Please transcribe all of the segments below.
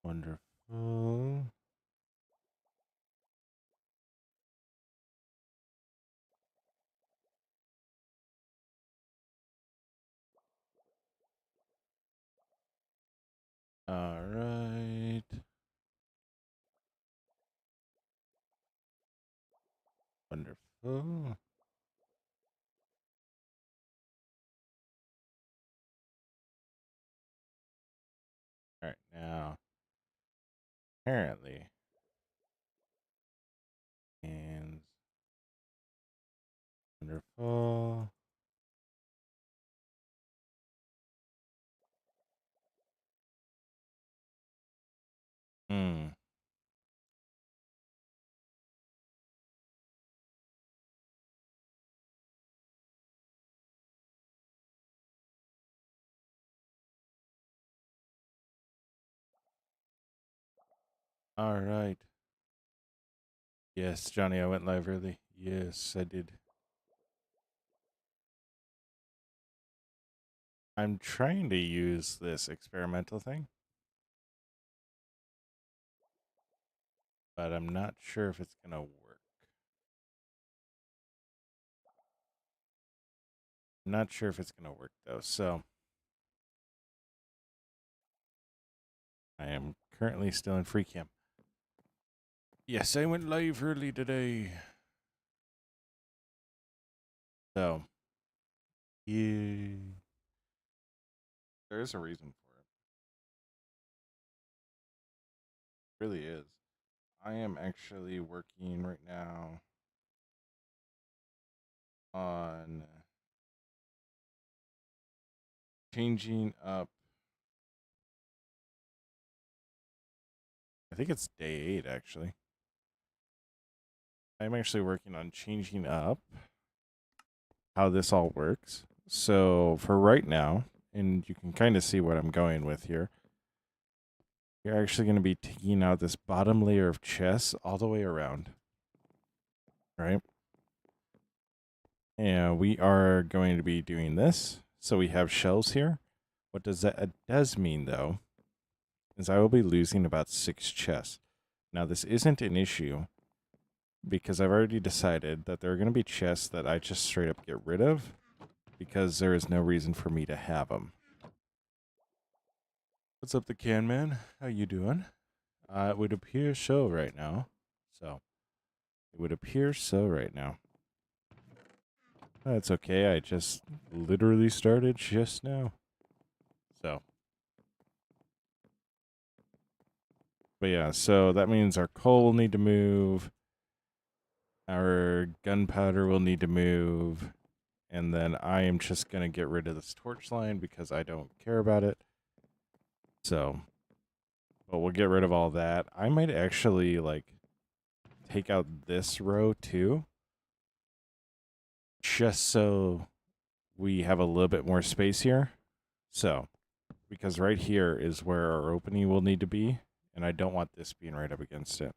Wonderful. All right. Wonderful. All right, now, apparently, and wonderful. Hmm. All right. Yes, Johnny, I went live early. Yes, I did. I'm trying to use this experimental thing, but I'm not sure if it's going to work. I'm not sure if it's going to work, though. So I am currently still in free cam. Yes, I went live early today. So, yeah. There's a reason for it. Really is. I am actually working right now on changing up. I think it's day 8, actually. I'm actually working on changing up how this all works. So, for right now, and you can kind of see what I'm going with here, you're actually going to be taking out this bottom layer of chest all the way around, right? And we are going to be doing this. So we have shells here. What does that does mean, though, is I will be losing about 6 chests. Now, this isn't an issue because I've already decided that there are going to be chests that I just straight up get rid of because there is no reason for me to have them. What's up, the can man? How you doing? It would appear so right now. So, it would appear so right now. That's okay. I just literally started just now. So, but yeah, so that means our coal will need to move. Our gunpowder will need to move. And then I am just going to get rid of this torch line because I don't care about it. So, but we'll get rid of all that. I might actually, like, take out this row too. Just so we have a little bit more space here. So, because right here is where our opening will need to be. And I don't want this being right up against it.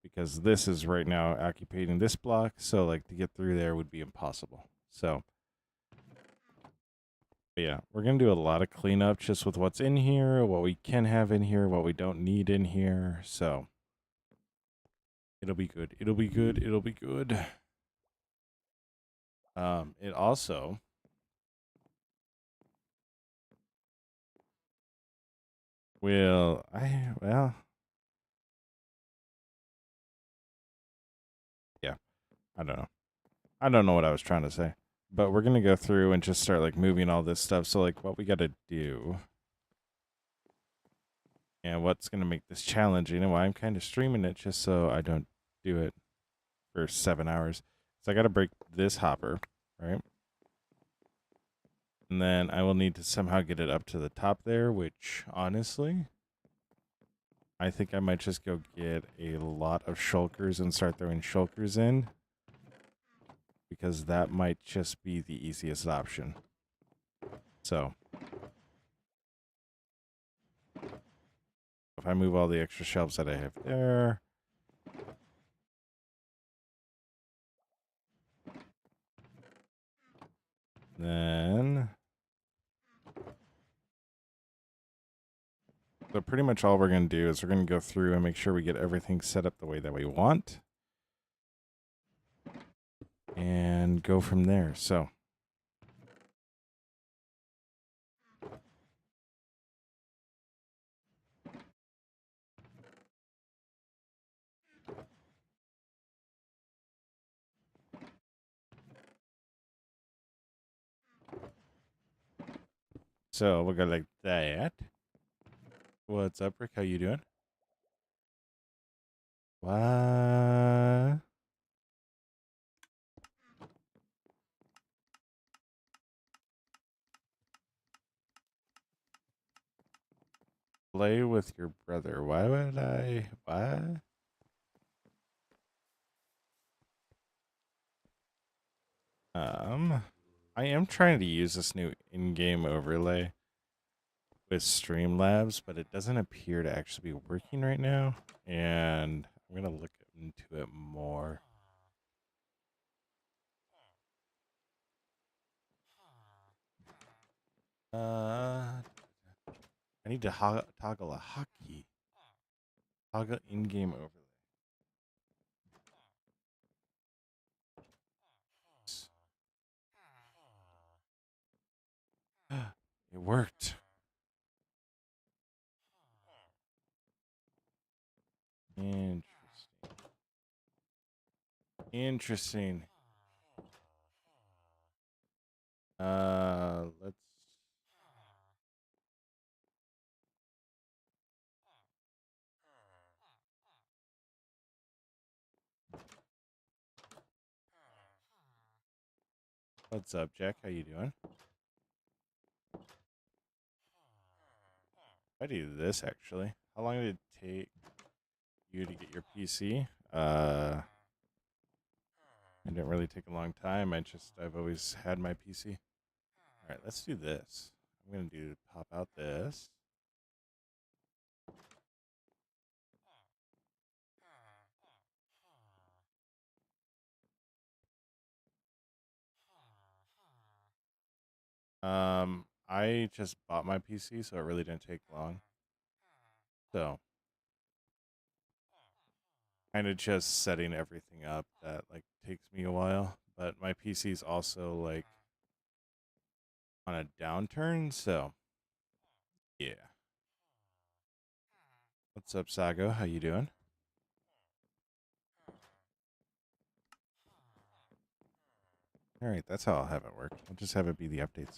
Because this is right now occupying this block. So, like, to get through there would be impossible. So, but yeah, we're going to do a lot of cleanup just with what's in here, what we can have in here, what we don't need in here. So it'll be good. It'll be good. It'll be good. It also well, yeah, I don't know. I don't know what I was trying to say. But we're going to go through and just start like moving all this stuff. So like what we got to do and what's going to make this challenging and why I'm kind of streaming it just so I don't do it for 7 hours. So I got to break this hopper, right? And then I will need to somehow get it up to the top there, which honestly, I think I might just go get a lot of shulkers and start throwing shulkers in. Because that might just be the easiest option. So, if I move all the extra shelves that I have there. Then So pretty much all we're going to do is we're going to go through and make sure we get everything set up the way that we want. And go from there. So we'll go like that. What's up, Rick? How you doing? What? Play with your brother. Why would I? What? I am trying to use this new in-game overlay with Streamlabs, but it doesn't appear to actually be working right now. And I'm gonna look into it more. I need to toggle a hotkey. Toggle in-game overlay. It worked. Interesting. Interesting. Let's. What's up, Jack? How you doing? I do this actually. How long did it take you to get your PC? It didn't really take a long time. I've always had my PC. All right, let's do this. I'm gonna pop out this. I just bought my PC, so it really didn't take long. So, kind of just setting everything up that like takes me a while. But my PC's also like on a downturn, so yeah. What's up, Sago? How you doing? All right, that's how I'll have it work. I'll just have it be the updates.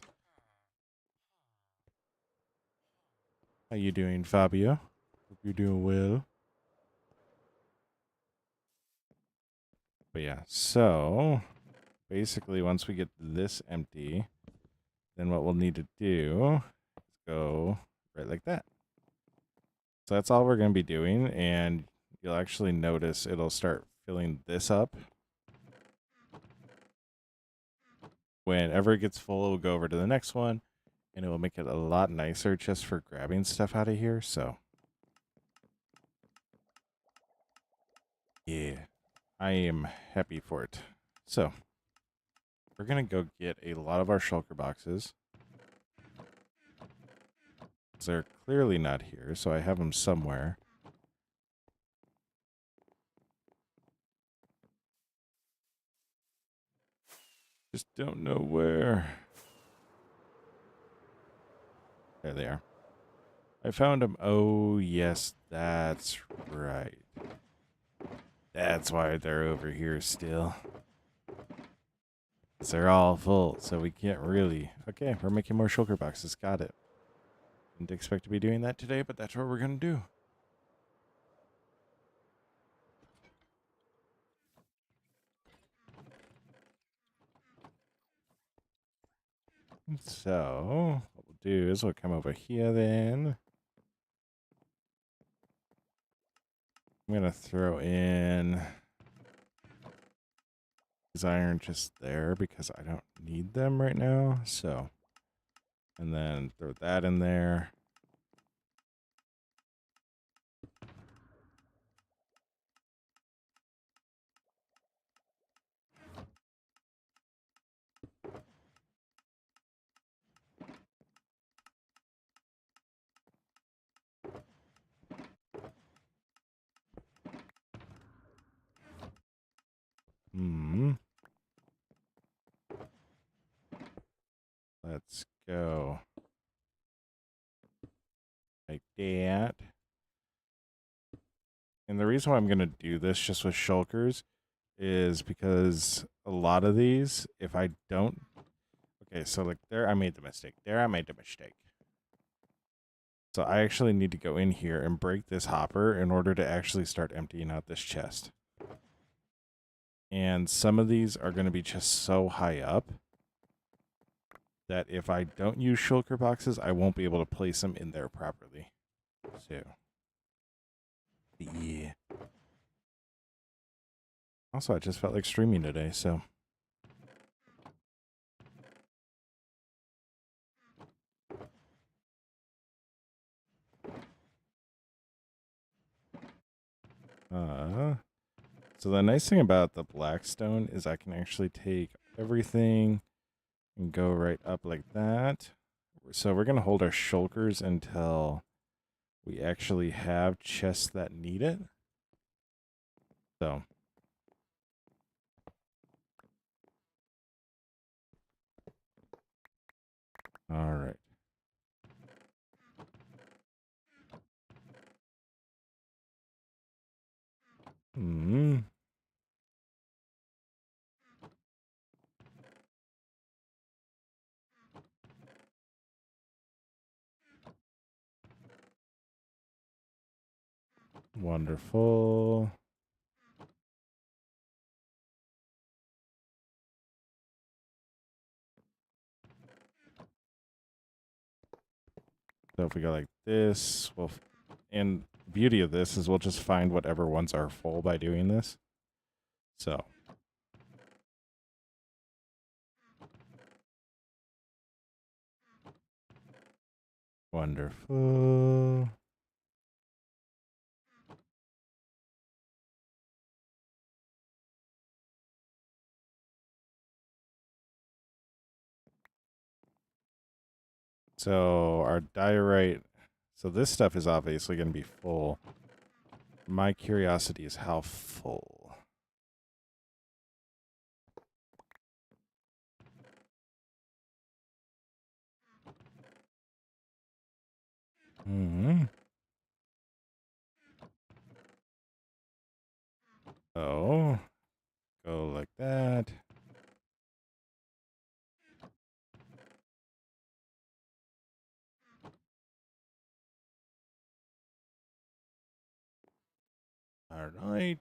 How you doing, Fabio? Hope you're doing well. But yeah, so basically once we get this empty, then what we'll need to do is go right like that. So that's all we're going to be doing, and you'll actually notice it'll start filling this up. Whenever it gets full, it will go over to the next one, and it will make it a lot nicer just for grabbing stuff out of here. So yeah, I am happy for it. So we're going to go get a lot of our shulker boxes. They're clearly not here, so I have them somewhere. Just don't know where. There they are. I found them. Oh, yes, that's right. That's why they're over here still. They're all full, so we can't really. Okay, we're making more shulker boxes. Got it. Didn't expect to be doing that today, but that's what we're going to do. So, what we'll do is we'll come over here then. I'm going to throw in these iron just there because I don't need them right now. So, and then throw that in there. go like that. And the reason why I'm going to do this just with shulkers is because a lot of these, if I don't... Okay, so like there I made the mistake. There I made the mistake. So I actually need to go in here and break this hopper in order to actually start emptying out this chest. And some of these are going to be just so high up that if I don't use shulker boxes, I won't be able to place them in there properly. So, yeah. Also, I just felt like streaming today, so. So the nice thing about the blackstone is I can actually take everything and go right up like that. So we're going to hold our shulkers until we actually have chests that need it. So. All right. Wonderful. So if we go like this, and the beauty of this is we'll just find whatever ones are full by doing this. So. Wonderful. So our diorite, so this stuff is obviously going to be full. My curiosity is how full. Oh, go like that. All right.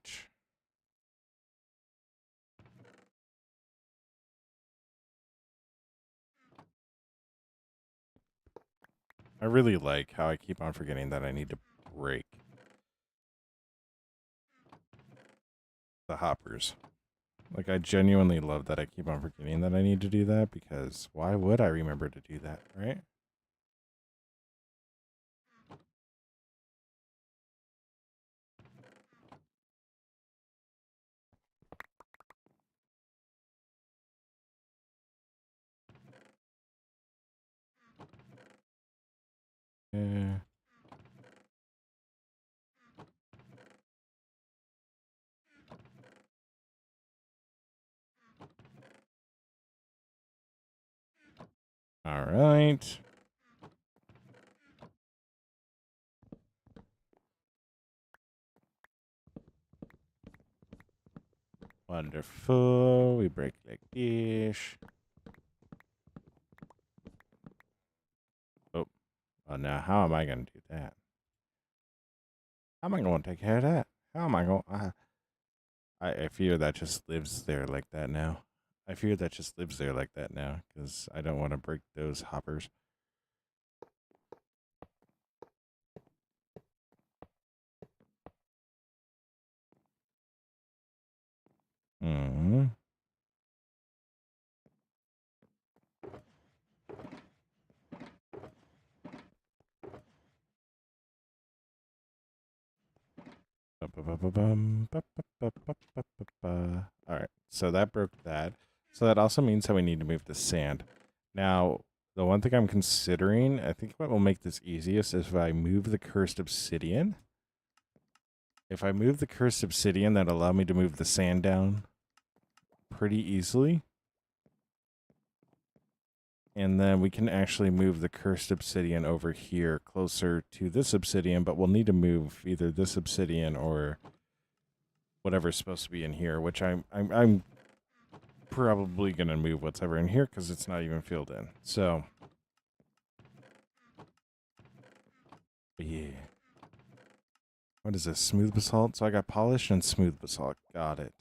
I really like how I keep on forgetting that I need to break the hoppers. Like, I genuinely love that I keep on forgetting that I need to do that, because why would I remember to do that, right? Yeah. All right. Wonderful. We break like this. Oh. Oh, now how am I going to do that? How am I going to take care of that? How am I going to... I fear that just lives there like that now. I fear that just lives there like that now, because I don't want to break those hoppers. Mm-hmm. Alright, so that broke that. So that also means that we need to move the sand. Now, the one thing I'm considering, I think what will make this easiest is if I move the cursed obsidian. If I move the cursed obsidian, that'll allow me to move the sand down pretty easily. And then we can actually move the cursed obsidian over here closer to this obsidian, but we'll need to move either this obsidian or whatever's supposed to be in here, which I'm probably going to move whatever in here because it's not even filled in. So, yeah. What is this? Smooth basalt? So I got polished and smooth basalt. Got it.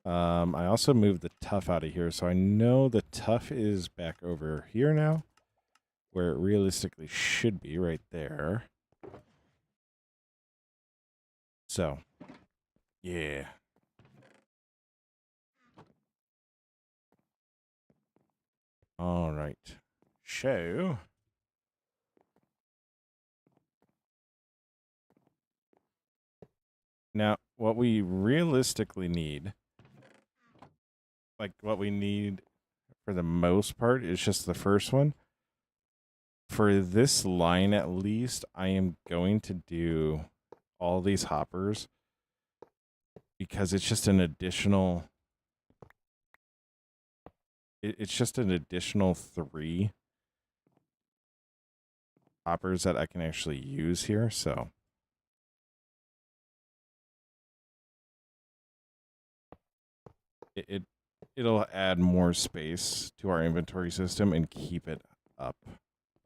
I also moved the tough out of here, so I know the tough is back over here now, where it realistically should be, right there. So, yeah. All right. So, now what we realistically need, like what we need for the most part, is just the first one. For this line, at least, I am going to do all these hoppers because it's just an additional. It's just an additional 3 hoppers that I can actually use here. So it'll add more space to our inventory system and keep it up,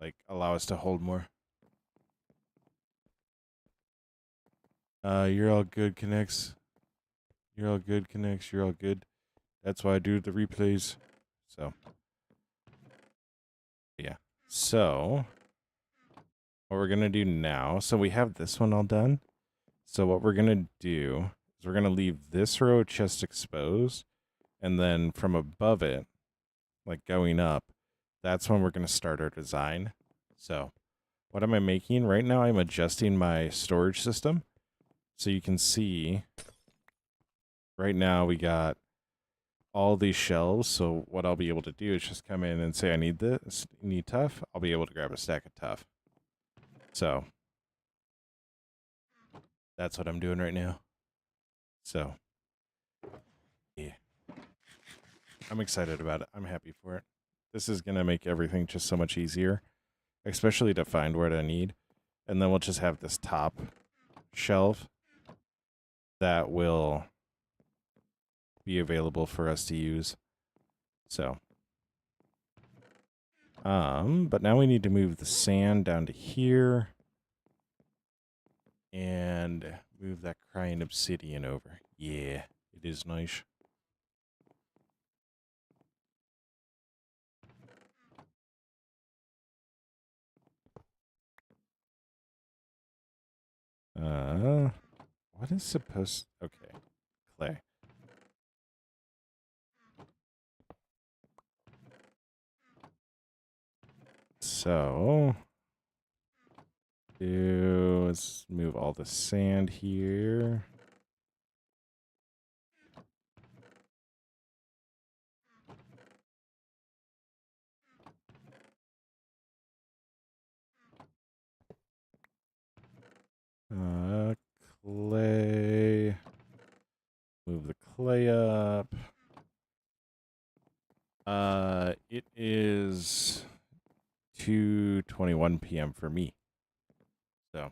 like allow us to hold more. You're all good, Connects. You're all good, Connects. You're all good. That's why I do the replays. So, yeah. So, what we're going to do now, so we have this one all done. So, what we're going to do is we're going to leave this row of chest exposed. And then from above it, like going up, that's when we're going to start our design. So, what am I making? Right now, I'm adjusting my storage system. So you can see right now we got all these shelves. So what I'll be able to do is just come in and say, I need this, need tough. I'll be able to grab a stack of tough. So that's what I'm doing right now. So yeah, I'm excited about it. I'm happy for it. This is going to make everything just so much easier, especially to find what I need. And then we'll just have this top shelf that will be available for us to use. So, but now we need to move the sand down to here and move that crying obsidian over. Yeah, it is nice. What is supposed... Okay, clay. So, let's move all the sand here. Clay. Move the clay up. It is 2:21 p.m. for me. So,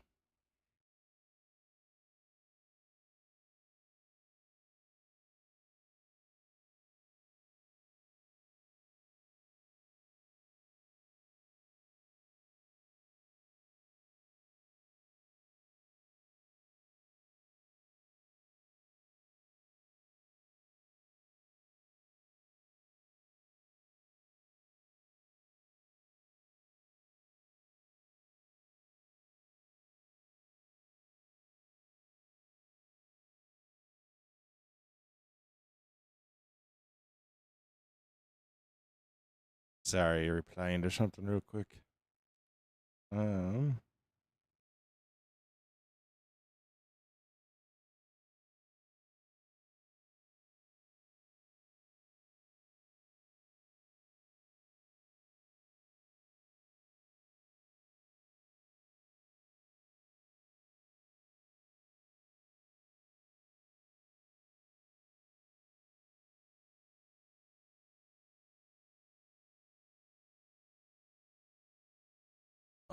sorry, replying to something real quick. Um,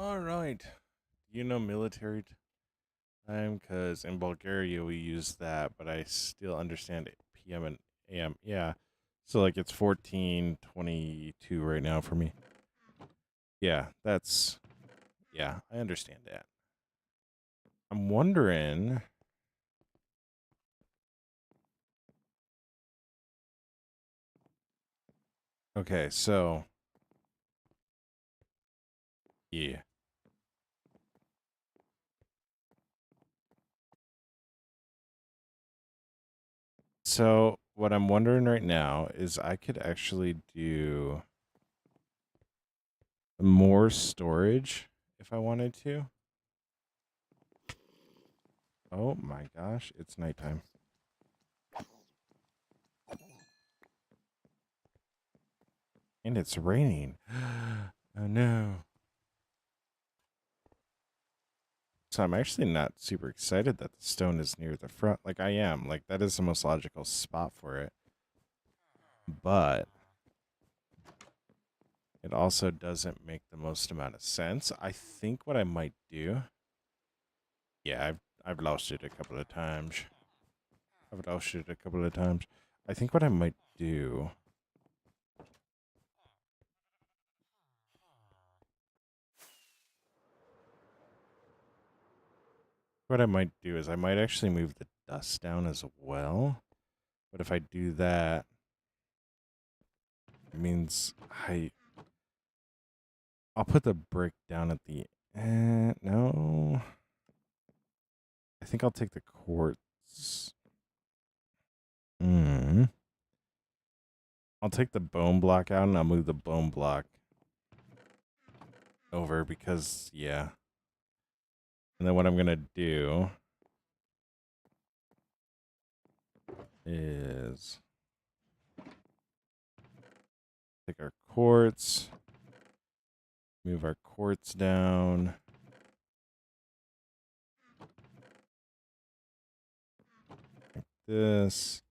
All right. You know military time? Because in Bulgaria we use that, but I still understand it. PM and AM. Yeah. So, like, it's 14:22 right now for me. Yeah, that's. Yeah, I understand that. I'm wondering. Okay, so. Yeah. So, what I'm wondering right now is I could actually do more storage if I wanted to. Oh my gosh, it's nighttime. And it's raining. Oh no. So I'm actually not super excited that the stone is near the front. Like I am. Like that is the most logical spot for it. But it also doesn't make the most amount of sense. I think what I might do. Yeah, I've lost it a couple of times. I've lost it a couple of times. I think what I might do. What I might do is I might actually move the dust down as well. But if I do that, it means I'll put the brick down at the no. I think I'll take the quartz. Mm. I'll take the bone block out and I'll move the bone block over because yeah. And then what I'm gonna do is take our quartz, move our quartz down. Like this.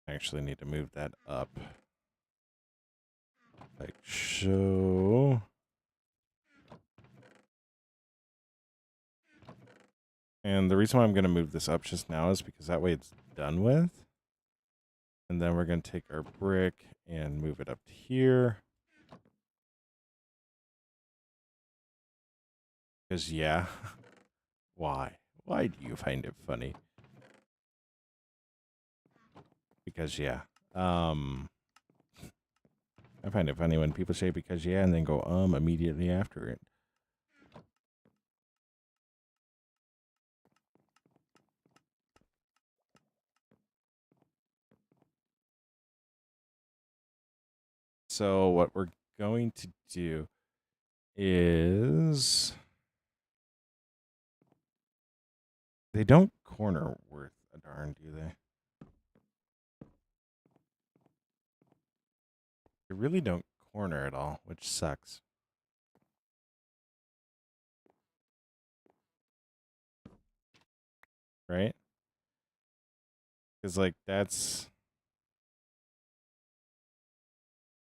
I actually need to move that up. Like so. And the reason why I'm going to move this up just now is because that way it's done with. And then we're going to take our brick and move it up to here. Because, yeah. Why? Why do you find it funny? Because, yeah. I find it funny when people say because, yeah, and then go, immediately after it. So, what we're going to do is. They don't corner worth a darn, do they? They really don't corner at all, which sucks. Right? Because, like, that's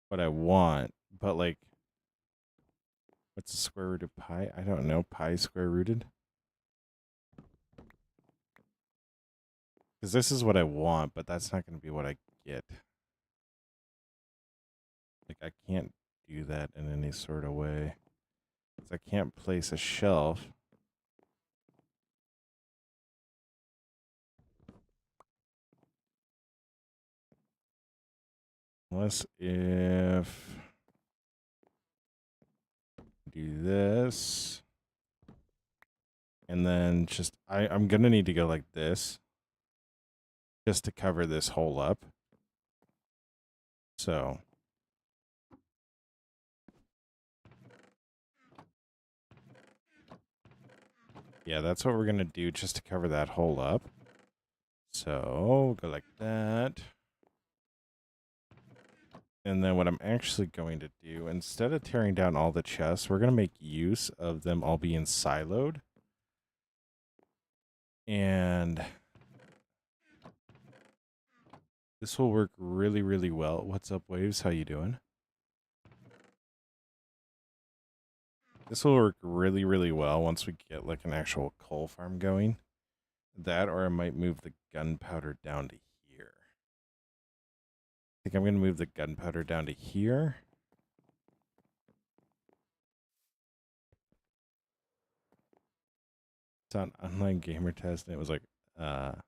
what I want. But, like, what's the square root of pi? I don't know. Pi square rooted? Because this is what I want, but that's not going to be what I get. Like, I can't do that in any sort of way. Because I can't place a shelf. Unless if do this. And then just, I'm going to need to go like this. Just to cover this hole up. So. Yeah, that's what we're going to do just to cover that hole up. So, go like that. And then what I'm actually going to do, instead of tearing down all the chests, we're going to make use of them all being siloed. And this will work really, really well. What's up, Waves? How you doing? This will work really, really well once we get like an actual coal farm going. That, or I might move the gunpowder down to here. I think I'm going to move the gunpowder down to here. It's on online gamer test, and it was like, I'm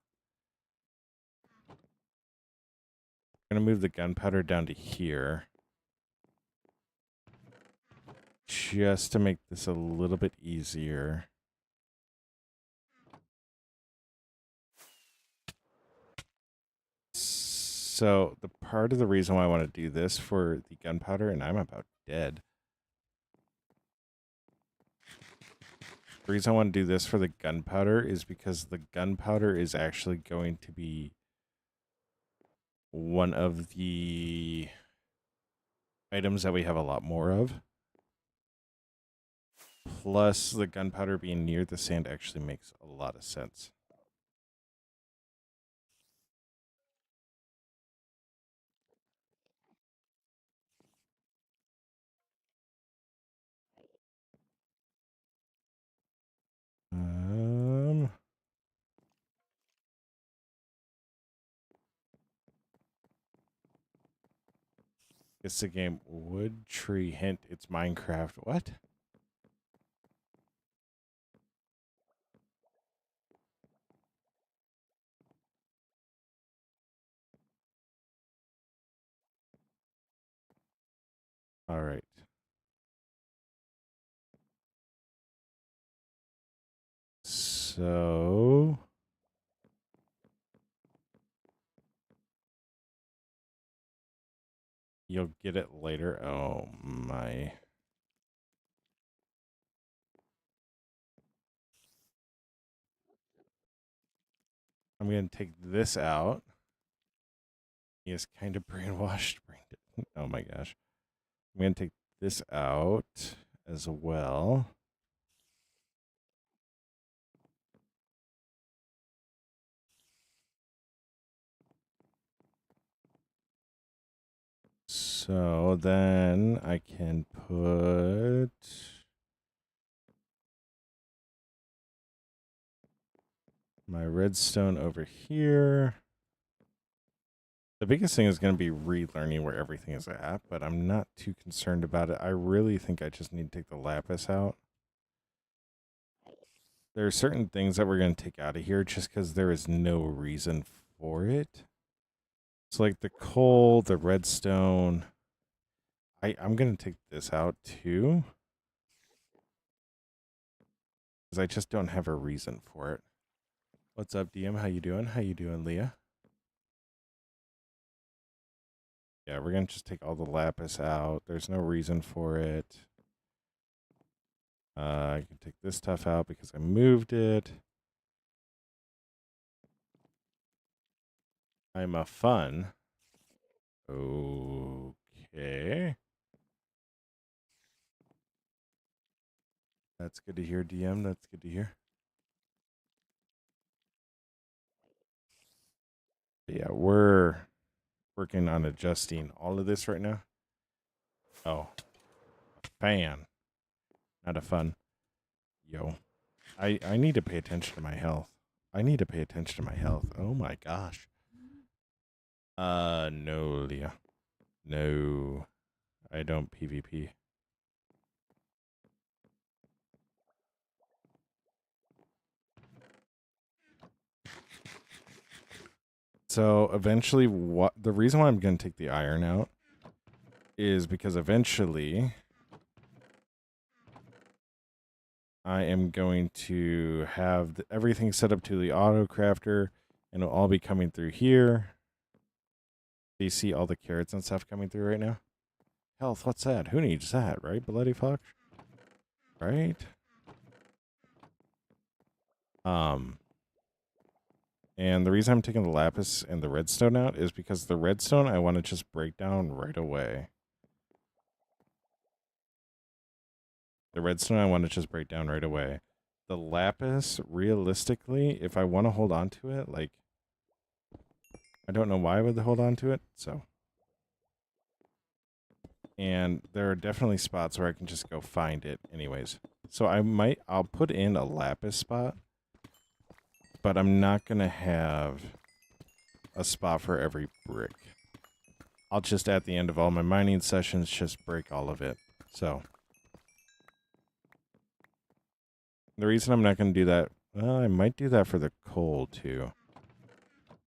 going to move the gunpowder down to here. Just to make this a little bit easier. So the part of the reason why I want to do this for the gunpowder, and I'm about dead. The reason I want to do this for the gunpowder is because the gunpowder is actually going to be one of the items that we have a lot more of. Plus, the gunpowder being near the sand actually makes a lot of sense. It's the game Wood Tree Hint. It's Minecraft. What? All right. So you'll get it later. Oh my. I'm going to take this out. He is kind of brainwashed. Oh my gosh. I'm going to take this out as well. So then I can put my redstone over here. The biggest thing is going to be relearning where everything is at, but I'm not too concerned about it. I really think I just need to take the lapis out. There are certain things that we're going to take out of here just because there is no reason for it. So like the coal, the redstone. I'm going to take this out too. Because I just don't have a reason for it. What's up, DM? How you doing? How you doing, Leah? Yeah, we're going to just take all the lapis out. There's no reason for it. I can take this stuff out because I moved it. I'm a fun. Okay. That's good to hear, DM. That's good to hear. But yeah, we're working on adjusting all of this right now. Oh, fan. Not a fun. Yo, I need to pay attention to my health. I need to pay attention to my health. Oh my gosh. No, Leah. No, I don't PvP. So eventually, what the reason why I'm going to take the iron out is because eventually I am going to have everything set up to the auto crafter, and it'll all be coming through here. Do you see all the carrots and stuff coming through right now? Health, what's that? Who needs that, right, Bloody Fox? Right? And the reason I'm taking the lapis and the redstone out is because the redstone I want to just break down right away. The redstone I want to just break down right away. The lapis, realistically, if I want to hold on to it, like, I don't know why I would hold on to it, so. And there are definitely spots where I can just go find it anyways. So I'll put in a lapis spot, but I'm not going to have a spot for every brick. I'll just, at the end of all my mining sessions, just break all of it. So the reason I'm not going to do that, well, I might do that for the coal too.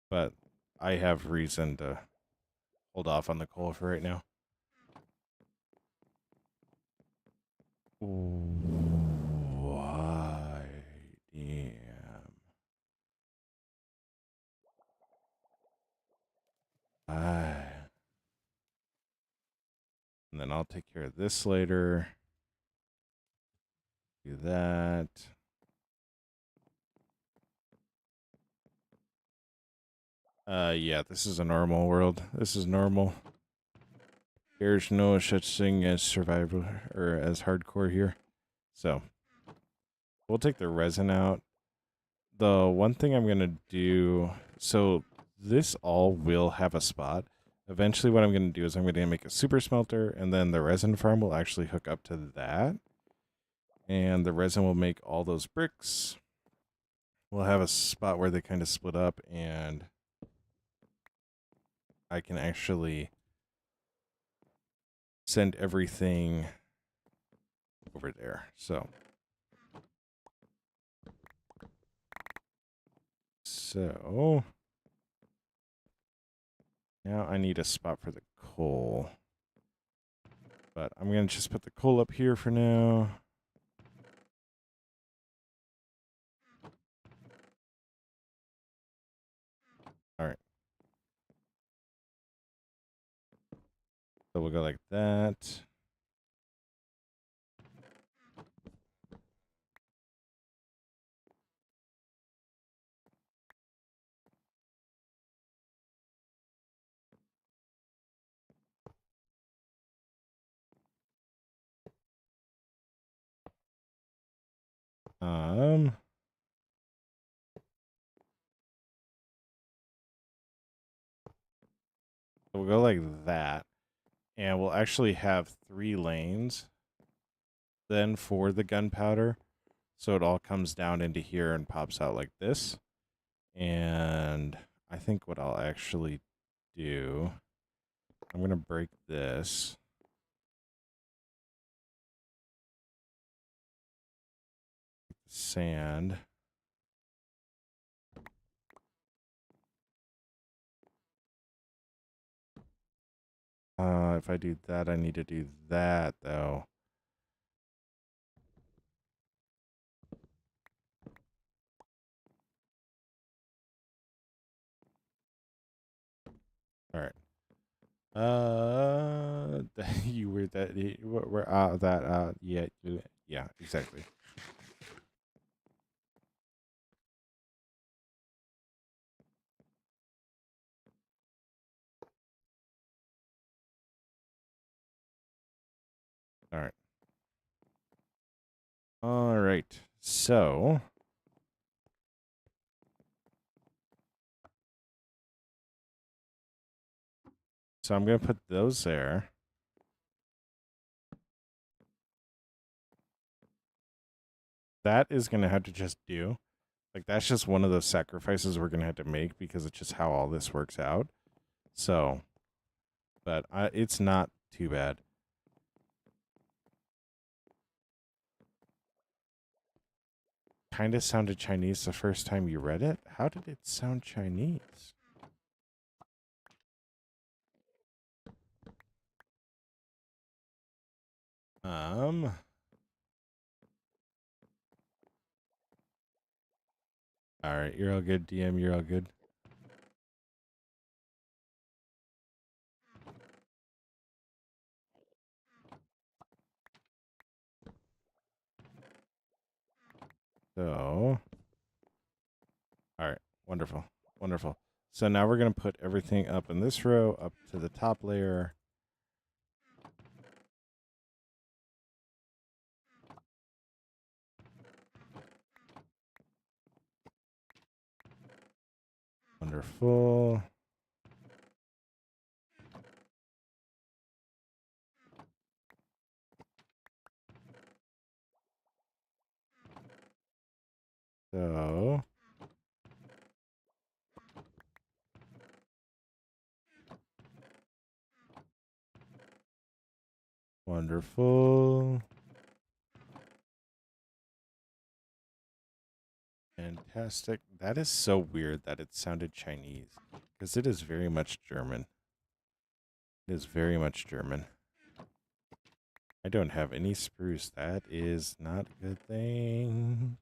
But I have reason to hold off on the coal for right now. Why? Damn. And then I'll take care of this later. Do that. Yeah, this is a normal world. This is normal. There's no such thing as survival or as hardcore here. So we'll take the resin out. The one thing I'm going to do, so this all will have a spot. Eventually what I'm going to do is I'm going to make a super smelter, and then the resin farm will actually hook up to that. And the resin will make all those bricks. We'll have a spot where they kind of split up, and I can actually send everything over there. So now I need a spot for the coal. But I'm going to just put the coal up here for now. All right. So we'll go like that. So we'll go like that. And we'll actually have 3 lanes then for the gunpowder. So it all comes down into here and pops out like this. And I think what I'll actually do, I'm going to break this. Sand. If I do that, I need to do that, though. All right. You were that, we're that, yeah, exactly. All right. All right. So I'm going to put those there. That is going to have to just do. Like, that's just one of those sacrifices we're going to have to make because it's just how all this works out. So, but it's not too bad. Kind of sounded Chinese the first time you read it. How did it sound Chinese? All right, you're all good, DM. You're all good. So, all right, wonderful, wonderful. So now we're gonna put everything up in this row, up to the top layer. Wonderful. So wonderful. Fantastic. That is so weird that it sounded Chinese because it is very much German. It is very much German. I don't have any spruce. That is not a good thing.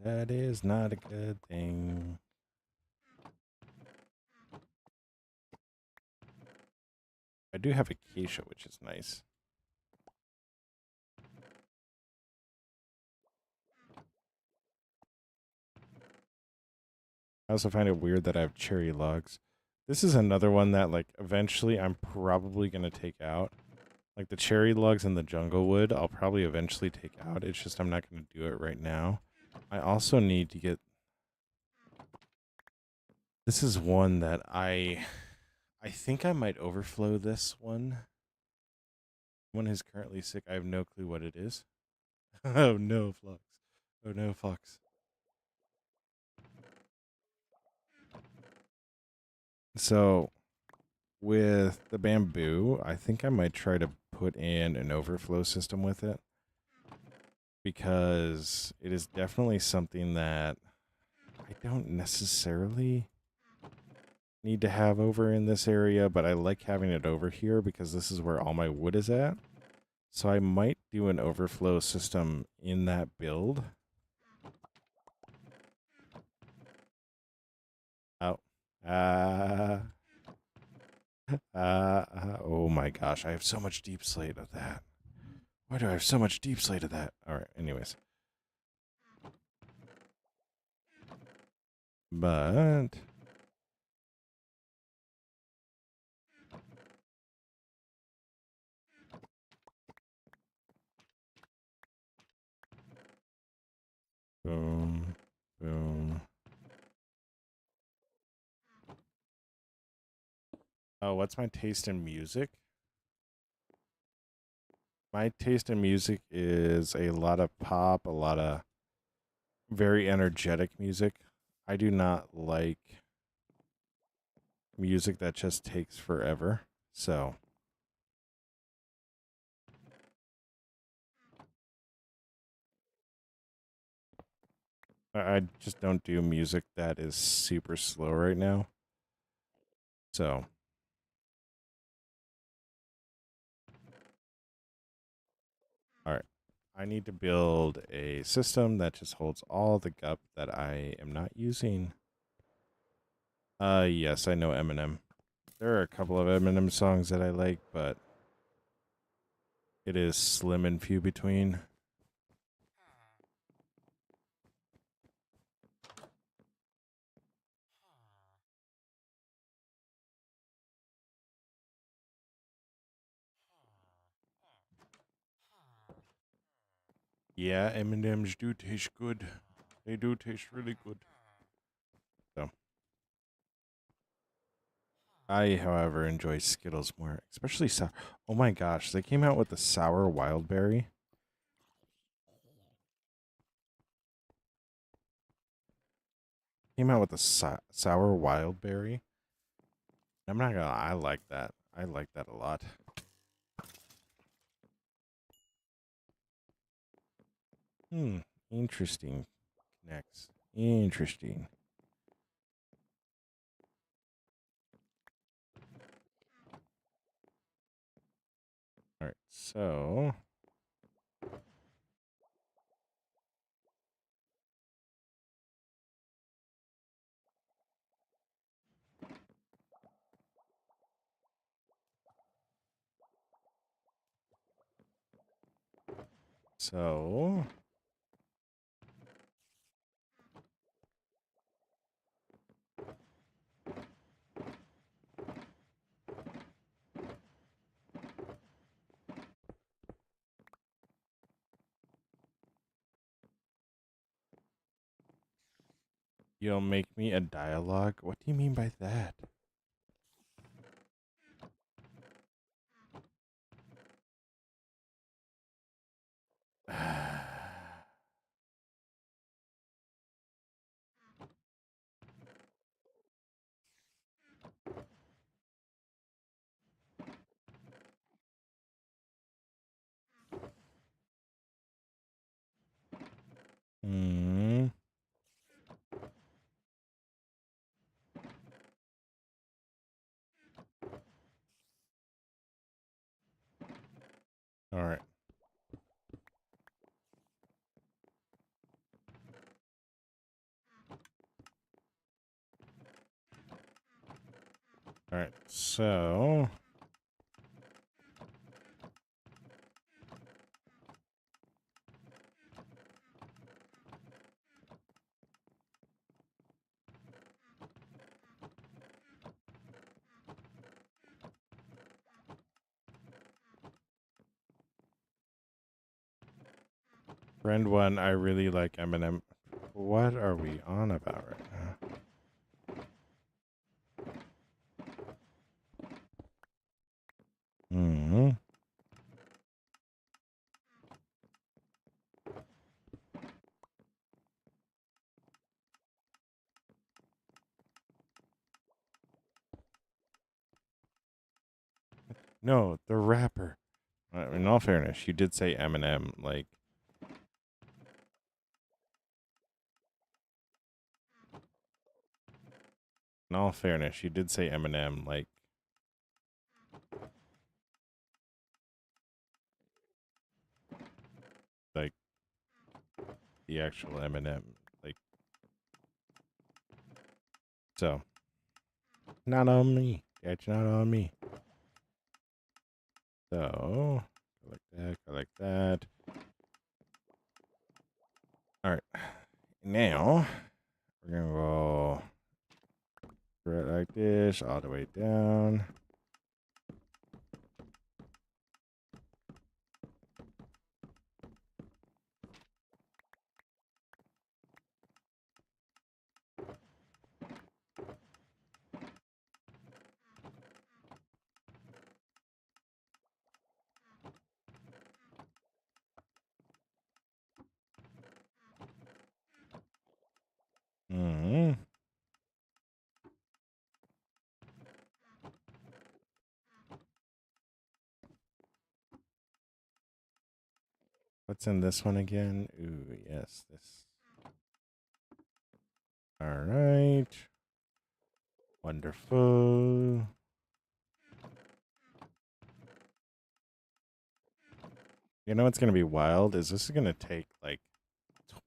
That is not a good thing. I do have acacia, which is nice. I also find it weird that I have cherry logs. This is another one that, like, eventually I'm probably going to take out. Like, the cherry logs and the jungle wood, I'll probably eventually take out. It's just I'm not going to do it right now. I also need to get... This is one that I think I might overflow this one. One is currently sick. I have no clue what it is. Oh, no, Flux. Oh, no, Fox. So, with the bamboo, I think I might try to put in an overflow system with it. Because it is definitely something that I don't necessarily need to have over in this area, but I like having it over here because this is where all my wood is at. So I might do an overflow system in that build. Oh. Oh my gosh, I have so much deep slate of that. Why do I have so much deep slate of that? All right, anyways. But boom, boom. Oh, what's my taste in music? My taste in music is a lot of pop, a lot of very energetic music. I do not like music that just takes forever. So I just don't do music that is super slow right now. So, all right. I need to build a system that just holds all the gup that I am not using. Yes, I know Eminem. There are a couple of Eminem songs that I like, but it is slim and few between. Yeah, M&Ms do taste good. They do taste really good. So, I, however, enjoy Skittles more, especially sour. Oh my gosh, they came out with the sour wild berry. Came out with the sour wild berry. I'm not gonna. I like that. I like that a lot. Hmm. Interesting. Next. Interesting. All right. So you'll make me a dialogue. What do you mean by that? Hmm. All right. All right. So friend one, I really like Eminem. What are we on about right now? Hmm. No, the rapper. In all fairness, you did say Eminem. Like, in all fairness, you did say Eminem. Like the actual Eminem. Like, so not on me. That's not on me. So, go like that. Go like that. All right. Now we're gonna go right like this, all the way down. Hmm. What's in this one again? Ooh, yes, this. All right. Wonderful. You know what's gonna be wild is this is gonna take like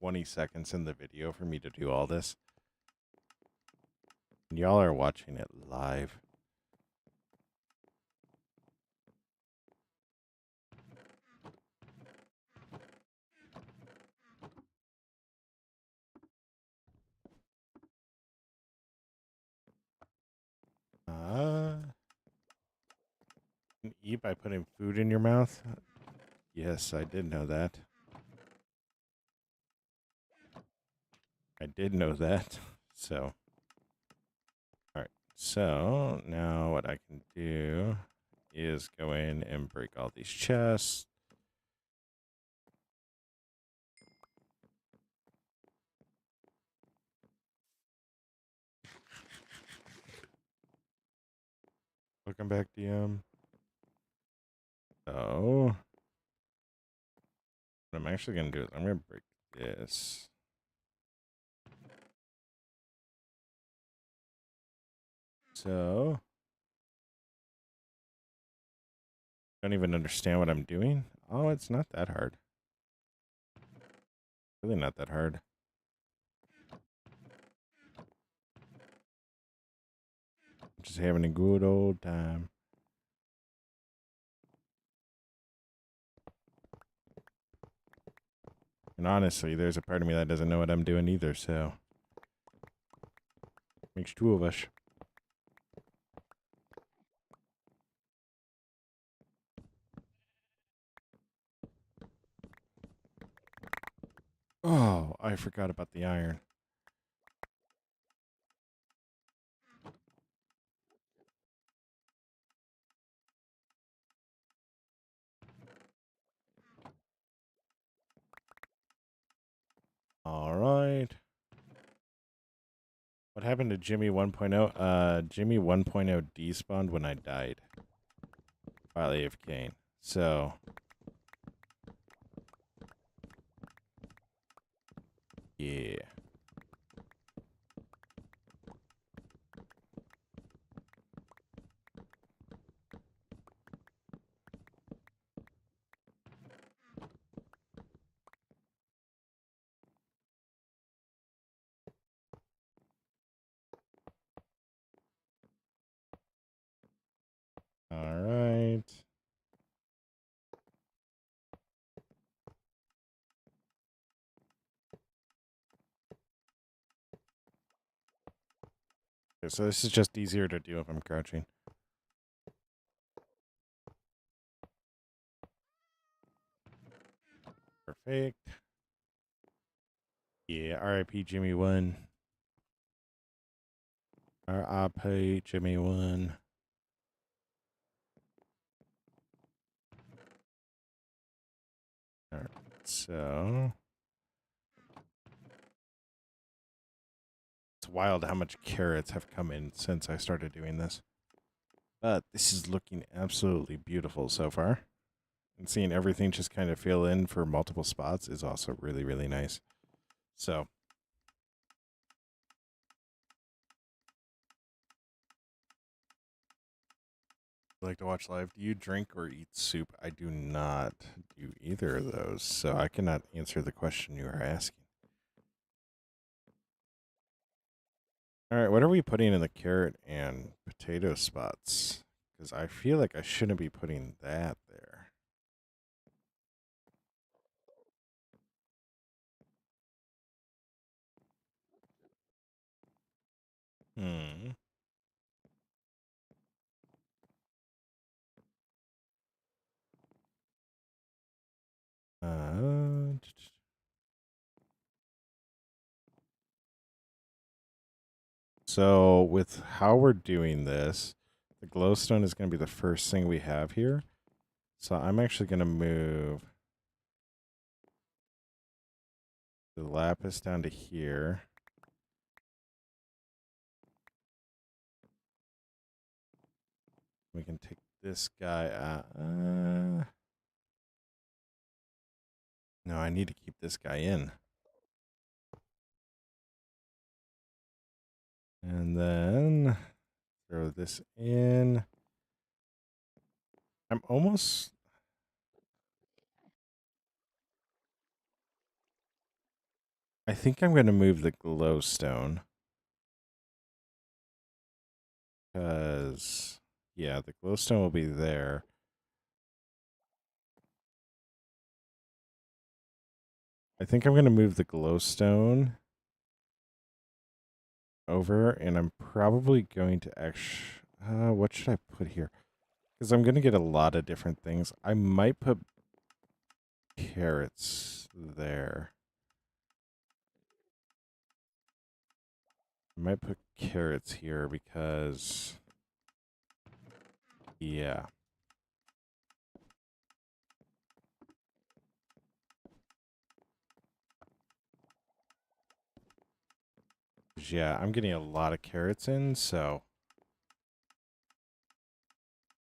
20 seconds in the video for me to do all this. And y'all are watching it live. Eat by putting food in your mouth? Yes, I did know that. I did know that. So, all right. So now what I can do is go in and break all these chests. Welcome back, DM. So, what I'm actually going to do is I'm going to break this. So, don't even understand what I'm doing. Oh, it's not that hard. Really not that hard. Just having a good old time. And honestly, there's a part of me that doesn't know what I'm doing either, so makes two of us. Oh, I forgot about the iron. All right. What happened to Jimmy 1.0? Jimmy 1.0 despawned when I died while AFK. So Yeah. All right. Okay, so this is just easier to do if I'm crouching. Perfect. Yeah, R.I.P. Jimmy 1. R.I.P. Jimmy 1. All right, so it's wild how much carrots have come in since I started doing this. But this is looking absolutely beautiful so far. And seeing everything just kind of fill in for multiple spots is also really, really nice. So, you like to watch live? Do you drink or eat soup? I do not do either of those, so I cannot answer the question you are asking. All right, what are we putting in the carrot and potato spots? Because I feel like I shouldn't be putting that there. Hmm. Uh, so with how we're doing this, the glowstone is going to be the first thing we have here. So I'm actually going to move the lapis down to here. We can take this guy out. No, I need to keep this guy in. And then throw this in. I'm almost... I think I'm going to move the glowstone. Because, yeah, the glowstone will be there. I think I'm going to move the glowstone over, and I'm probably going to actually... what should I put here? Because I'm going to get a lot of different things. I might put carrots there. I might put carrots here because... Yeah. Yeah, I'm getting a lot of carrots in, so...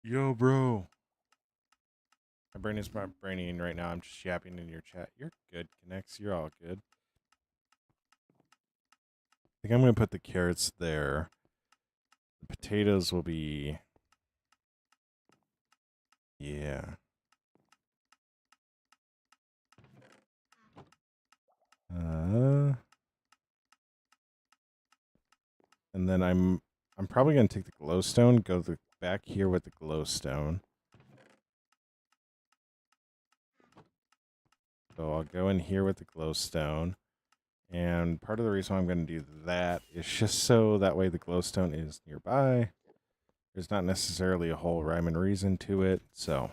Yo, bro. My brain is not braining right now. I'm just yapping in your chat. You're good, Connects. You're all good. I think I'm going to put the carrots there. The potatoes will be... Yeah. And then I'm probably going to take the glowstone, go back here with the glowstone. So I'll go in here with the glowstone. And part of the reason why I'm going to do that is just so that way the glowstone is nearby. There's not necessarily a whole rhyme and reason to it, so...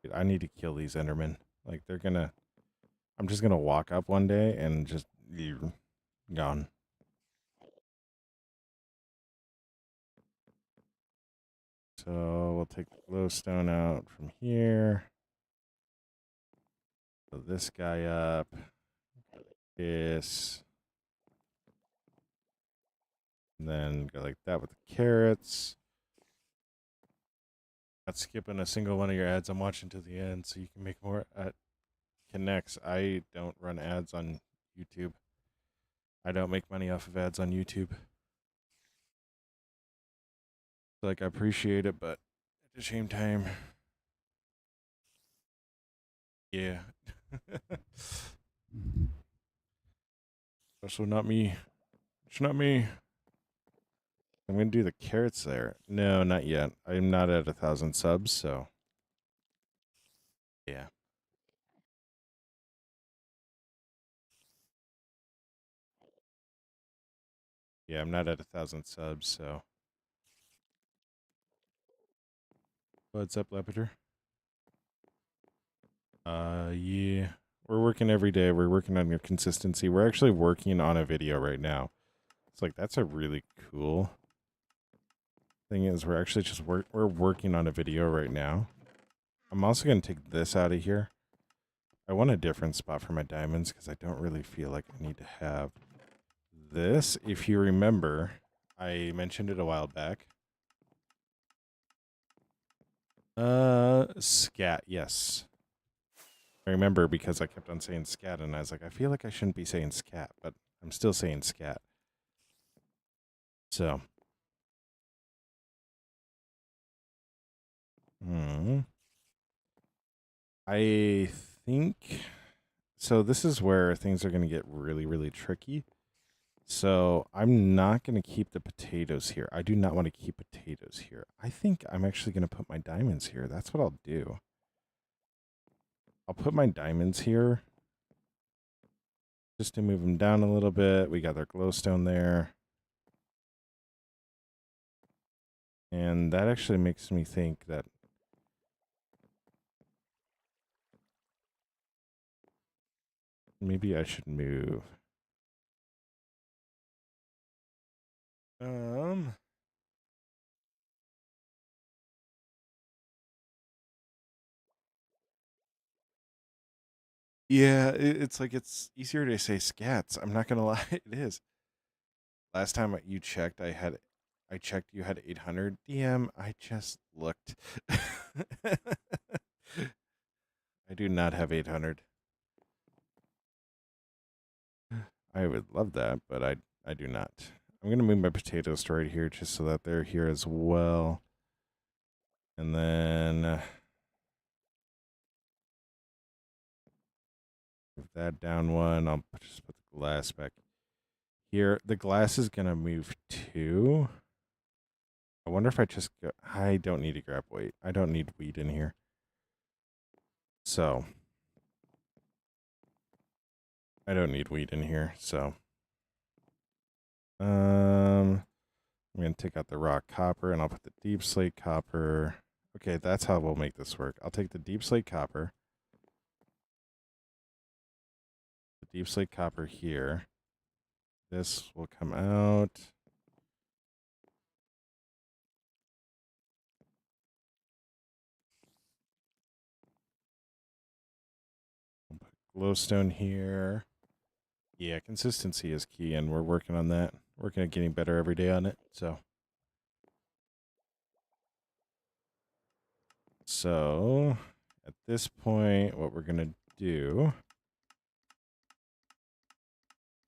Dude, I need to kill these Endermen. Like, they're gonna... I'm just gonna walk up one day and just... Gone. So, we'll take the glowstone out from here. Put this guy up. This... And then go like that with the carrots. Not skipping a single one of your ads. I'm watching to the end so you can make more. connects. I don't run ads on YouTube. I don't make money off of ads on YouTube. Like, I appreciate it, but at the same time, yeah. Also, not me. It's not me. I'm gonna do the carrots there. No, not yet. I'm not at 1,000 subs, so yeah. Yeah, I'm not at 1,000 subs, so. What's up, Lepeter? Yeah. We're working every day. We're working on your consistency. We're actually working on a video right now. It's like, that's a really cool thing is we're actually just we're working on a video right now. I'm also going to take this out of here. I want a different spot for my diamonds because I don't really feel like I need to have this. If you remember, I mentioned it a while back. Scat, yes. I remember because I kept on saying scat and I was like, I feel like I shouldn't be saying scat, but I'm still saying scat. So. I think so. This is where things are going to get really, really tricky. So I'm not going to keep the potatoes here. I do not want to keep potatoes here. I think I'm actually going to put my diamonds here. That's what I'll do. I'll put my diamonds here just to move them down a little bit. We got our glowstone there. And that actually makes me think that maybe I should move. Yeah, it's like it's easier to say scats. I'm not gonna lie, it is. Last time you checked, I checked you had 800 DM. I just looked. I do not have 800. I would love that, but I do not. I'm gonna move my potatoes to right here just so that they're here as well. And then move that down one. I'll just put the glass back here. The glass is gonna move too. I wonder if I just go. I don't need to grab wheat. I don't need wheat in here. So I don't need wheat in here. So I'm gonna take out the raw copper and I'll put the deep slate copper. Okay, that's how we'll make this work. I'll take the deep slate copper. The deep slate copper here. This will come out. I'll put glowstone here. Yeah, consistency is key, and we're working on that. Working at getting better every day on it. So at this point, what we're gonna do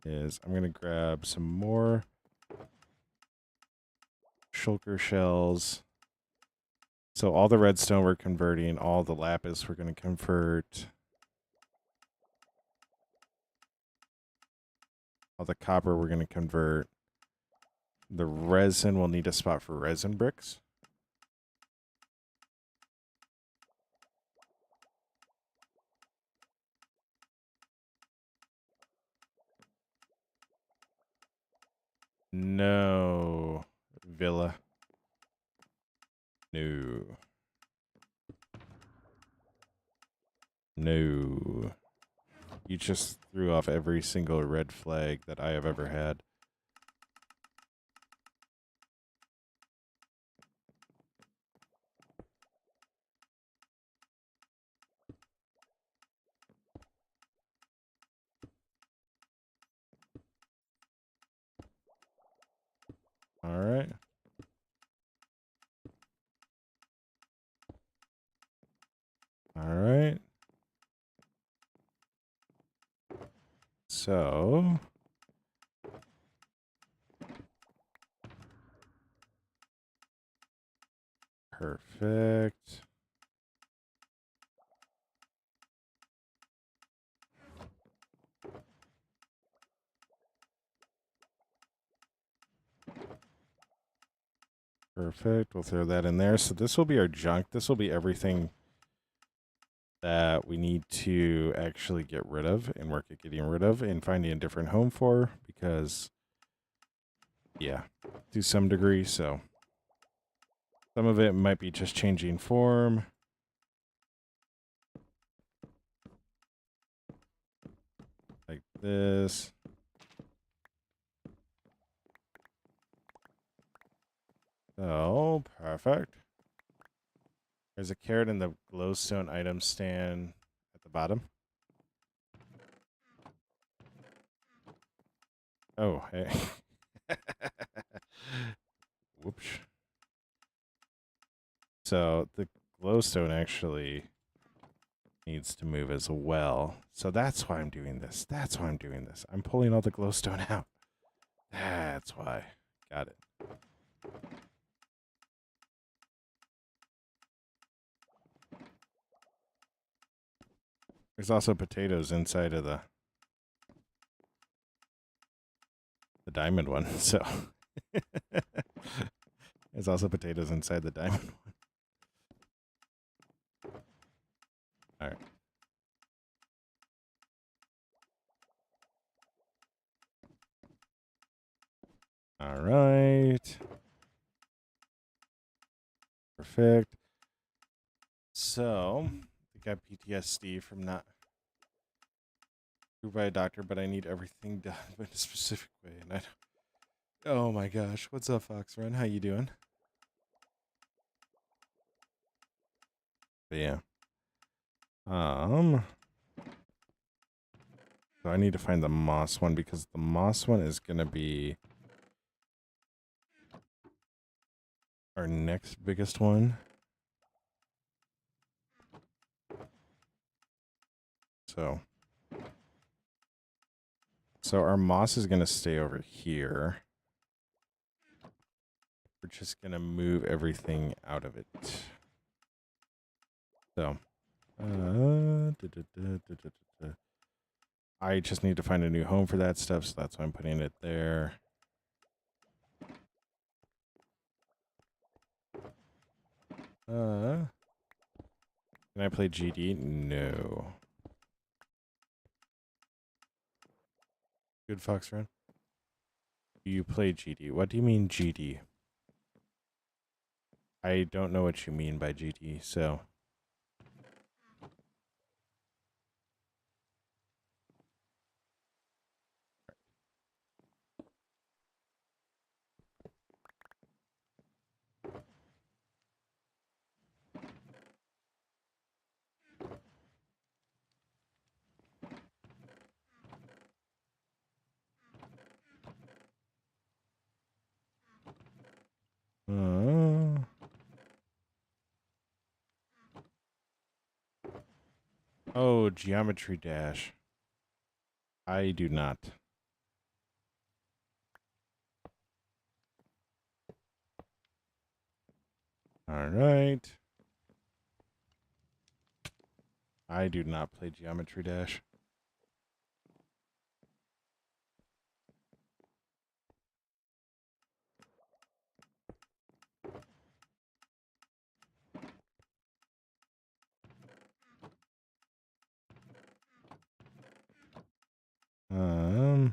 is I'm gonna grab some more shulker shells. So all the redstone we're converting, all the lapis we're gonna convert. All the copper we're gonna convert. The resin, we'll need a spot for resin bricks. No. Villa. No. No. You just threw off every single red flag that I have ever had. All right. All right. So perfect. Perfect. We'll throw that in there. So this will be our junk. This will be everything that we need to actually get rid of and work at getting rid of and finding a different home for because, yeah, to some degree. So some of it might be just changing form. Like this. Oh, perfect. There's a carrot in the glowstone item stand at the bottom. Oh, hey. Whoops. So the glowstone actually needs to move as well. So that's why I'm doing this. That's why I'm doing this. I'm pulling all the glowstone out. That's why. Got it. There's also potatoes inside of the diamond one. So there's also potatoes inside the diamond one. All right. All right. Perfect. So I got PTSD from not approved by a doctor, but I need everything done in a specific way. And I don't... Oh my gosh. What's up, Fox Run? How you doing? But yeah. So I need to find the moss one because the moss one is gonna be our next biggest one. So our moss is gonna stay over here. We're just gonna move everything out of it. So I just need to find a new home for that stuff, so that's why I'm putting it there. Can I play GD? No. Good Fox Run. You play GD. What do you mean GD? I don't know what you mean by GD, so. Oh, Geometry Dash. I do not. All right. I do not play Geometry Dash. Um.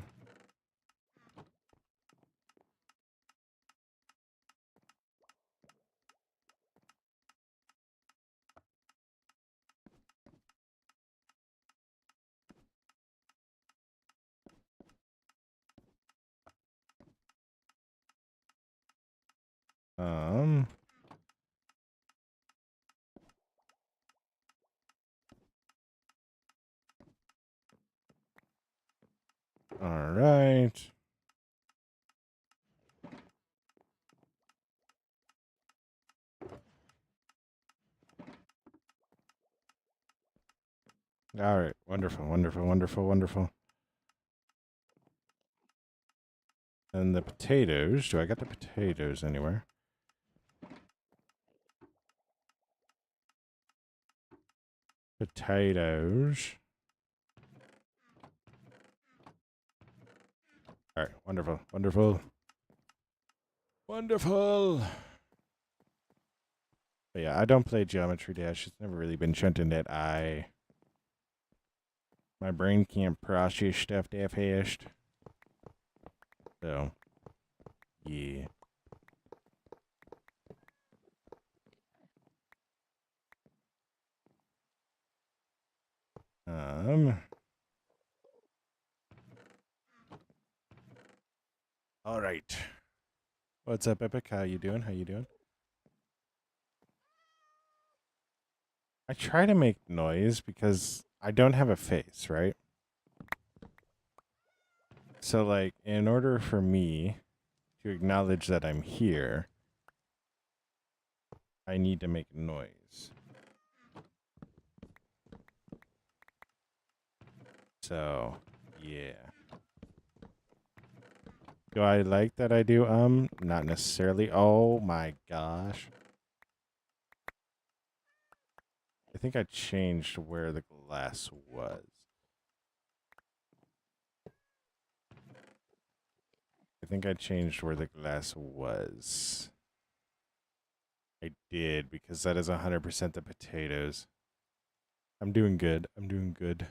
Um. All right. All right. Wonderful, wonderful, wonderful, wonderful. And the potatoes. Do I got the potatoes anywhere? Potatoes. All right. Wonderful. Wonderful. Wonderful. But yeah, I don't play Geometry Dash. It's never really been something that my brain can't process stuff that fast. So, yeah. Um. All right. What's up, Epic? How you doing? How you doing? I try to make noise because I don't have a face, right? So, like, in order for me to acknowledge that I'm here, I need to make noise. So, yeah. Do I like that I do? Not necessarily. Oh my gosh. I think I changed where the glass was. I think I changed where the glass was. I did because that is 100% the potatoes. I'm doing good. I'm doing good.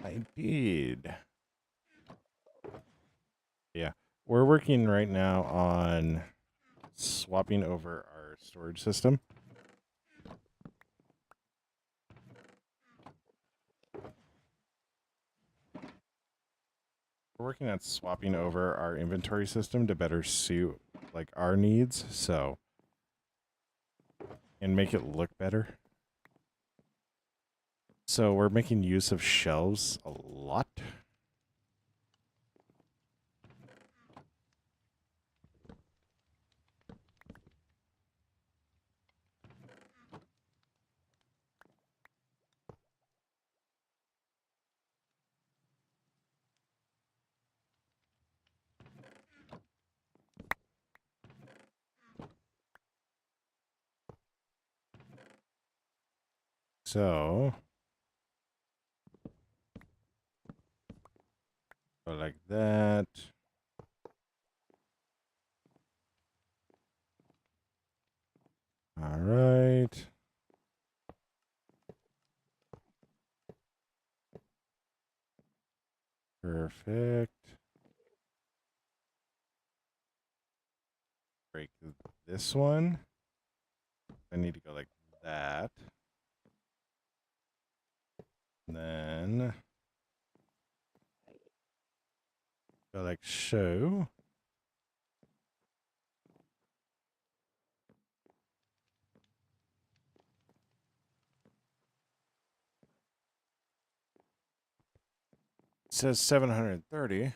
I did. Yeah. We're working right now on swapping over our storage system. We're working on swapping over our inventory system to better suit like our needs, so and make it look better. So we're making use of shelves a lot. So go like that. All right. Perfect. Break this one. I need to go like that. And then go like so. It says 730.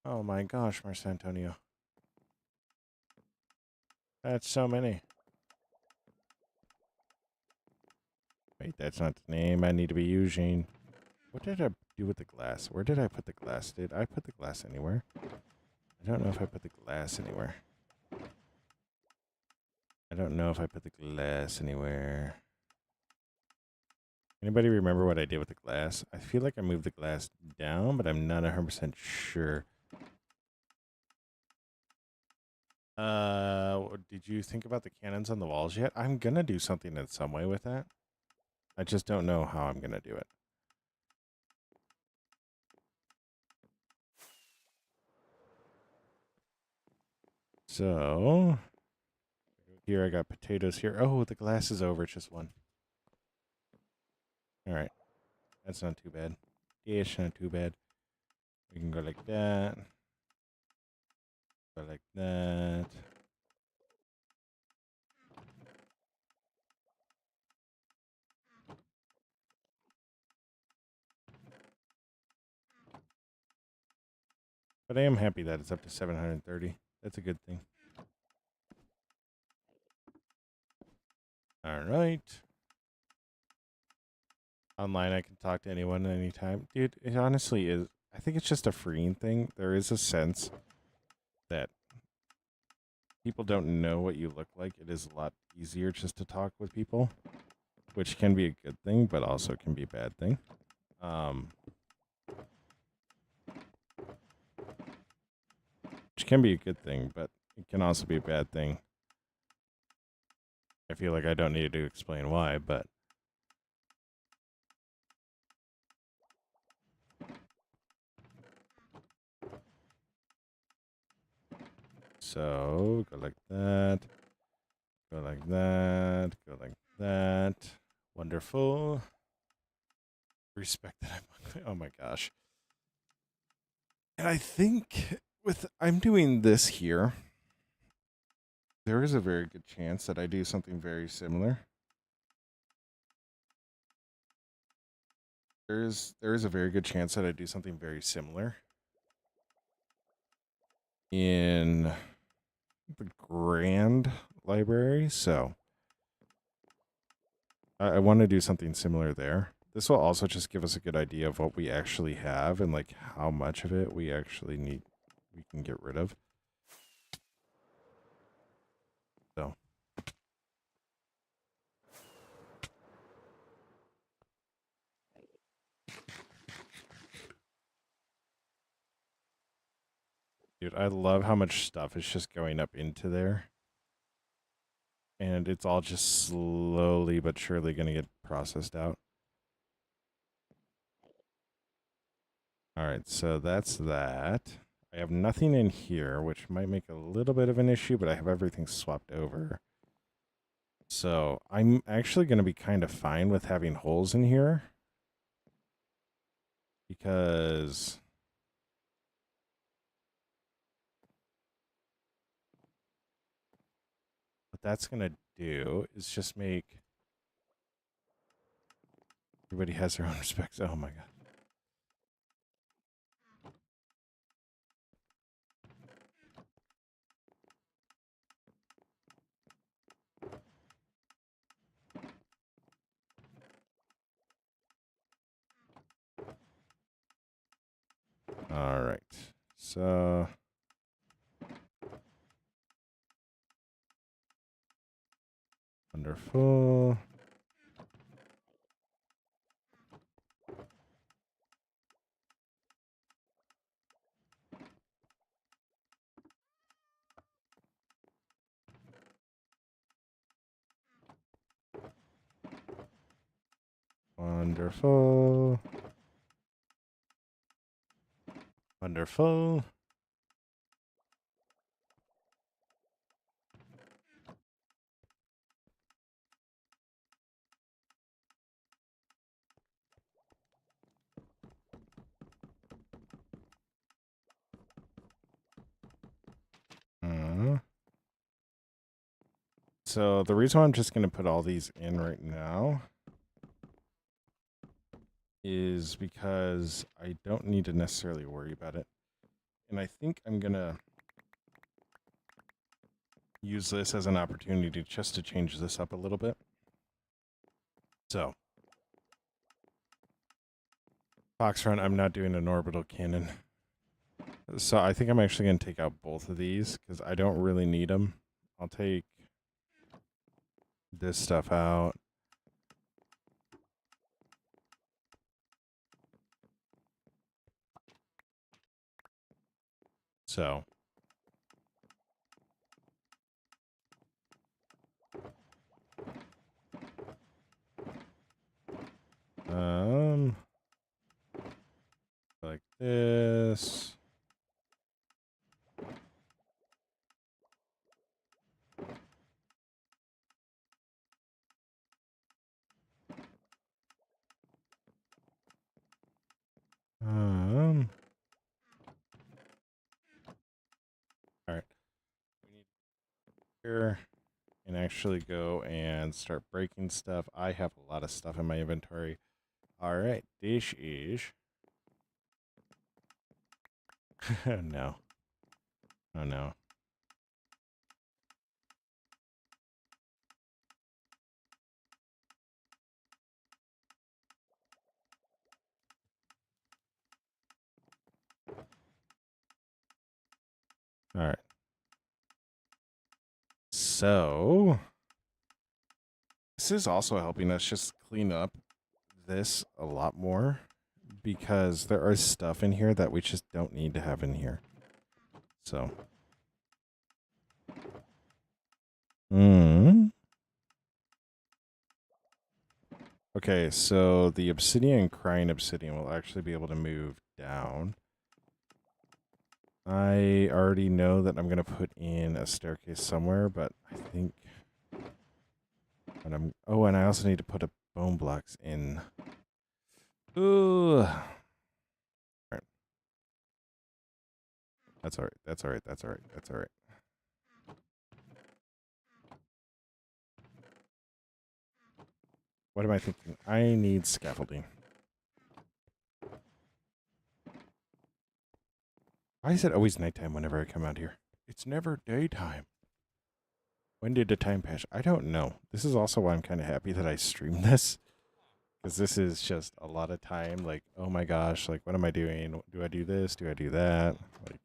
Oh my gosh, Marcantonio. That's so many. Wait, that's not the name I need to be using. What did I do with the glass? Where did I put the glass? Did I put the glass anywhere? I don't know if I put the glass anywhere. I don't know if I put the glass anywhere. Anybody remember what I did with the glass? I feel like I moved the glass down, but I'm not 100% sure. Did you think about the cannons on the walls yet? I'm gonna do something in some way with that. I just don't know how I'm gonna do it. So here I got potatoes here. Oh, the glass is over. It's just one. All right, that's not too bad. Yeah, it's not too bad. We can go like that. Go like that. But I am happy that it's up to 730. That's a good thing. All right. Online, I can talk to anyone anytime. Dude, it honestly is. I think it's just a freeing thing. There is a sense that people don't know what you look like. It is a lot easier just to talk with people, which can be a good thing, but also can be a bad thing. Which can be a good thing, but it can also be a bad thing. I feel like I don't need to explain why, but so go like that, go like that, go like that. Wonderful. Respect that I'm. Oh my gosh. And I think I'm doing this here, there is a very good chance that I do something very similar. There is a very good chance that I do something very similar in the Grand Library. So I want to do something similar there. This will also just give us a good idea of what we actually have and like how much of it we actually need, we can get rid of. So. Dude, I love how much stuff is just going up into there. And it's all just slowly but surely going to get processed out. All right, so that's that. I have nothing in here, which might make a little bit of an issue, but I have everything swapped over. So I'm actually going to be kind of fine with having holes in here. Because what that's going to do is just make everybody has their own specs. Oh my God. All right. So wonderful. Wonderful. Wonderful. So the reason why I'm just going to put all these in right now is because I don't need to necessarily worry about it. And I think I'm going to use this as an opportunity just to change this up a little bit. So, Foxfront, I'm not doing an orbital cannon. So I think I'm actually going to take out both of these because I don't really need them. I'll take this stuff out. So. Like this. All right. We need here and actually go and start breaking stuff. I have a lot of stuff in my inventory. All right, this is. No. Oh, no. Oh, no. All right. So this is also helping us just clean up this a lot more because there are stuff in here that we just don't need to have in here. So. Okay, so the obsidian and crying obsidian will actually be able to move down. I already know that I'm going to put in a staircase somewhere, but I think... Oh, and I also need to put a bone blocks in. Ooh. Right. That's all right. That's all right. That's all right. That's all right. What am I thinking? I need scaffolding. Why is it always nighttime whenever I come out here? It's never daytime. When did the time pass? I don't know. This is also why I'm kind of happy that I streamed this. Because this is just a lot of time. Like, oh my gosh, like, what am I doing? Do I do this? Do I do that? Like,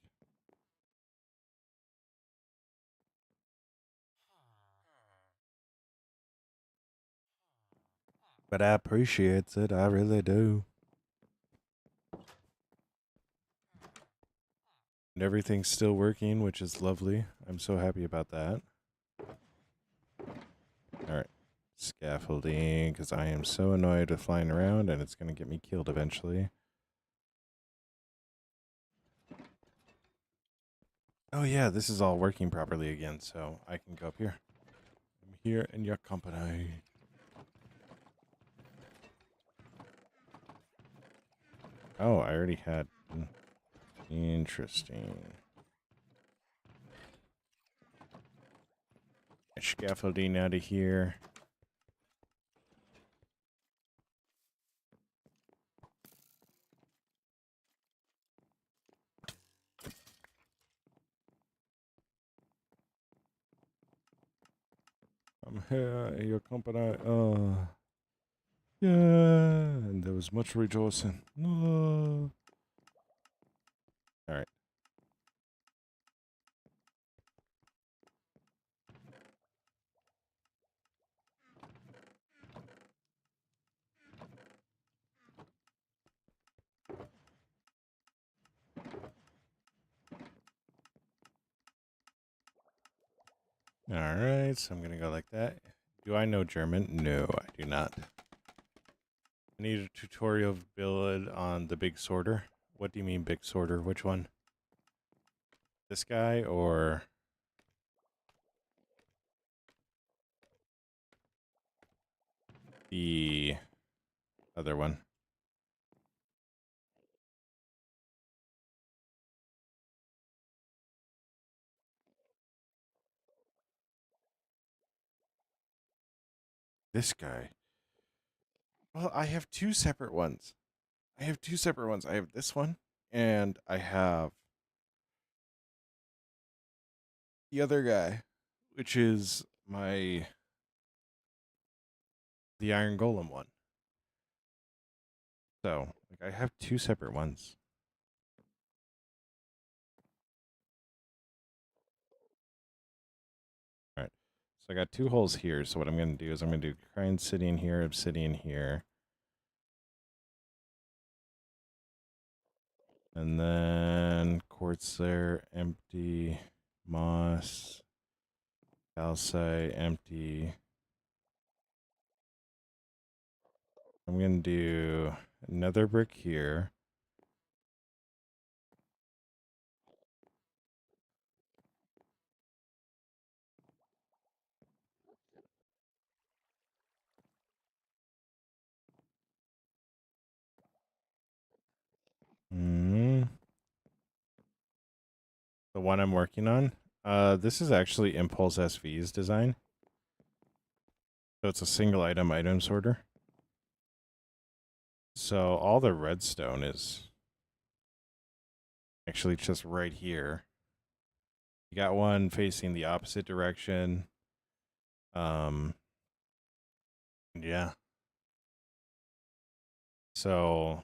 but I appreciate it. I really do. And everything's still working, which is lovely. I'm so happy about that. All right. Scaffolding, because I am so annoyed with flying around and it's going to get me killed eventually. Oh yeah, this is all working properly again, so I can go up here. I'm here in your company. Oh, I already had... Interesting. Scaffolding out of here. I'm here in your company. Yeah, and there was much rejoicing. All right. All right, so I'm going to go like that. Do I know German? No, I do not. I need a tutorial build on the big sorter. What do you mean big sorter? Which one? This guy or the other one? This guy. Well, I have two separate ones. I have this one and I have the other guy, which is the Iron Golem one. So, like, I have two separate ones. All right. So I got two holes here. So what I'm going to do is I'm going to do Crying Obsidian here, Obsidian here. And then quartz there, empty. Moss. Calcite, empty. I'm going to do another brick here. The one I'm working on. This is actually Impulse SV's design. So it's a single item sorter. So all the redstone is actually just right here. You got one facing the opposite direction. Yeah. So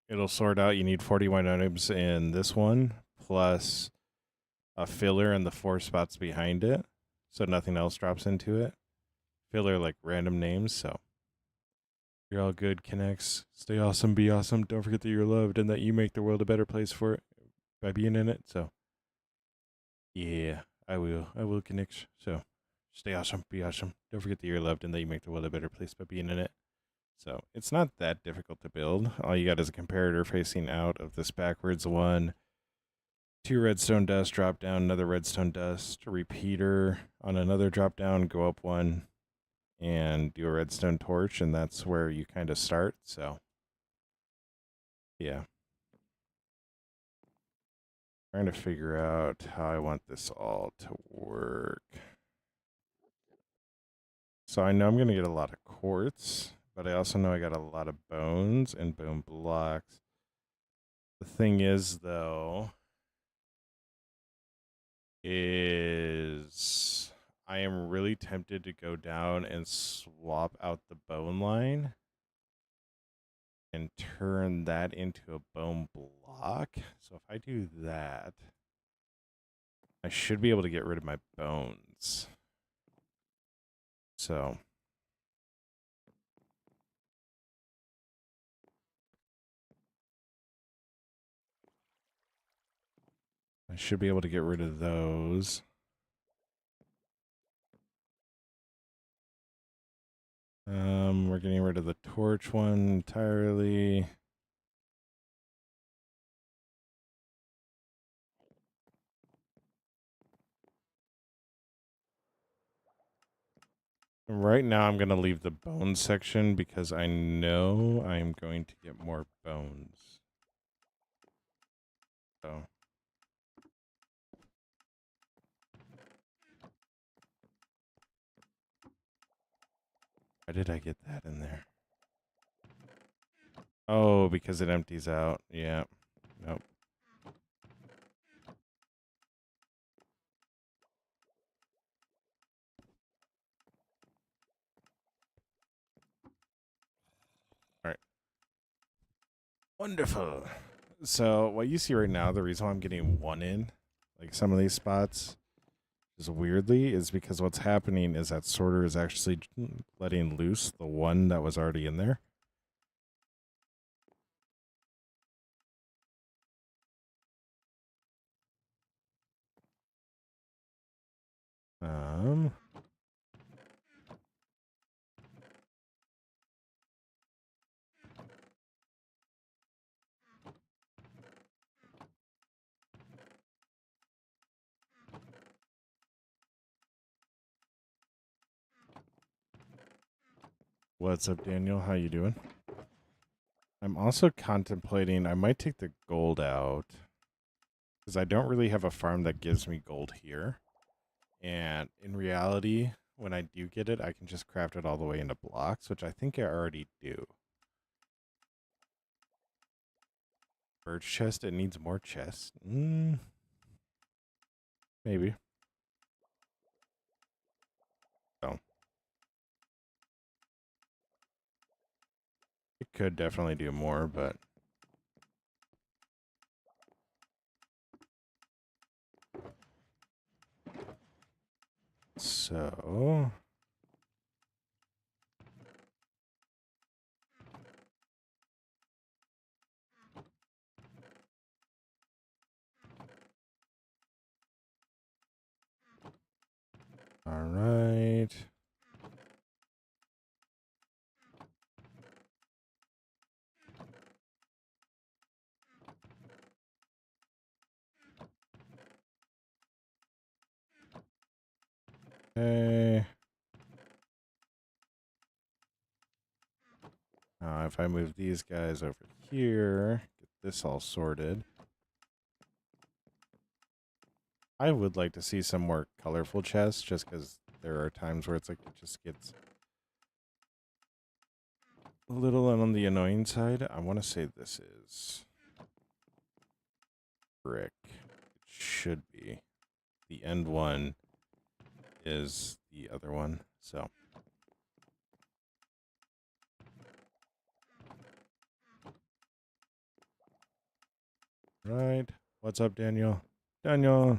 it'll sort out. You need 41 items in this one, plus a filler in the 4 spots behind it, so nothing else drops into it. Filler like random names, so you're all good, Connects. Stay awesome, be awesome. Don't forget that you're loved and that you make the world a better place for it by being in it. So, yeah, I will. I will, Connects. So, stay awesome, be awesome. Don't forget that you're loved and that you make the world a better place by being in it. So, it's not that difficult to build. All you got is a comparator facing out of this backwards one. 2 redstone dust, drop down, another redstone dust, a repeater on another drop down, go up 1, and do a redstone torch, and that's where you kind of start. So, yeah. Trying to figure out how I want this all to work. So I know I'm going to get a lot of quartz, but I also know I got a lot of bones and bone blocks. The thing is, though, is I am really tempted to go down and swap out the bone line and turn that into a bone block. So if I do that, I should be able to get rid of my bones. So I should be able to get rid of those. We're getting rid of the torch one entirely. Right now, I'm going to leave the bone section because I know I'm going to get more bones. So. Why did I get that in there? Oh, because it empties out. Yeah. Nope. All right. Wonderful. So what you see right now, the reason why I'm getting 1 in, like some of these spots, is weirdly, is because what's happening is that sorter is actually letting loose the 1 that was already in there. What's up, Daniel? How you doing? I'm also contemplating, I might take the gold out because I don't really have a farm that gives me gold here. And in reality, when I do get it, I can just craft it all the way into blocks, which I think I already do. Birch chest, it needs more chests. Maybe. So. It could definitely do more, but so all right. Okay. Now, if I move these guys over here, get this all sorted. I would like to see some more colorful chests just because there are times where it's like it just gets a little on the annoying side. I want to say this is brick. It should be. The end one is the other one. So. Right. What's up, Daniel? Daniel.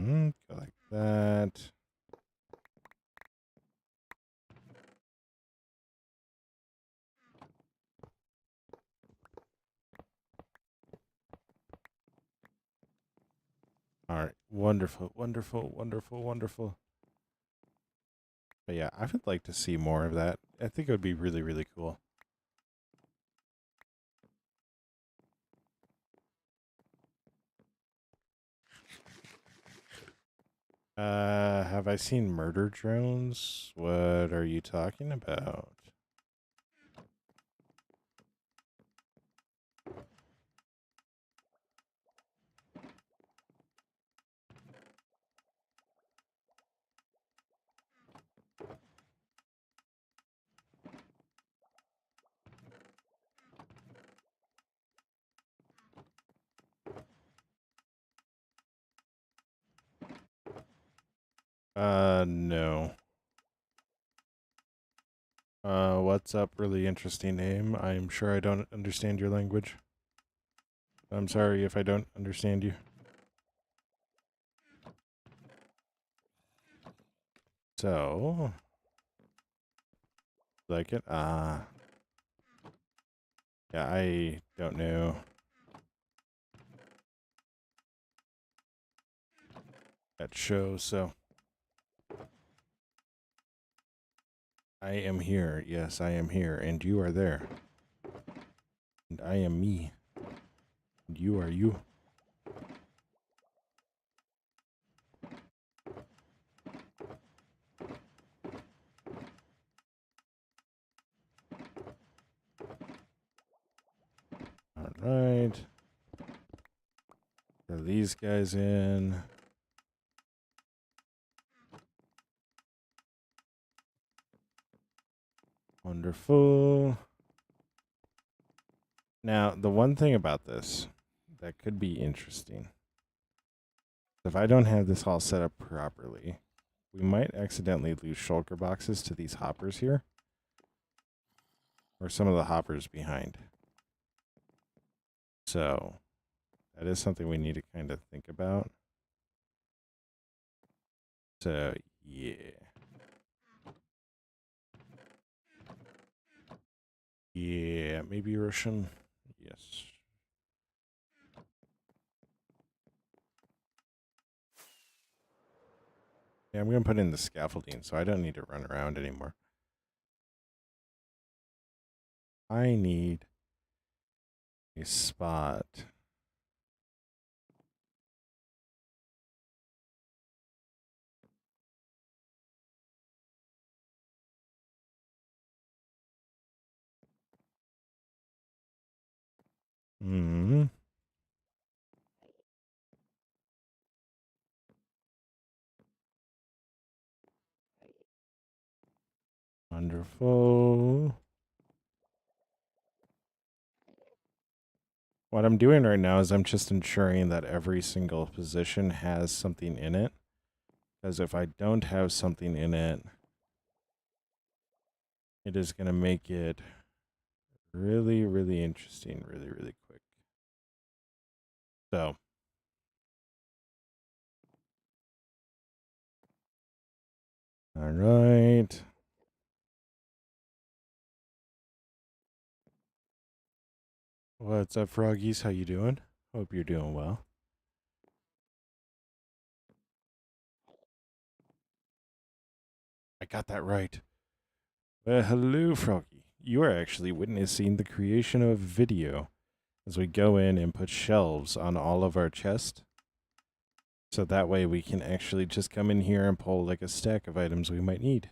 Go like that. All right. Wonderful, wonderful, wonderful, wonderful. But yeah, I would like to see more of that. I think it would be really, really cool. Have I seen murder drones? What are you talking about? No. What's up? Really interesting name. I'm sure I don't understand your language. I'm sorry if I don't understand you. So, like it? Yeah, I don't know that show, so I am here. Yes, I am here, and you are there. And I am me. And you are you. All right. Throw these guys in. Wonderful. Now, the one thing about this that could be interesting, if I don't have this all set up properly, we might accidentally lose shulker boxes to these hoppers here. Or some of the hoppers behind. So, that is something we need to kind of think about. So, yeah. Yeah, maybe Russian. Yes. Yeah, I'm going to put in the scaffolding so I don't need to run around anymore. I need a spot. Hmm. Wonderful. What I'm doing right now is I'm just ensuring that every single position has something in it. Because if I don't have something in it, it is going to make it really, really interesting, really, really quick. So, all right. What's up, froggies? How you doing? Hope you're doing well. I got that right. Hello, froggy. You are actually witnessing the creation of a video as we go in and put shelves on all of our chests. So that way we can actually just come in here and pull like a stack of items we might need.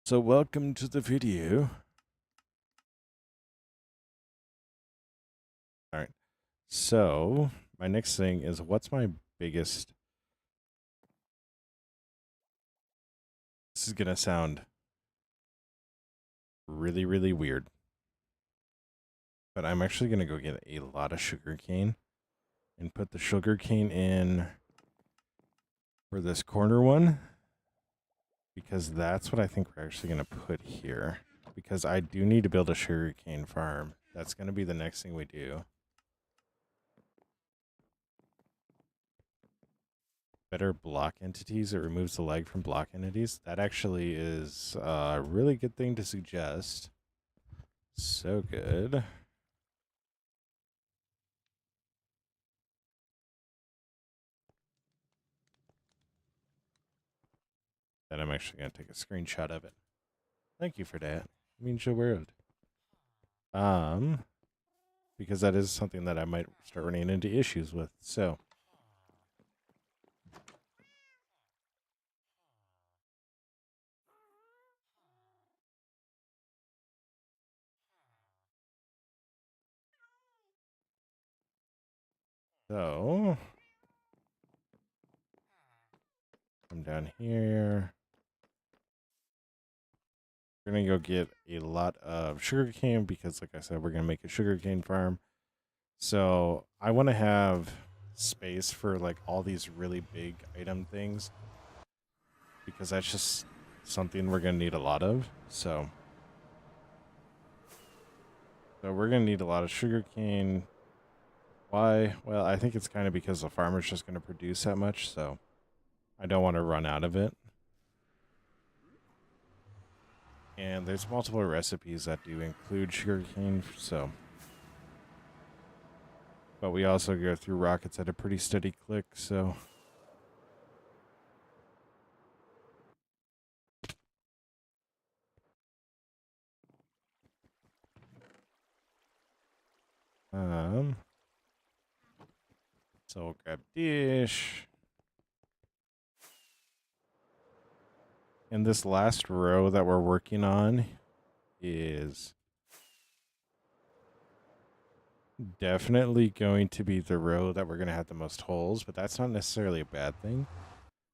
So welcome to the video. All right. So my next thing is what's my biggest... This is going to sound really, really weird. But I'm actually going to go get a lot of sugar cane and put the sugar cane in for this corner one. Because that's what I think we're actually going to put here. Because I do need to build a sugar cane farm. That's going to be the next thing we do. better block entities. It removes the lag from block entities. That actually is a really good thing to suggest. So good. And I'm actually going to take a screenshot of it. Thank you for that. It means the world. Because that is something that I might start running into issues with. So come down here. We're going to go get a lot of sugarcane because, like I said, we're going to make a sugarcane farm. So I want to have space for like all these really big item things because that's just something we're going to need a lot of. So we're going to need a lot of sugarcane. Why? Well, I think it's kind of because the farmer's just going to produce that much. So I don't want to run out of it. And there's multiple recipes that do include sugarcane, so. But we also go through rockets at a pretty steady click, so. So we'll grab dish. And this last row that we're working on is definitely going to be the row that we're going to have the most holes, but that's not necessarily a bad thing.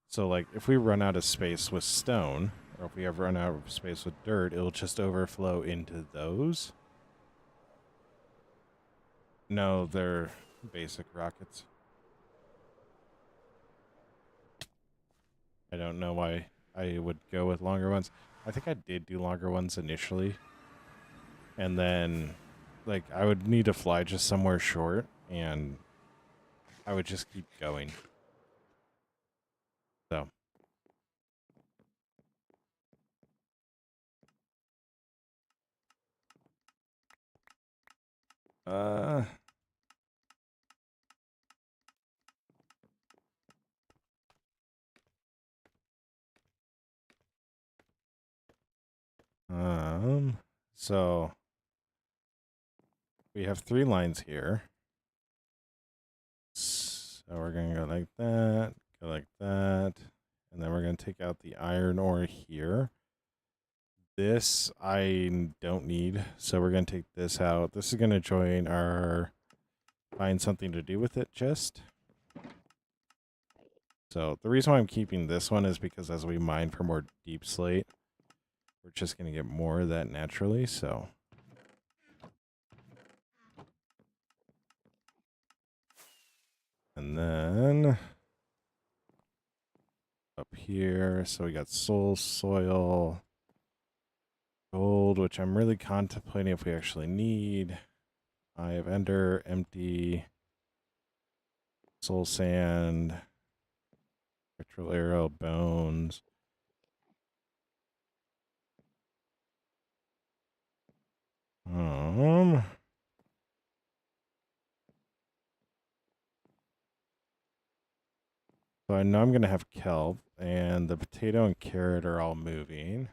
So, like, if we run out of space with stone, or if we ever run out of space with dirt, it'll just overflow into those. No, they're basic rockets. I don't know why I would go with longer ones. I think I did do longer ones initially. And then, like, I would need to fly just somewhere short, and I would just keep going. So. So we have 3 lines here. So we're going to go like that, go like that, and then we're going to take out the iron ore here. This I don't need, so we're going to take this out. This is going to join our find something to do with it chest. So the reason why I'm keeping this one is because as we mine for more deep slate, we're just going to get more of that naturally, so. And then up here, so we got soil, gold, which I'm really contemplating if we actually need. Eye of Ender, empty, soul sand, spectral arrow, bones. So I know I'm going to have kelp, and the potato and carrot are all moving.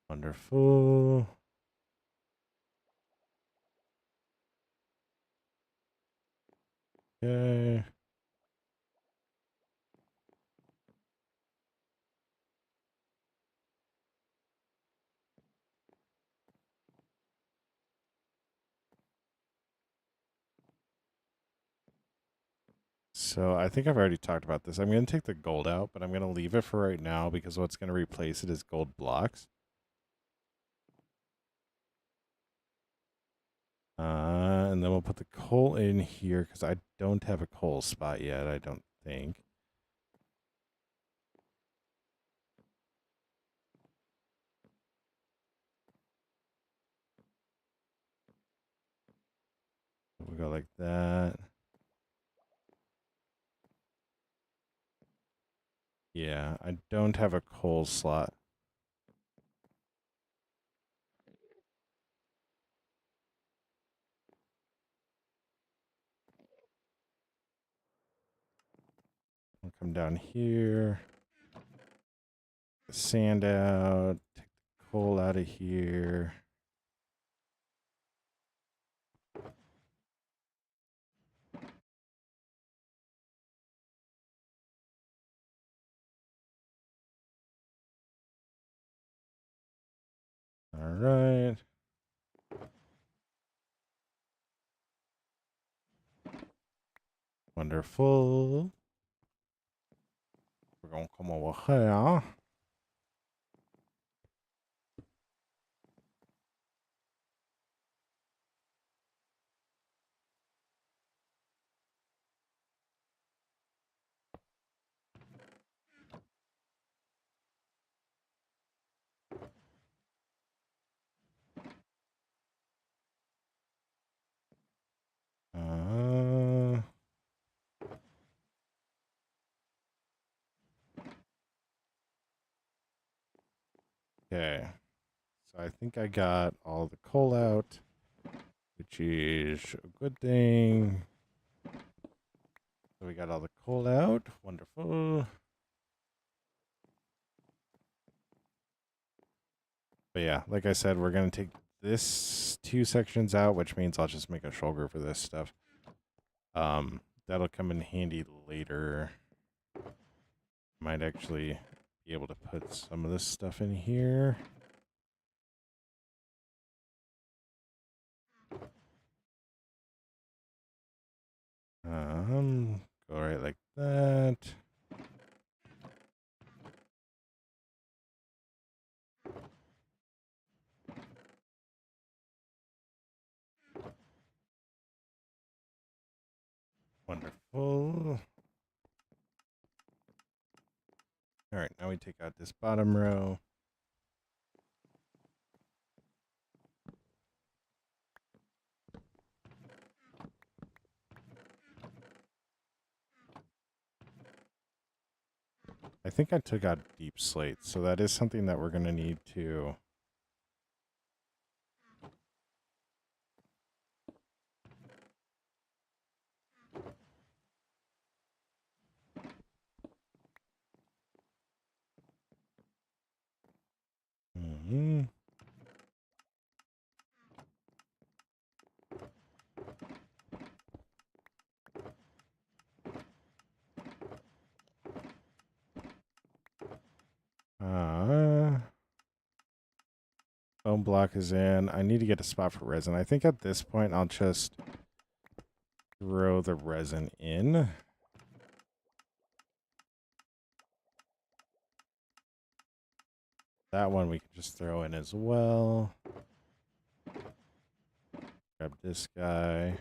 Wonderful. Okay. So I think I've already talked about this. I'm going to take the gold out, but I'm going to leave it for right now because what's going to replace it is gold blocks. And then we'll put the coal in here because I don't have a coal spot yet, I don't think. go like that. Yeah, I don't have a coal slot. I'll come down here. The sand out. Take the coal out of here. All right. Wonderful. We're going to come over here. Okay. So I think I got all the coal out, which is a good thing. So we got all the coal out. Wonderful. But yeah, like I said, we're going to take this 2 sections out, which means I'll just make a shoulder for this stuff. That'll come in handy later. Might actually be able to put some of this stuff in here. Go right like that. Wonderful. All right, now we take out this bottom row. I think I took out deep slate, so that is something that we're going to need to... Mm-hmm. Bone block is in. I need to get a spot for resin. I think at this point I'll just throw the resin in. That one we can just throw in as well. Grab this guy.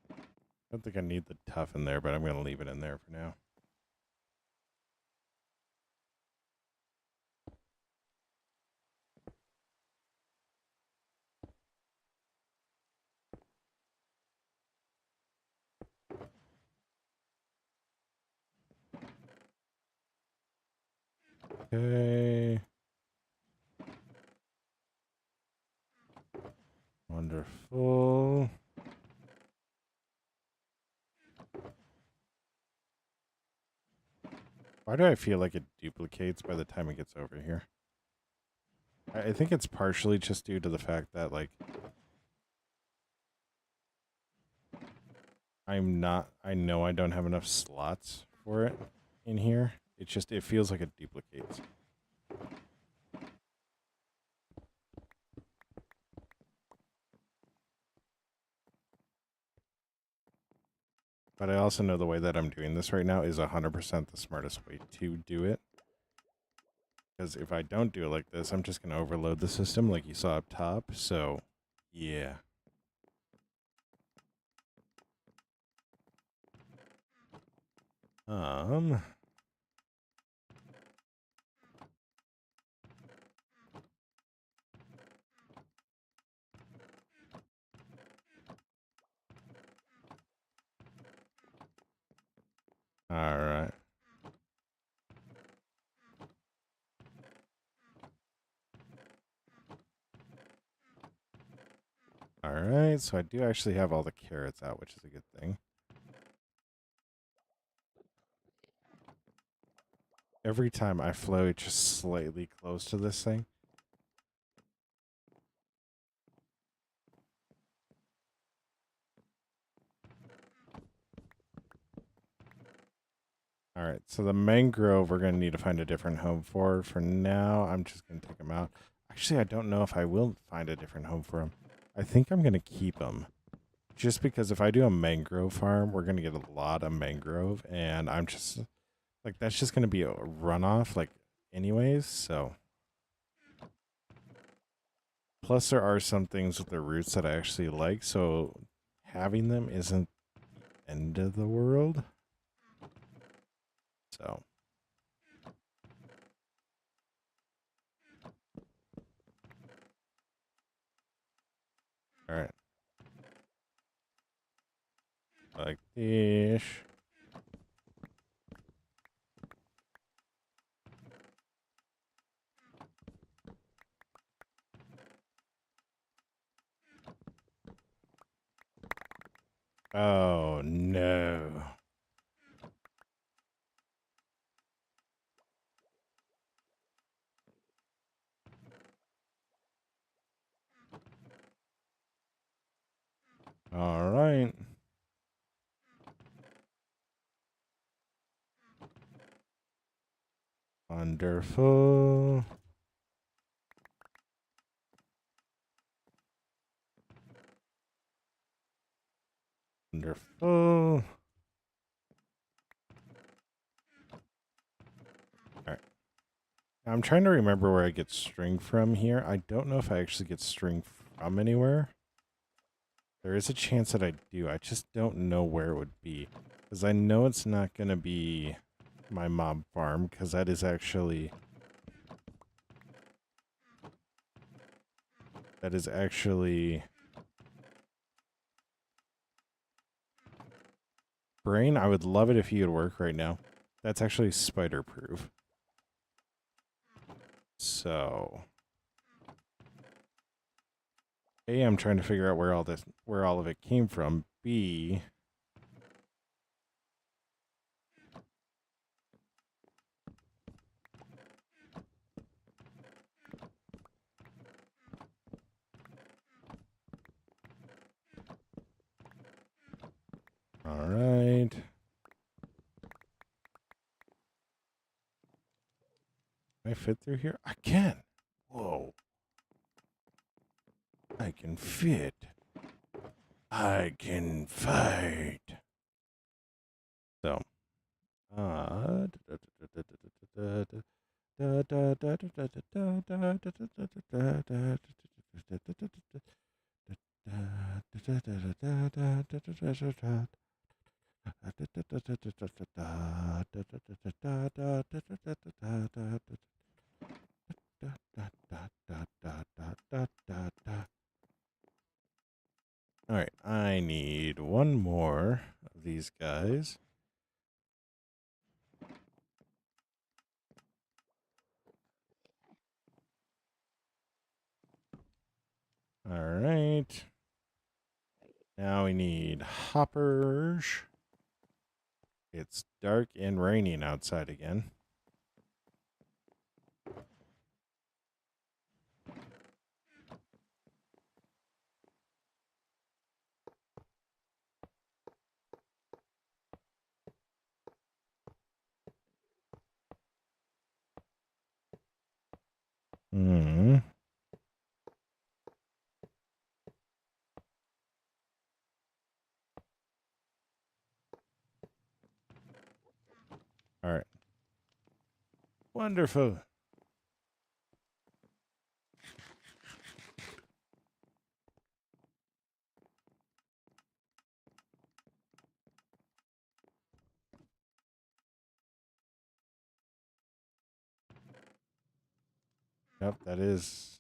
I don't think I need the tough in there, but I'm going to leave it in there for now. Okay. Wonderful. Why do I feel like it duplicates by the time it gets over here? I think it's partially just due to the fact that, like, I know I don't have enough slots for it in here. It's just, it feels like it duplicates. But I also know the way that I'm doing this right now is 100% the smartest way to do it. Because if I don't do it like this, I'm just going to overload the system like you saw up top. So, yeah. All right. All right. So I do actually have all the carrots out, which is a good thing. Every time I float just slightly close to this thing. All right, so the mangrove we're going to need to find a different home for. For now, I'm just going to take them out. Actually, I don't know if I will find a different home for them. I think I'm going to keep them. Just because if I do a mangrove farm, we're going to get a lot of mangrove. And I'm just, like, that's just going to be a runoff, like, anyways. So, plus there are some things with the roots that I actually like. So, having them isn't the end of the world. So. All right. Like this. Oh, no. All right. Wonderful. Wonderful. All right. I'm trying to remember where I get string from here. I don't know if I actually get string from anywhere. There is a chance that I do. I just don't know where it would be. Because I know it's not going to be my mob farm. Because that is actually... That is actually... Brain, I would love it if you would work right now. That's actually spider proof. So... A, I'm trying to figure out where all of it came from. B, all right. Can I fit through here? I can. Whoa. I can fit. I can fight. So, all right, I need one more of these guys. All right. Now we need hoppers. It's dark and raining outside again. Hmm. All right. Wonderful. Yep, that is.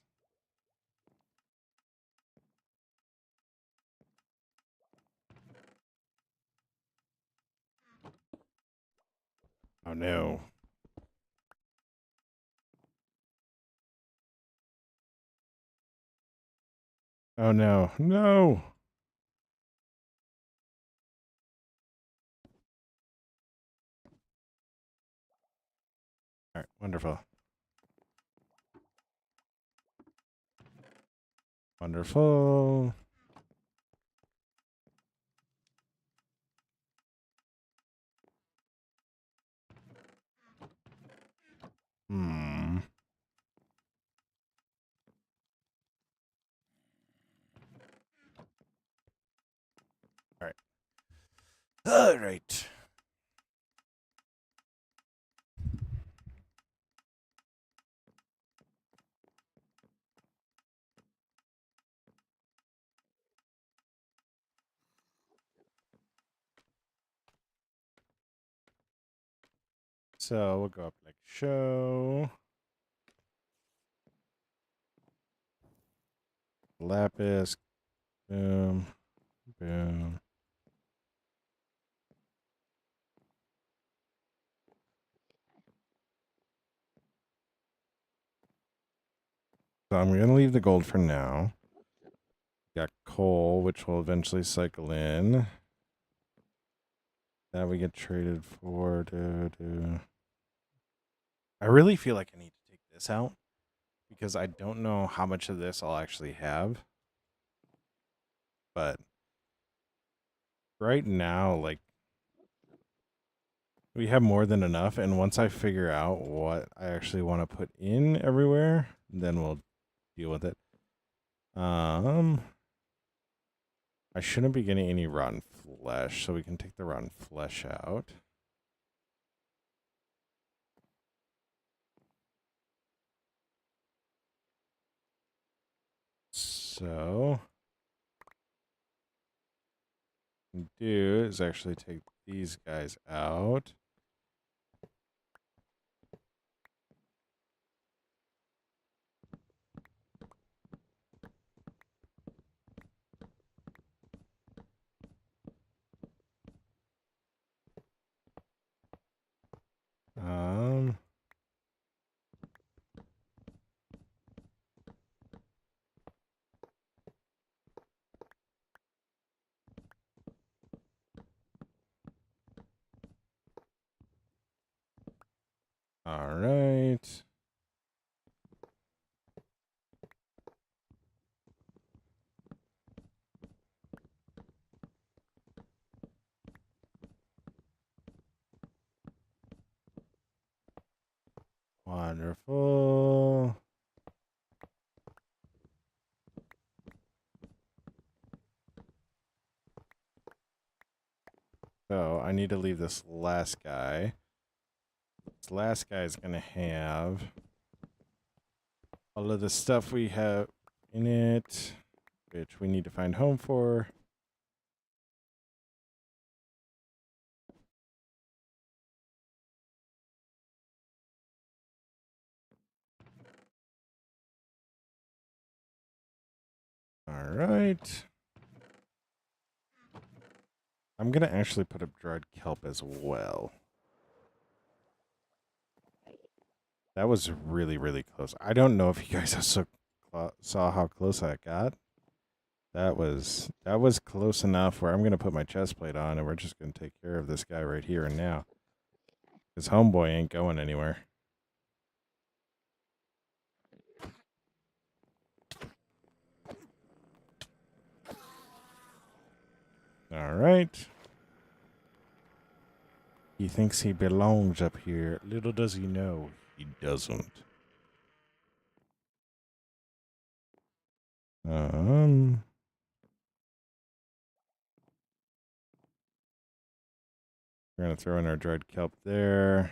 no. Oh no. No. All right, wonderful. Wonderful. Hmm. All right. All right. So we'll go up like show. Lapis. Boom. Boom. So I'm going to leave the gold for now. Got coal, which will eventually cycle in. That we get traded for. I really feel like I need to take this out because I don't know how much of this I'll actually have. But right now, like, we have more than enough. And once I figure out what I actually want to put in everywhere, then we'll deal with it. I shouldn't be getting any rotten flesh, so we can take the rotten flesh out. So, what we can do is actually take these guys out. Um, all right. Wonderful. So I need to leave this last guy. This last guy is going to have all of the stuff we have in it, which we need to find home for. All right. I'm going to actually put up dried kelp as well. That was really, really close. I don't know if you guys saw how close I got. That was close enough where I'm going to put my chest plate on and we're just going to take care of this guy right here and now. His homeboy ain't going anywhere. All right. He thinks he belongs up here. Little does he know, he doesn't. We're going to throw in our dried kelp there.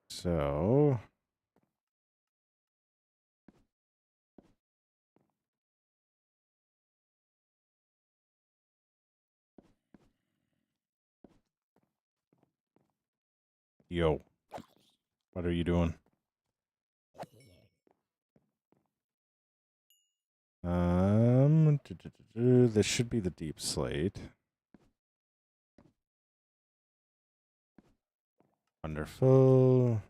So, yo, what are you doing? This should be the deep slate. Wonderful.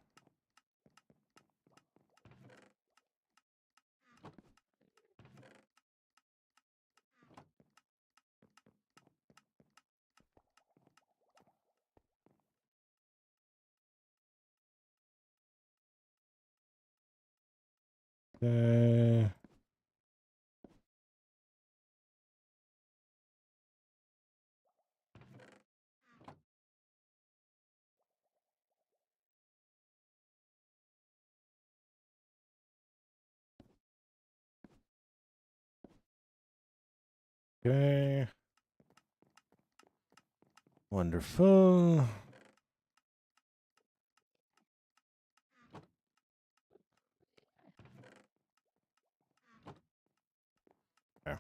Okay. Okay. Wonderful. Okay.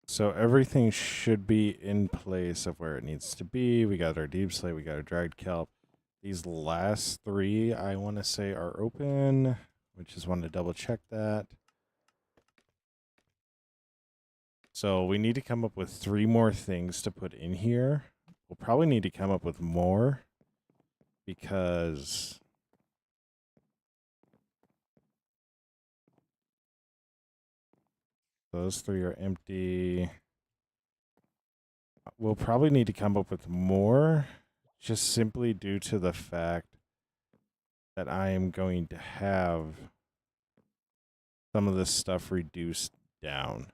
So everything should be in place of where it needs to be. We got our deep slate, we got our dried kelp. These last three, I want to say, are open. We just want to double check that. So we need to come up with 3 more things to put in here. We'll probably need to come up with more because those 3 are empty. We'll probably need to come up with more just simply due to the fact that I am going to have some of this stuff reduced down.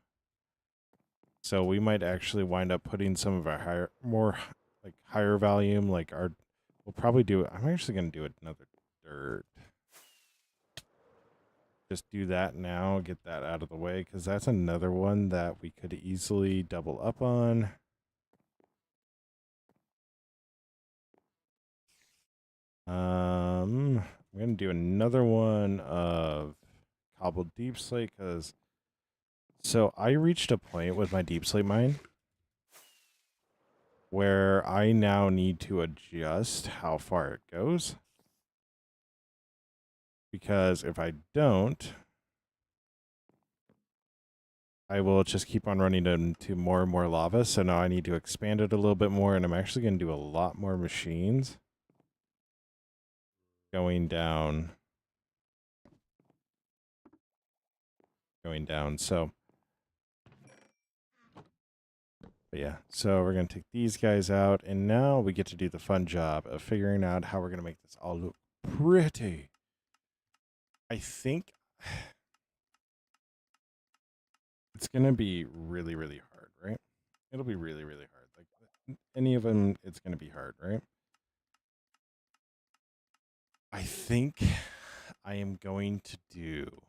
So we might actually wind up putting some of our higher volume, like we'll probably do it. I'm actually going to do another dirt. Just do that now, get that out of the way, because that's another one that we could easily double up on. I'm going to do another one of cobbled deep slate, because so I reached a point with my deep slate mine where I now need to adjust how far it goes. Because if I don't, I will just keep on running into more and more lava. So now I need to expand it a little bit more, and I'm actually going to do a lot more machines going down. So, but yeah, so we're going to take these guys out, and now we get to do the fun job of figuring out how we're going to make this all look pretty. I think it's going to be really, really hard, right? It'll be really, really hard. Like any of them, it's going to be hard, right? I think I am going to do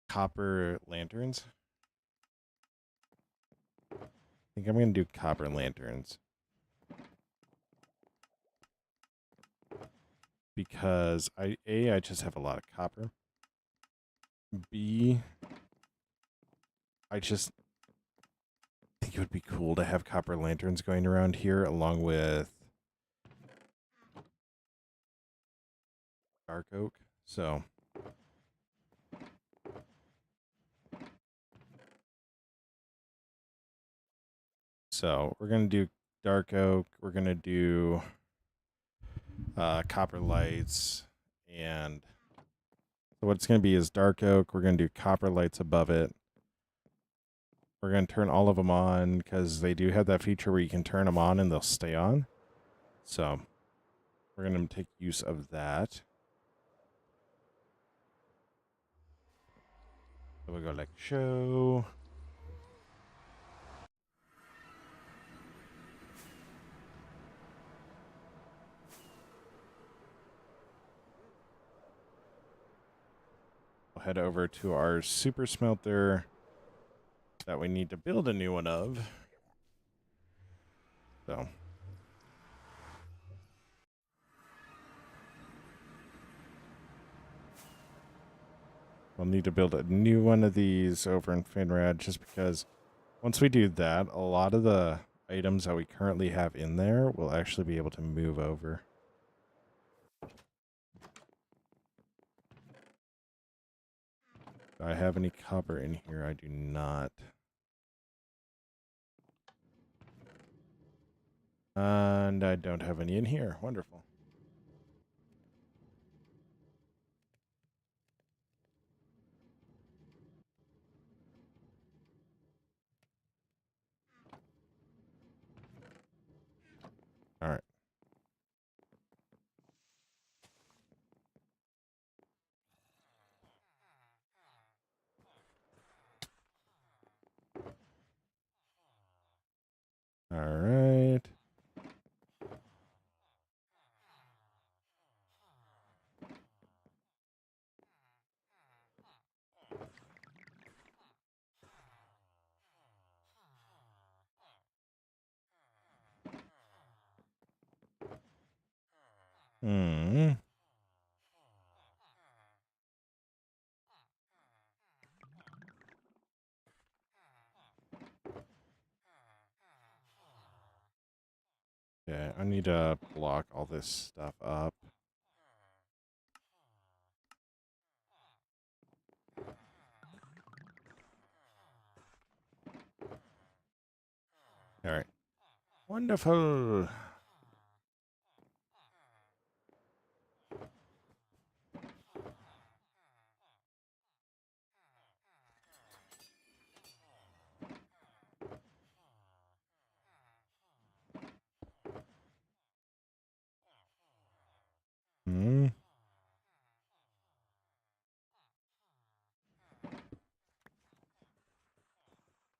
copper lanterns. I think I'm going to do copper lanterns. Because I just have a lot of copper. B, I just think it would be cool to have copper lanterns going around here along with dark oak. So we're going to do dark oak. We're going to do copper lights. And so what it's going to be is dark oak. We're going to do copper lights above it. We're going to turn all of them on because they do have that feature where you can turn them on and they'll stay on. So we're going to take use of that. So we'll go like show. We'll head over to our super smelter that we need to build a new one of. So we'll need to build a new one of these over in Finrad just because once we do that, a lot of the items that we currently have in there will actually be able to move over. Do I have any copper in here? I do not. And I don't have any in here. Wonderful. All right. All right. Hmm. Okay, I need to block all this stuff up. All right. Wonderful. Hmm.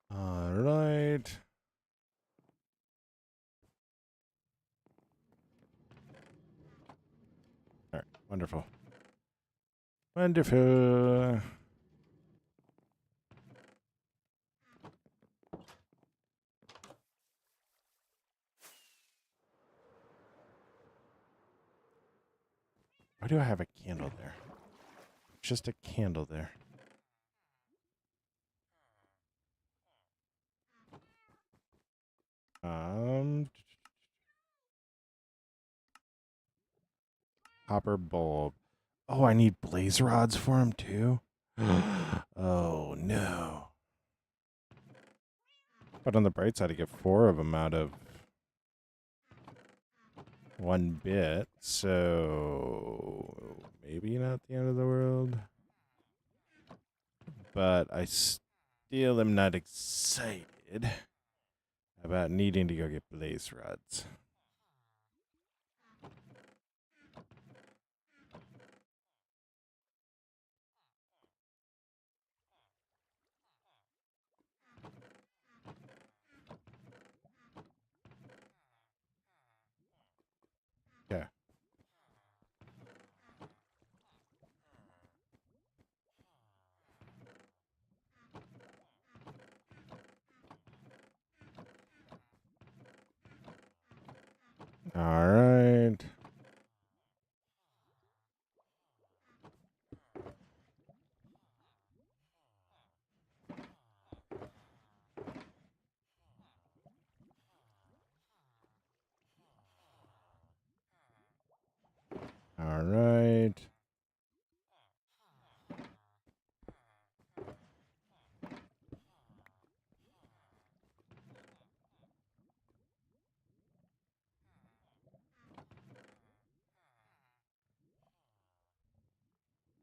All right. All right. Wonderful. Wonderful. Why do I have a candle there? Just a candle there. Um, copper bulb. Oh, I need blaze rods for him too. Oh no! But on the bright side, I get 4 of them out of 1 bit, so maybe not the end of the world. But I still am not excited about needing to go get blaze rods. Okay. All right. All right.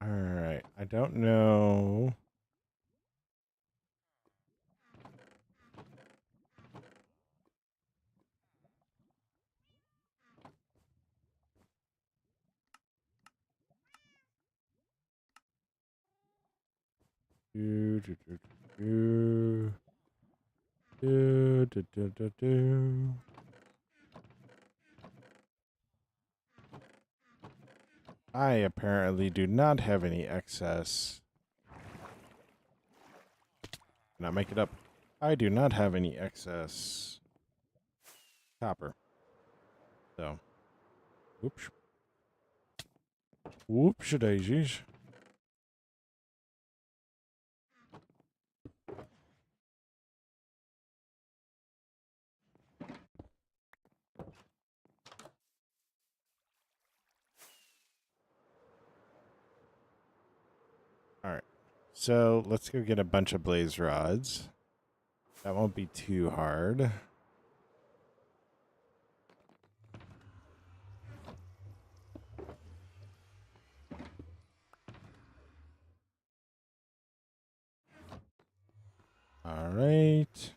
All right. I don't know. Do, do, do, do, do, do, do, do, do. I apparently do not have any excess. Not make it up. I do not have any excess copper. So, whoops. Whoops, daisies. All right. So let's go get a bunch of blaze rods. That won't be too hard. All right.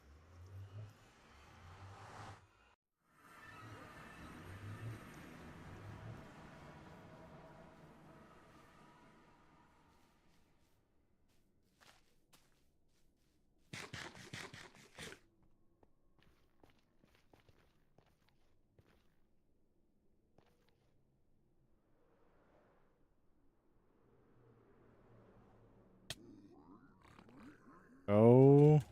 Oh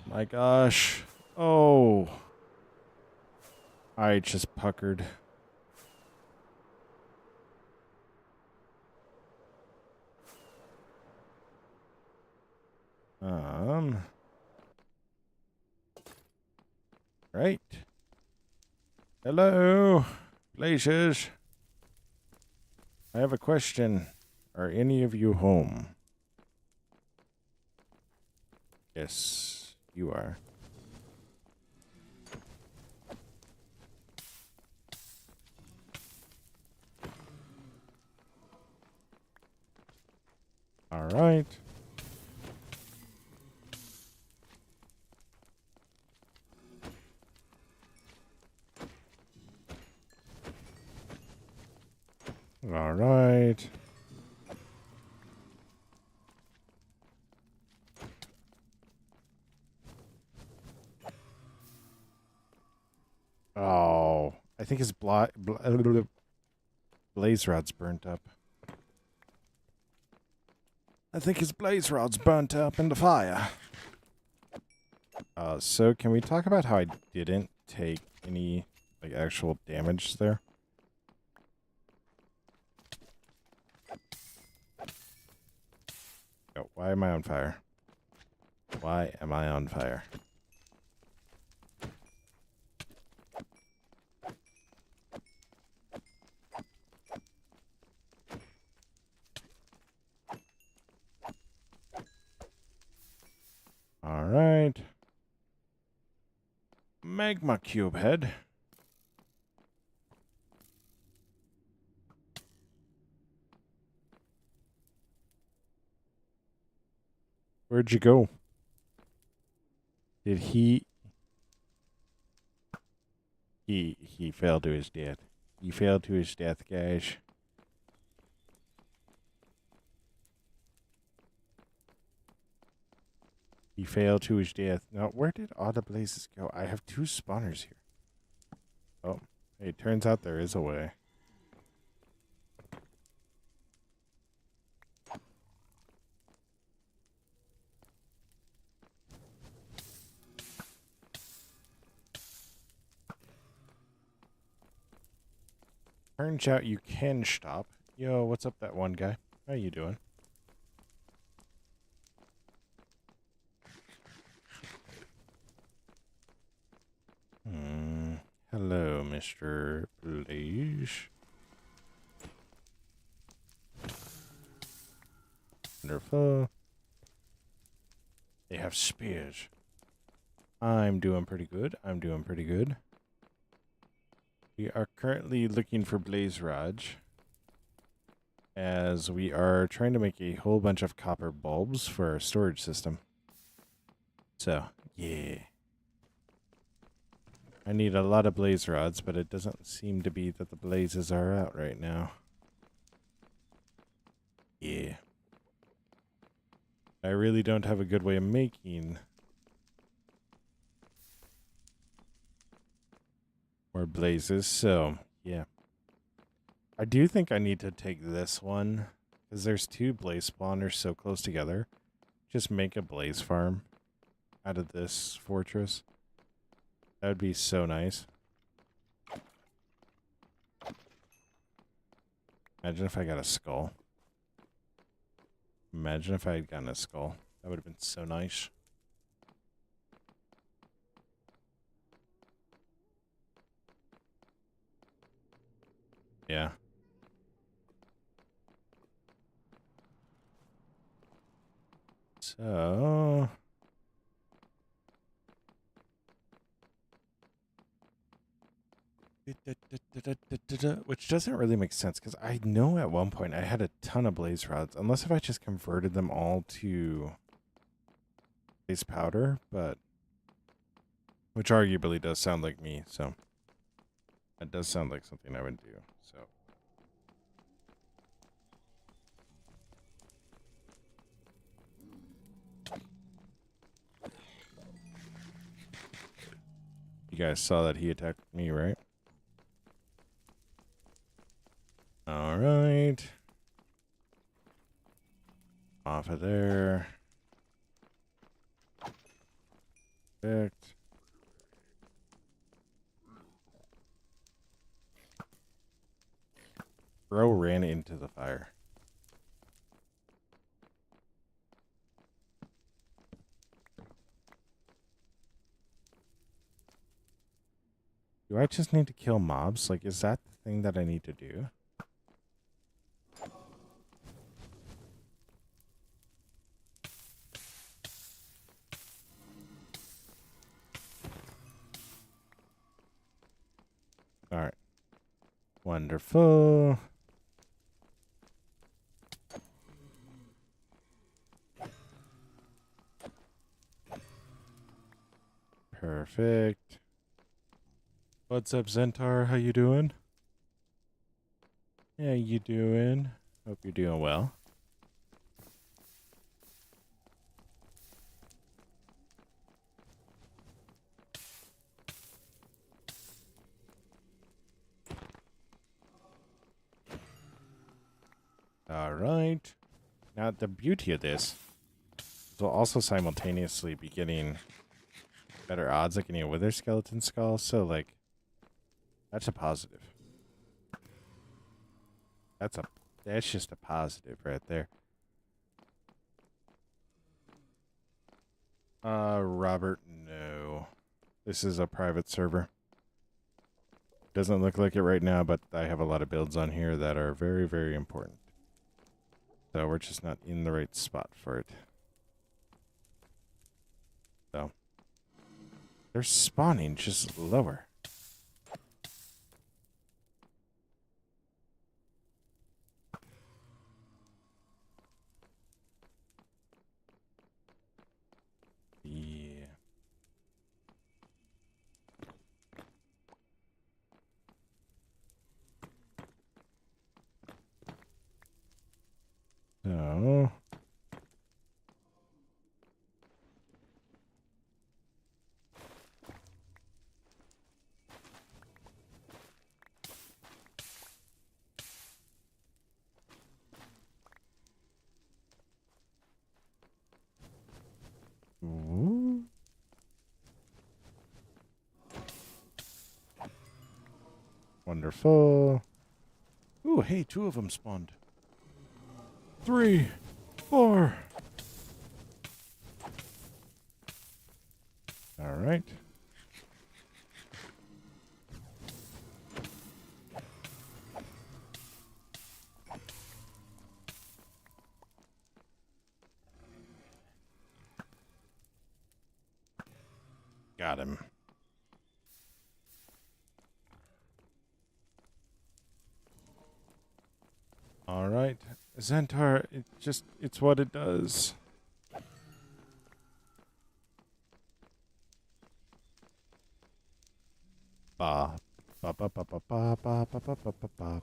my gosh. Oh. I just puckered. Right. Hello, Blazers. I have a question. Are any of you home? Yes, you are. All right. All right. Oh, I think his blaze rod's burnt up. I think his blaze rod's burnt up in the fire. So can we talk about how I didn't take any like actual damage there? Oh, why am I on fire? Why am I on fire? All right. Magma cube head. Where'd you go? Did he fell to his death. He fell to his death, guys. He fell to his death. Now, where did all the blazes go? I have 2 spawners here. Oh, hey, it turns out there is a way. Turns out you can stop. Yo, what's up, that one guy? How you doing? Hello, Mr. Blaze. Wonderful. They have spears. I'm doing pretty good. I'm doing pretty good. We are currently looking for blaze rods, as we are trying to make a whole bunch of copper bulbs for our storage system. So, yeah. I need a lot of blaze rods, but it doesn't seem to be that the blazes are out right now. Yeah. I really don't have a good way of making more blazes, so yeah. I do think I need to take this one, because there's 2 blaze spawners so close together. Just make a blaze farm out of this fortress. That would be so nice. Imagine if I got a skull. Imagine if I had gotten a skull. That would have been so nice. Yeah. So which doesn't really make sense because I know at one point I had a ton of blaze rods, unless if I just converted them all to blaze powder, but which arguably does sound like me, so that does sound like something I would do. So you guys saw that he attacked me, right? All right. Off of there. Perfect. Bro ran into the fire. Do I just need to kill mobs? Like, is that the thing that I need to do? All right. Wonderful. Perfect. What's up, Zentar? How you doing? Yeah, you doing? Hope you're doing well. All right. Now, the beauty of this is we'll also simultaneously be getting better odds at getting a wither skeleton skull. So, like, that's a positive. That's just a positive right there. Robert, no. This is a private server. Doesn't look like it right now, but I have a lot of builds on here that are very, very important. So we're just not in the right spot for it. So they're spawning just lower. Yeah. So ooh. Wonderful. Ooh, hey, 2 of them spawned. 3, 4. All right. Got him. All right. Zentar, it's what it does. Ba ba ba ba ba ba ba ba ba ba ba ba.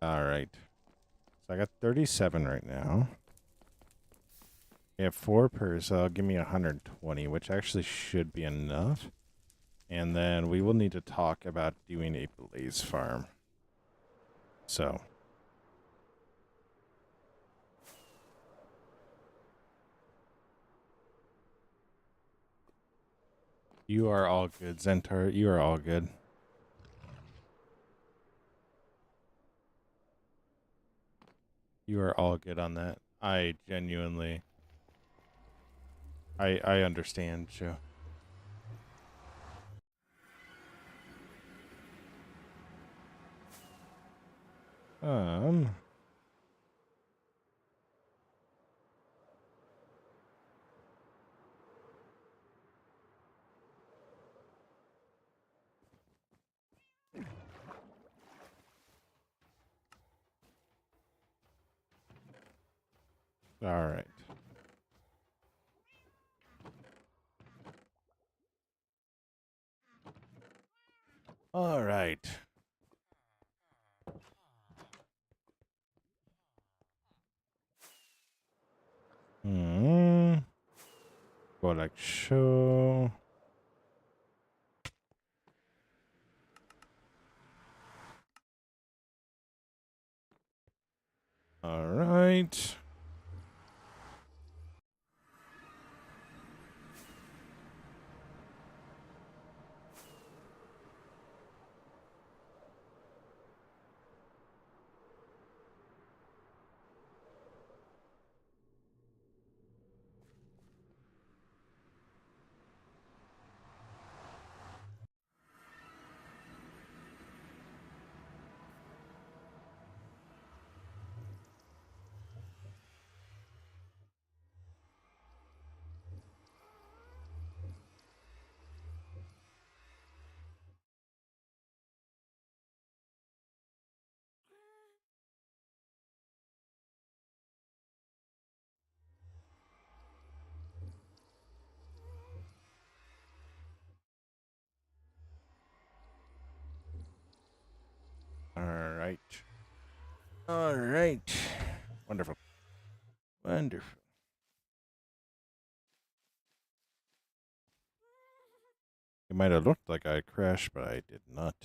All right. So I got 37 right now. We have 4 per, so that'll give me 120, which actually should be enough. And then we will need to talk about doing a blaze farm. So. You are all good, Zentar. You are all good. You are all good on that. I genuinely, I understand, Joe. Um, all right. All right. Hmm. Go like show. All right. All right. All right. Wonderful. Wonderful. It might have looked like I crashed, but I did not.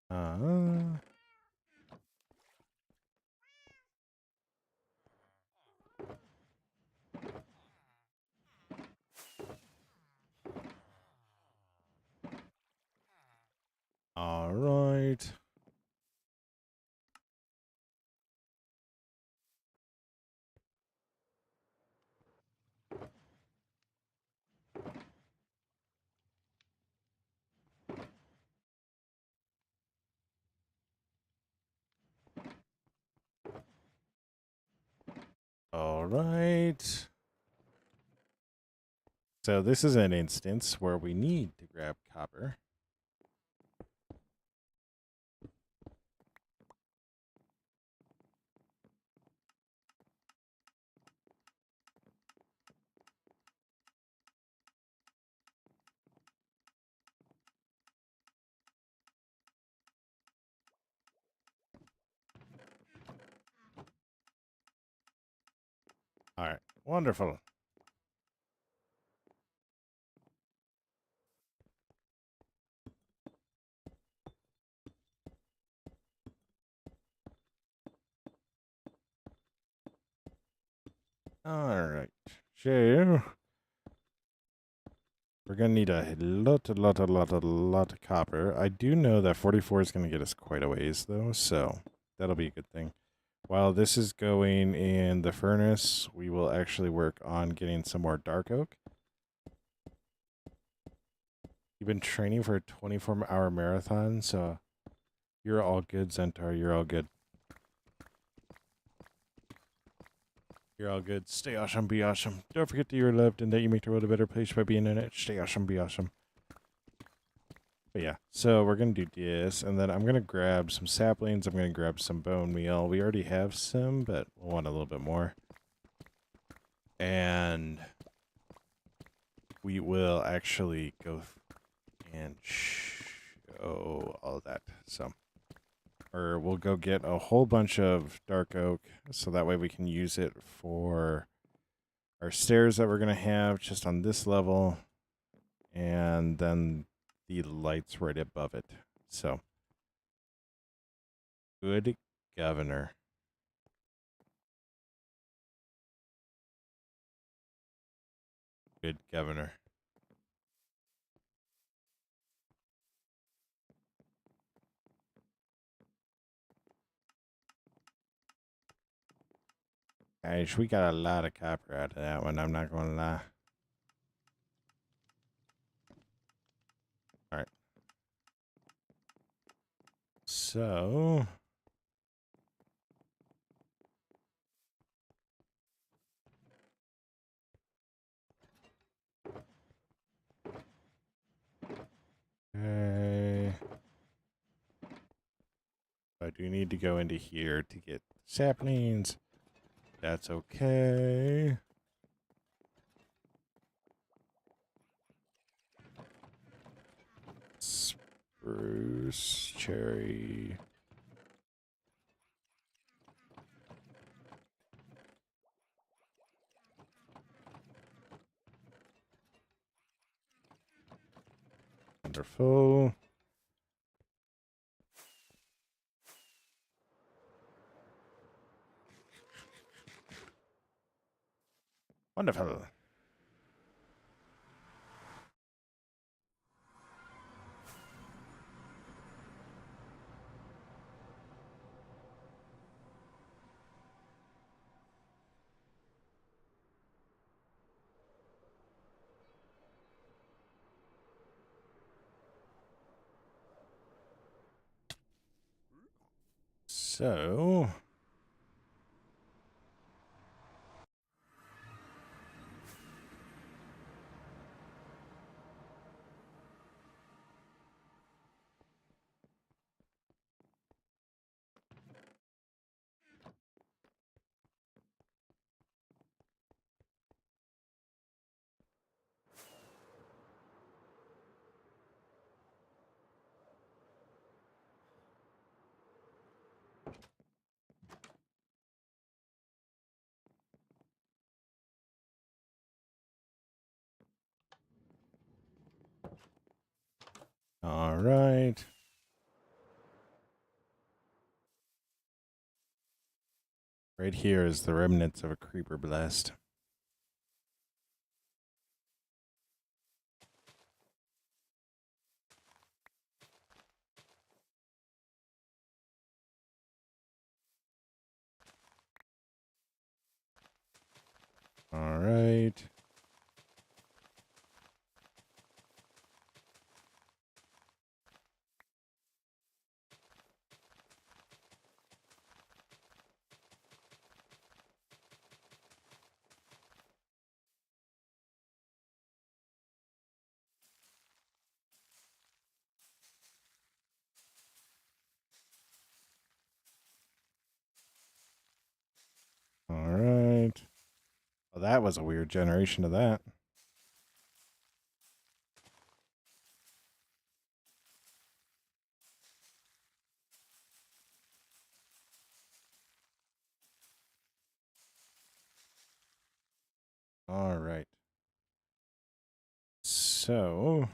Uh, all right. All right. So this is an instance where we need to grab copper. All right. Wonderful. All right. So we're gonna need a lot of copper. I do know that 44 is gonna get us quite a ways though, so that'll be a good thing. While this is going in the furnace, we will actually work on getting some more dark oak. You've been training for a 24-hour marathon, so you're all good, Zentar. You're all good. You're all good. Stay awesome, be awesome. Don't forget that you're loved and that you make the world a better place by being in it. Stay awesome, be awesome. But yeah, so we're going to do this, and then I'm going to grab some saplings. I'm going to grab some bone meal. We already have some, but we'll want a little bit more. And we will actually go and show all that. So, or we'll go get a whole bunch of dark oak, so that way we can use it for our stairs that we're going to have just on this level, and then the lights right above it. So, good governor. Good governor. Guys, we got a lot of copper out of that one, I'm not going to lie. All right. So... Okay. I do need to go into here to get saplings. That's okay. Spruce, cherry. Wonderful. Wonderful. So... All right. Right here is the remnants of a creeper blast. All right. All right. Well, that was a weird generation of that. All right. So...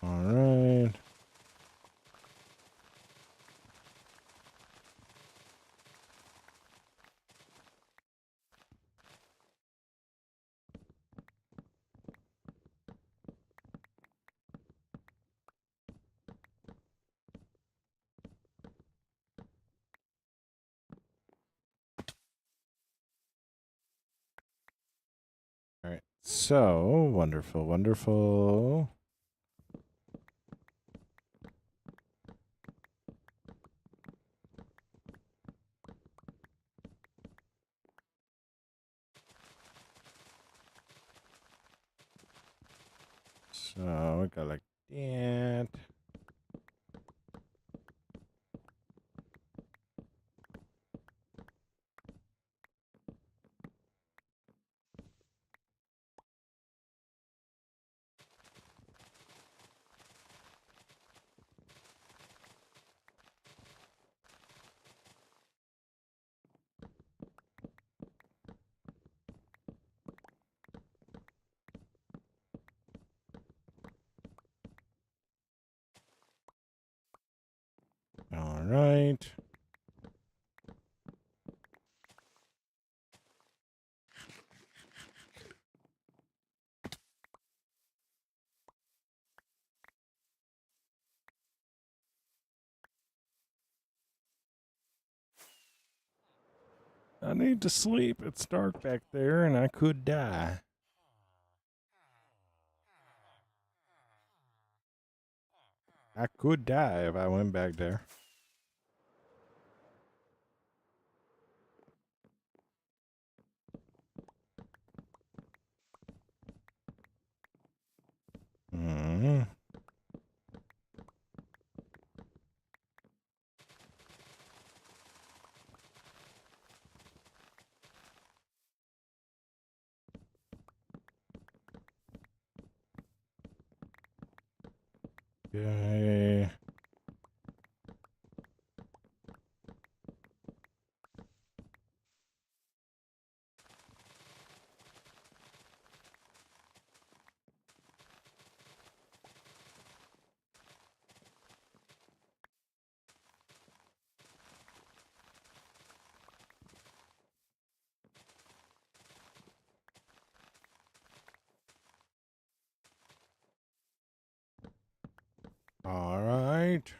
All right. All right. So, wonderful, wonderful. So, I got like that. right. I need to sleep. It's dark back there and I could die. I could die if I went back there. Mm. Okay. All right.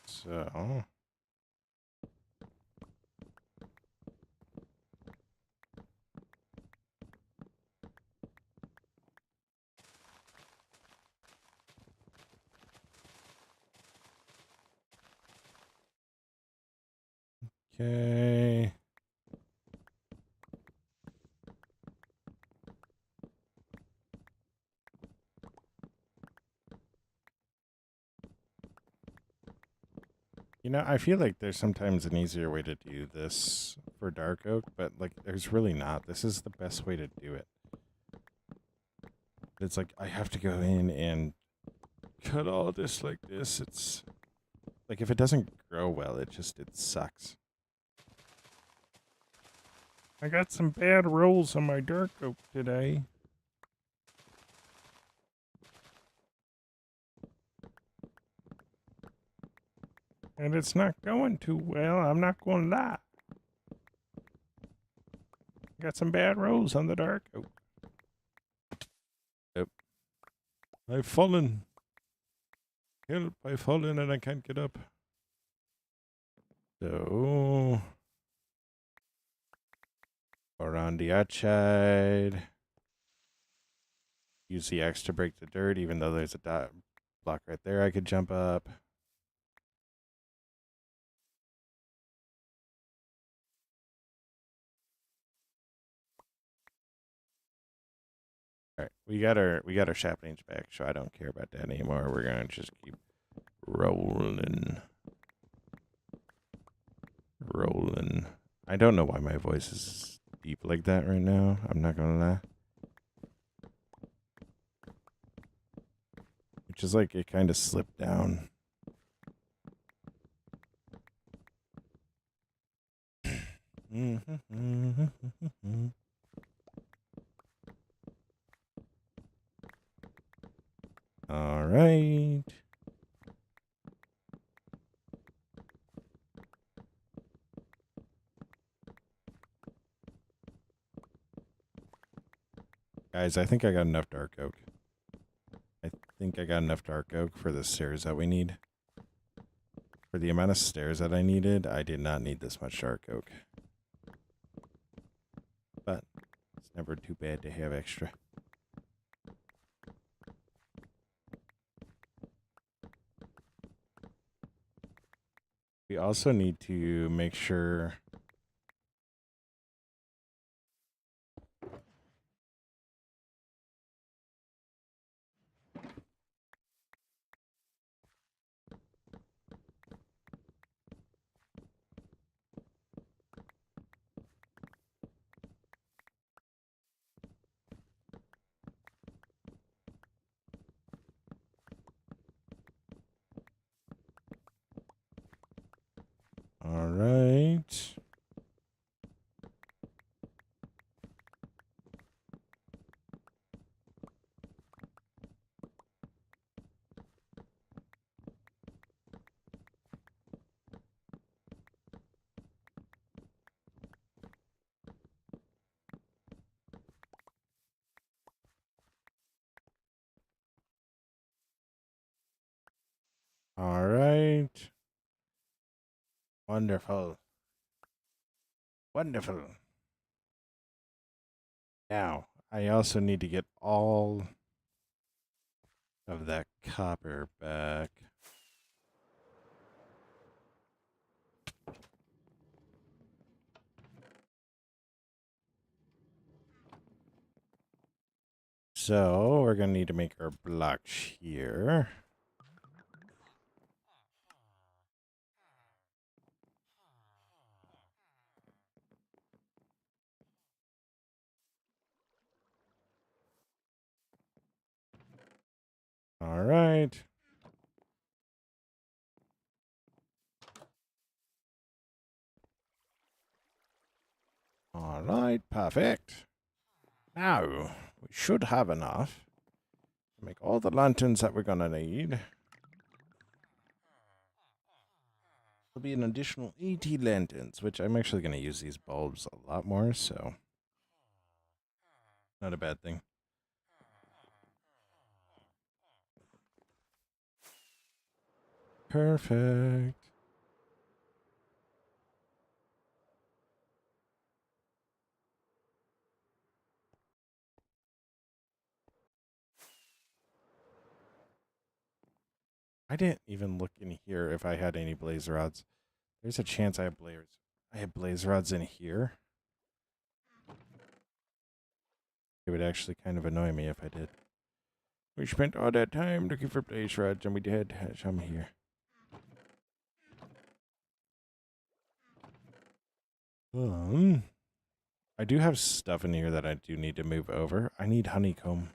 So, okay. You know, I feel like there's sometimes an easier way to do this for dark oak, but like there's really not. This is the best way to do it. It's like I have to go in and cut all this like this. It's like if it doesn't grow well, it sucks. I got some bad rolls on my dark oak today. And it's not going too well, I'm not going to lie. Got some bad rolls on the dark oak. Yep. I've fallen. Help, I've fallen and I can't get up. So, around the outside. Use the X to break the dirt, even though there's a dot block right there I could jump up. All right, we got our saplings back, so I don't care about that anymore. We're gonna just keep rolling. Rolling. I don't know why my voice is deep like that right now. I'm not gonna lie. Which is like it kind of slipped down. All right. Guys, I think I got enough dark oak. I think I got enough dark oak for the stairs that we need. For the amount of stairs that I needed, I did not need this much dark oak. But it's never too bad to have extra. We also need to make sure All right. All right. Wonderful. Wonderful. Now, I also need to get all of that copper back. So, we're going to need to make our blocks here. All right. All right, perfect. Now, we should have enough to make all the lanterns that we're going to need. There'll be an additional 80 lanterns, which I'm actually going to use these bulbs a lot more, so not a bad thing. Perfect. I didn't even look in here if I had any blaze rods. There's a chance I have blaze rods in here. It would actually kind of annoy me if I did. We spent all that time looking for blaze rods, and we did have some here. I do have stuff in here that I do need to move over. I need honeycomb.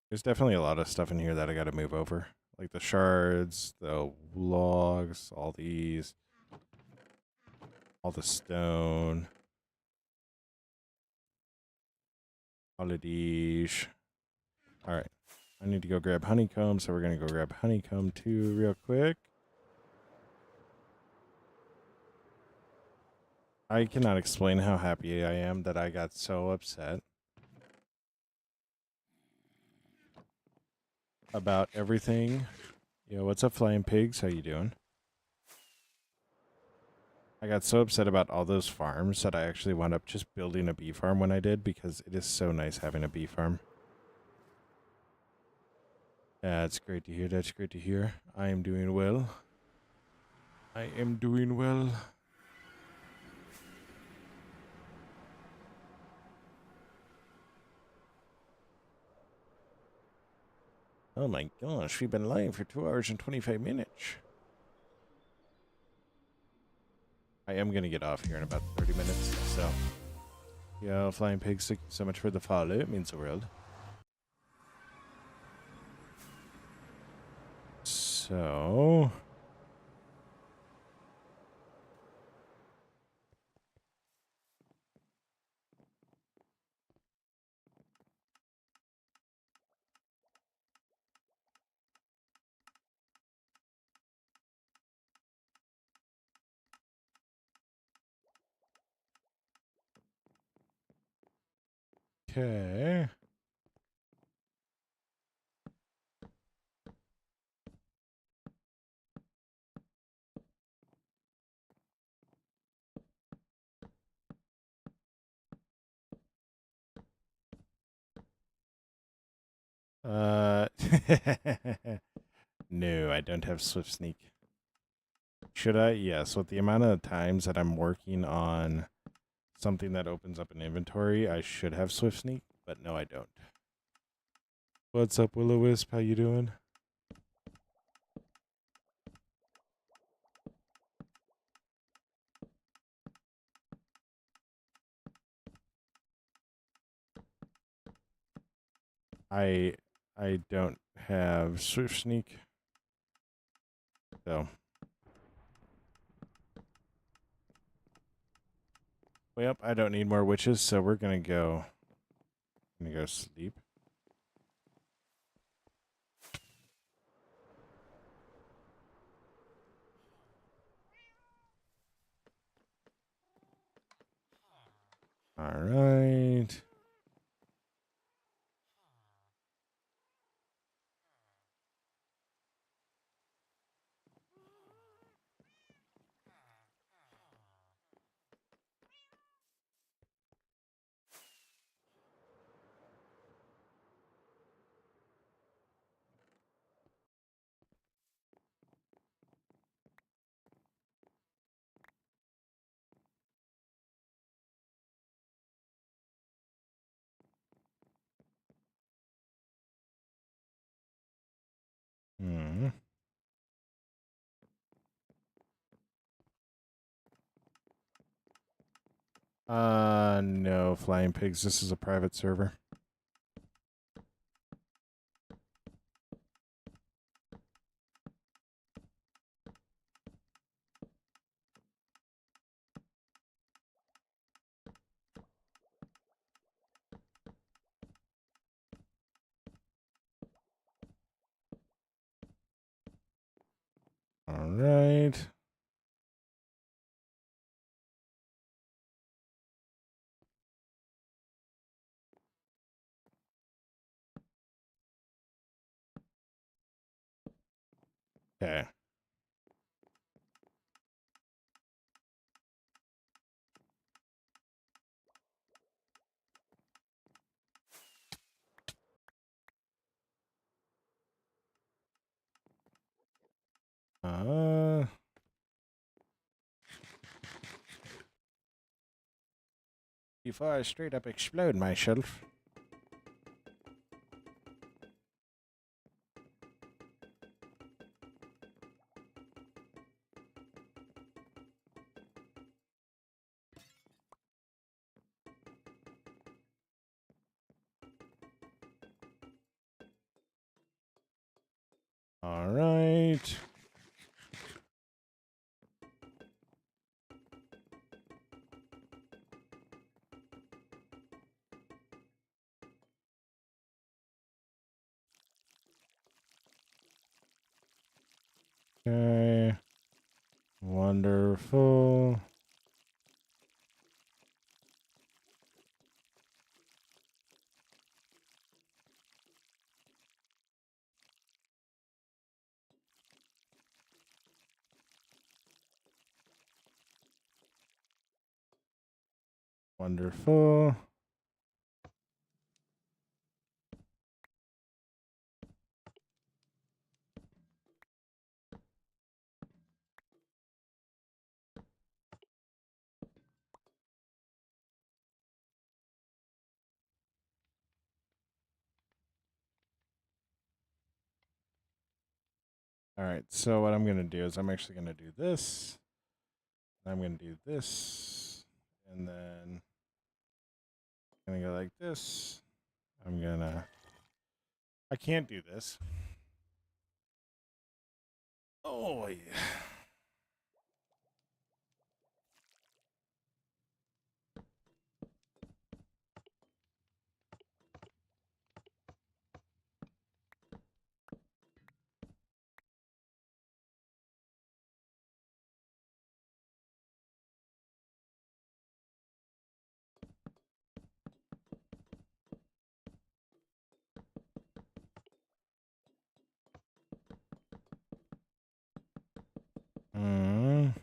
There's definitely a lot of stuff in here that I got to move over. Like the shards, the logs, all these, all the stone, all of these. All right. I need to go grab honeycomb, so we're going to go grab honeycomb too real quick. I cannot explain how happy I am that I got so upset about everything. Yo, what's up, Flying Pigs? How you doing? I got so upset about all those farms that I actually wound up just building a bee farm when I did, because it is so nice having a bee farm. That's great to hear. That's great to hear. I am doing well. I am doing well. Oh my gosh, we've been live for 2 hours and 25 minutes. I am going to get off here in about 30 minutes, so. Yo, Flying Pigs, thank you so much for the follow. It means the world. So. Okay. No, I don't have Swift Sneak. Should I? Yes. With the amount of times that I'm working on something that opens up an inventory, I should have Swift Sneak, but no, I don't. What's up, Will-O-Wisp? How you doing? I I don't have Swift Sneak. So. Well, I don't need more witches, so we're gonna go. Sleep. All right. Hmm. No, Flying Pigs. This is a private server. All right. Okay. Before I straight up explode myself. All right. Okay. Wonderful. Wonderful. All right. So what I'm gonna do is I'm actually gonna do this. I'm gonna do this, and then I'm gonna go like this. I'm gonna. I can't do this. Oh yeah. Mm.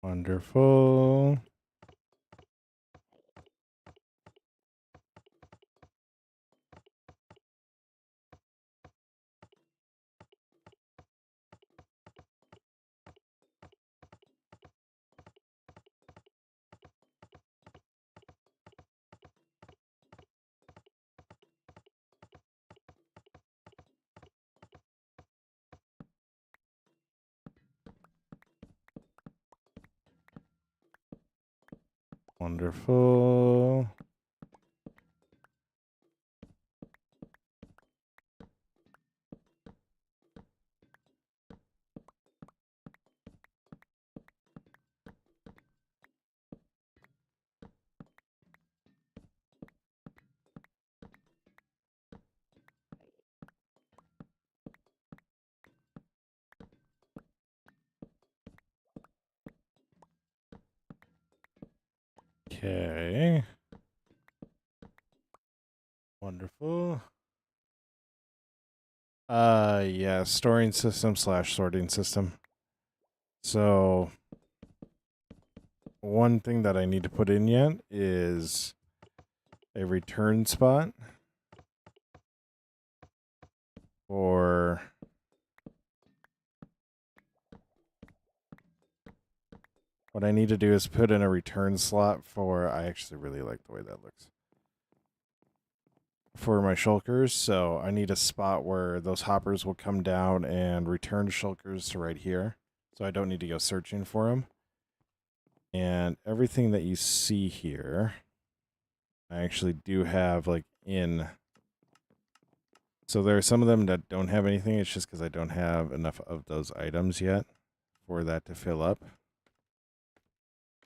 Wonderful. Wonderful. Okay. Wonderful. Yeah, storing system / sorting system. So one thing that I need to put in yet is a return spot for what I need to do is put in a return slot for, I actually really like the way that looks, for my shulkers. So I need a spot where those hoppers will come down and return shulkers to right here. So I don't need to go searching for them. And everything that you see here, I actually do have like in. So there are some of them that don't have anything. It's just because I don't have enough of those items yet for that to fill up.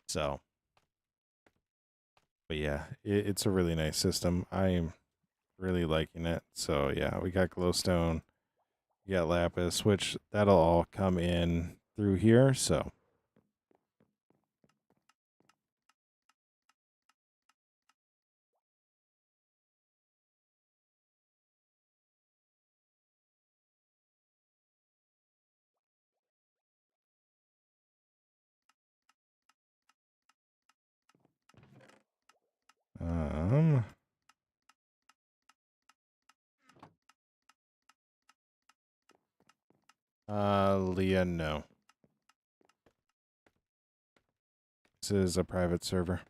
So, but yeah, it's a really nice system. I'm really liking it. So yeah, we got glowstone, we got lapis, which that'll all come in through here. So um Leah, no. This is a private server.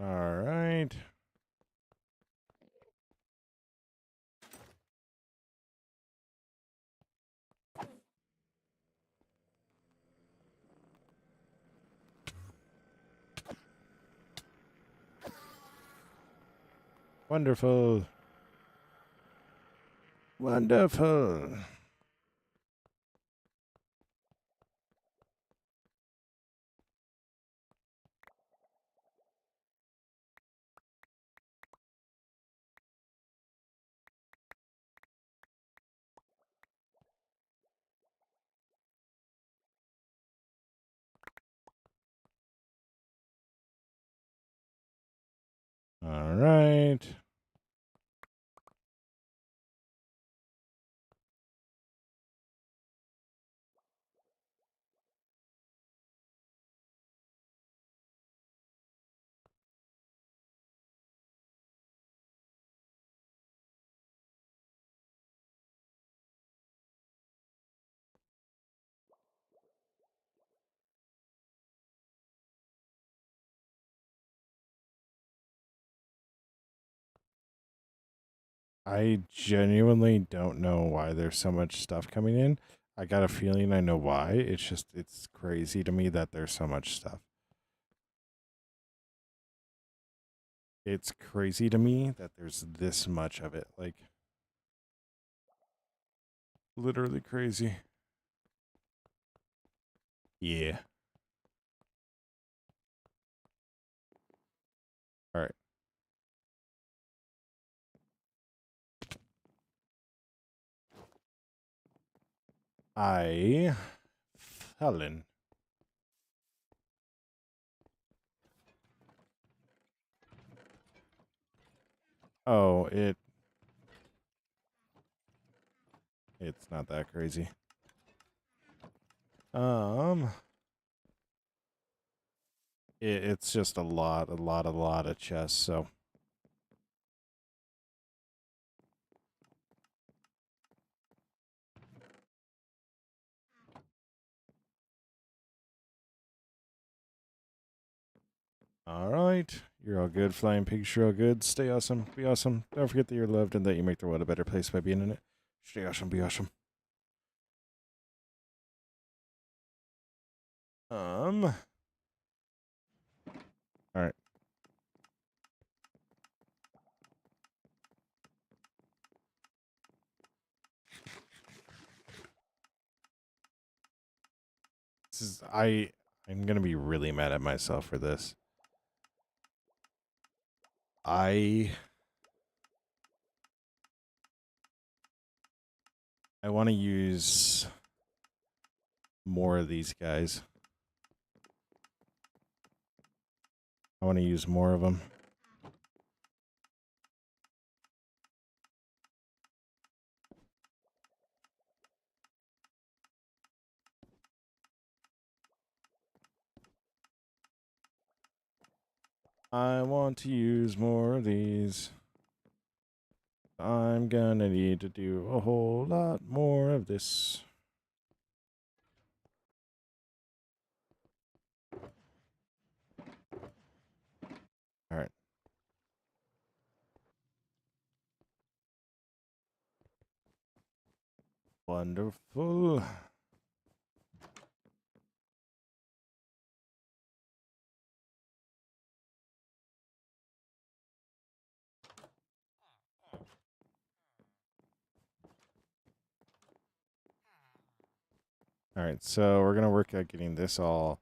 All right. Wonderful. Wonderful. All right. I genuinely don't know why there's so much stuff coming in. I got a feeling I know why. It's crazy to me that there's so much stuff. It's crazy to me that there's this much of it. Like, literally crazy. Yeah. All right. I Helen. Oh, it's not that crazy. Um it's just a lot of chests, so All right. You're all good. Flying pigs, you're all good. Stay awesome. Be awesome. Don't forget that you're loved and that you make the world a better place by being in it. Stay awesome. Be awesome. All right. This is I'm gonna be really mad at myself for this. I want to use more of these guys. I want to use more of them. I want to use more of these. I'm gonna need to do a whole lot more of this. All right. Wonderful. All right, so we're gonna work at getting this all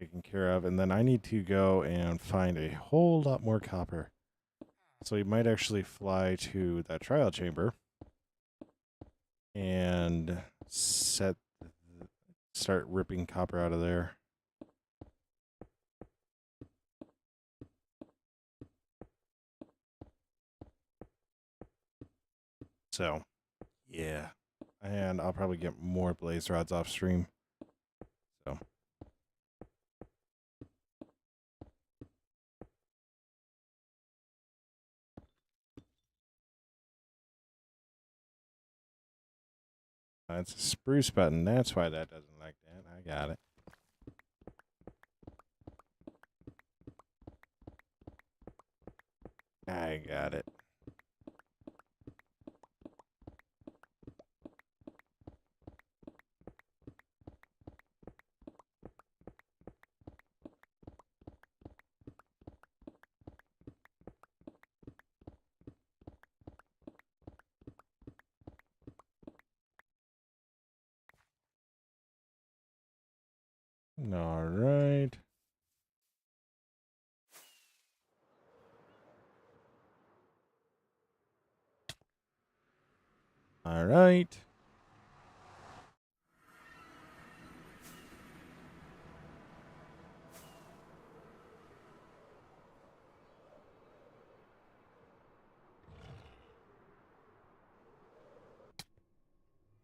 taken care of, and then I need to go and find a whole lot more copper. So we might actually fly to that trial chamber and start ripping copper out of there. So, yeah. And I'll probably get more blaze rods off stream. So. That's a spruce button. That's why that doesn't like that. I got it. I got it. All right. All right.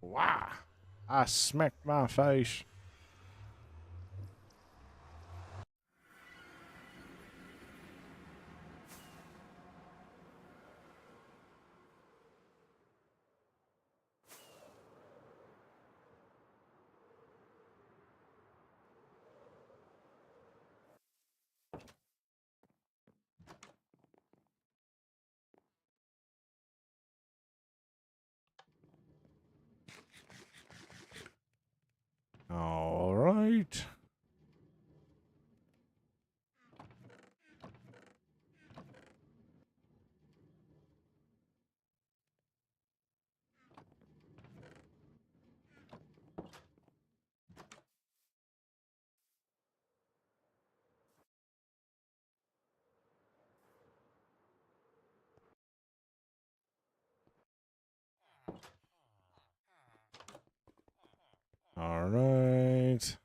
Wow. I smacked my face. All right. All right.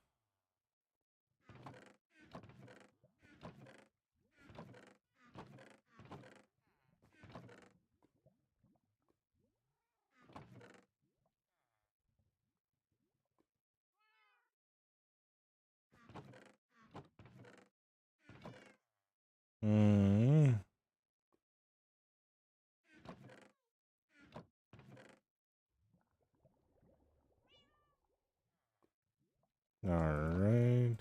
Mm. All right.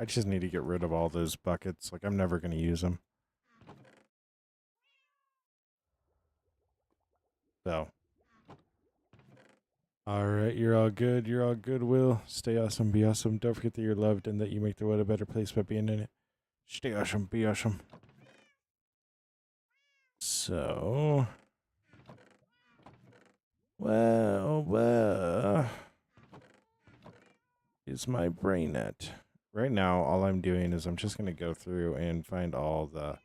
I just need to get rid of all those buckets. Like, I'm never going to use them. So. All right, you're all good. You're all good, Will. Stay awesome, be awesome. Don't forget that you're loved and that you make the world a better place by being in it. Stay awesome, be awesome. So. Well. Is my brain at? Right now, all I'm doing is I'm just going to go through and find all the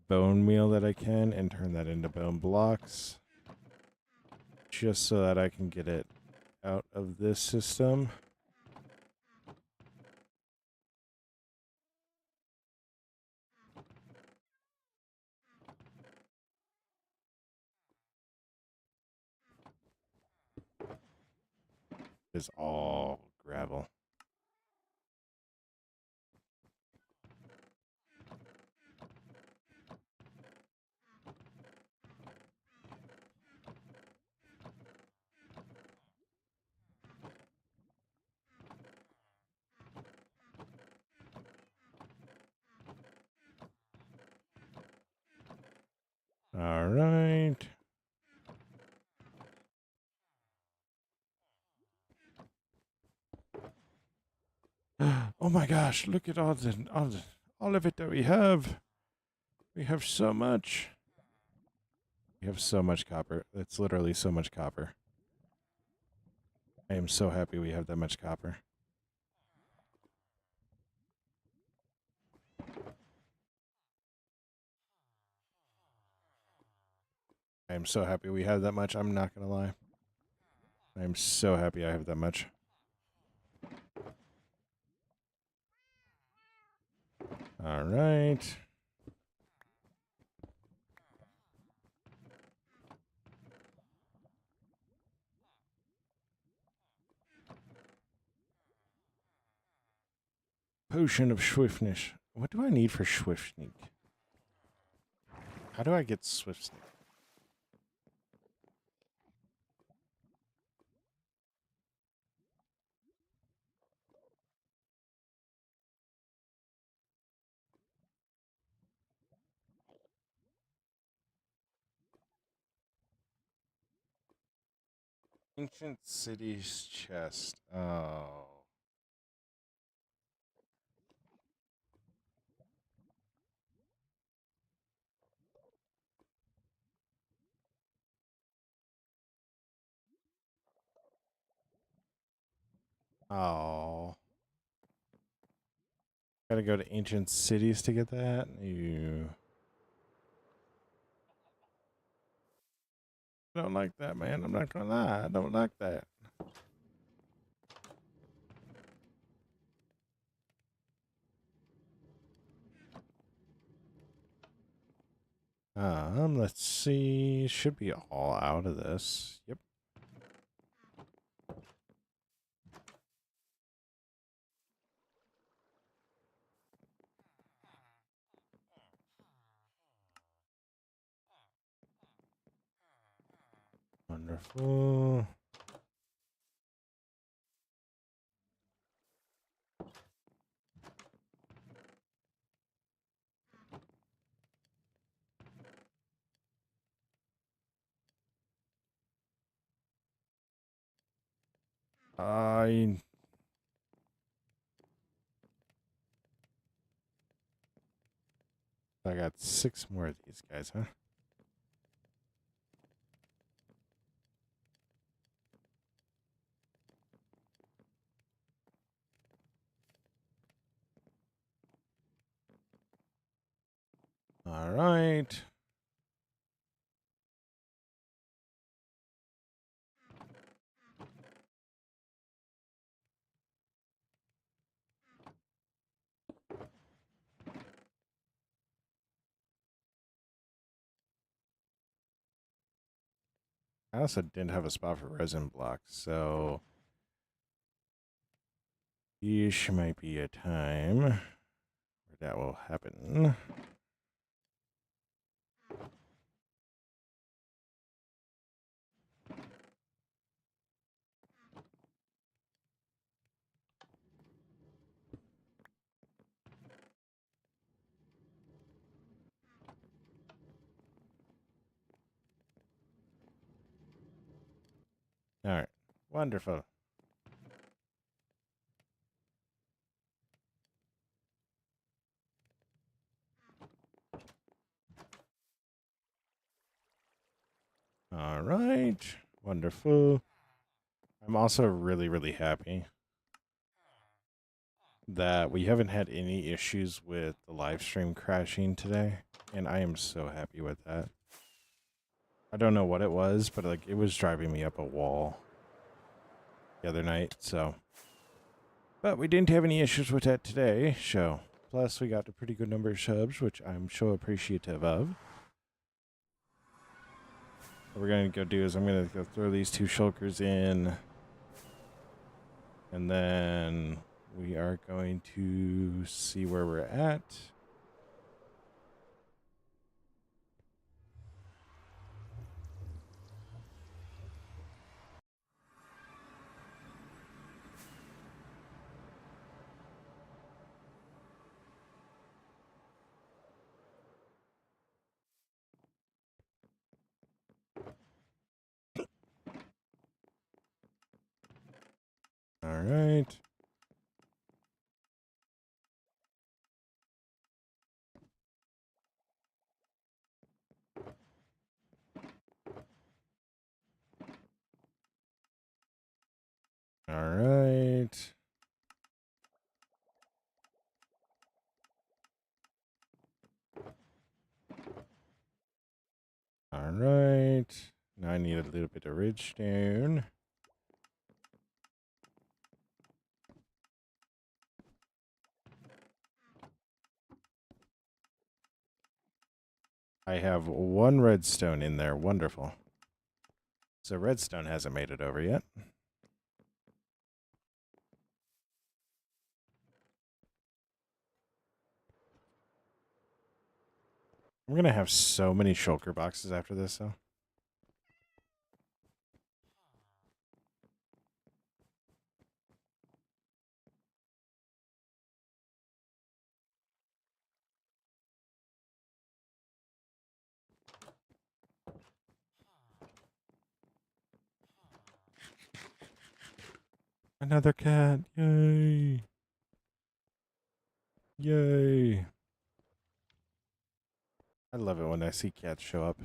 bone meal that I can and turn that into bone blocks. Just so that I can get it out of this system. It's all gravel. All right. Oh my gosh, look at all of it that we have. We have so much. We have so much copper. It's literally so much copper. I am so happy we have that much copper. I am so happy we have that much. I'm not going to lie. I am so happy I have that much. All right. Potion of swiftness. What do I need for swift sneak? How do I get swift sneak? Ancient city's chest. Oh. Oh. Gotta go to ancient cities to get that? You. I don't like that, man. I'm not gonna lie. I don't like that. Let's see. Should be all out of this. Yep. Wonderful. I got 6 more of these guys, huh? All right. I also didn't have a spot for resin blocks, so ish might be a time where that will happen. All right. Wonderful. All right. Wonderful. I'm also really, really happy that we haven't had any issues with the live stream crashing today, and I am so happy with that. I don't know what it was, but like it was driving me up a wall the other night, so. But we didn't have any issues with that today, so. Plus, we got a pretty good number of subs, which I'm so appreciative of. What we're going to go do is I'm going to go throw these 2 shulkers in. And then we are going to see where we're at. All right. All right. All right. Now I need a little bit of ridgestone. I have 1 redstone in there. Wonderful. So redstone hasn't made it over yet. I'm going to have so many shulker boxes after this, though. Another cat. Yay. Yay. I love it when I see cats show up.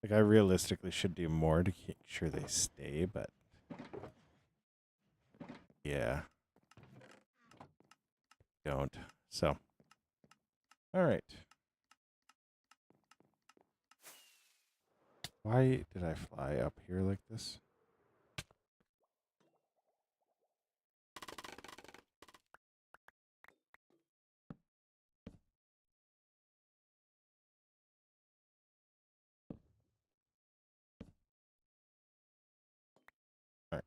Like, I realistically should do more to make sure they stay, but yeah. Don't. So. All right. Why did I fly up here like this? All right.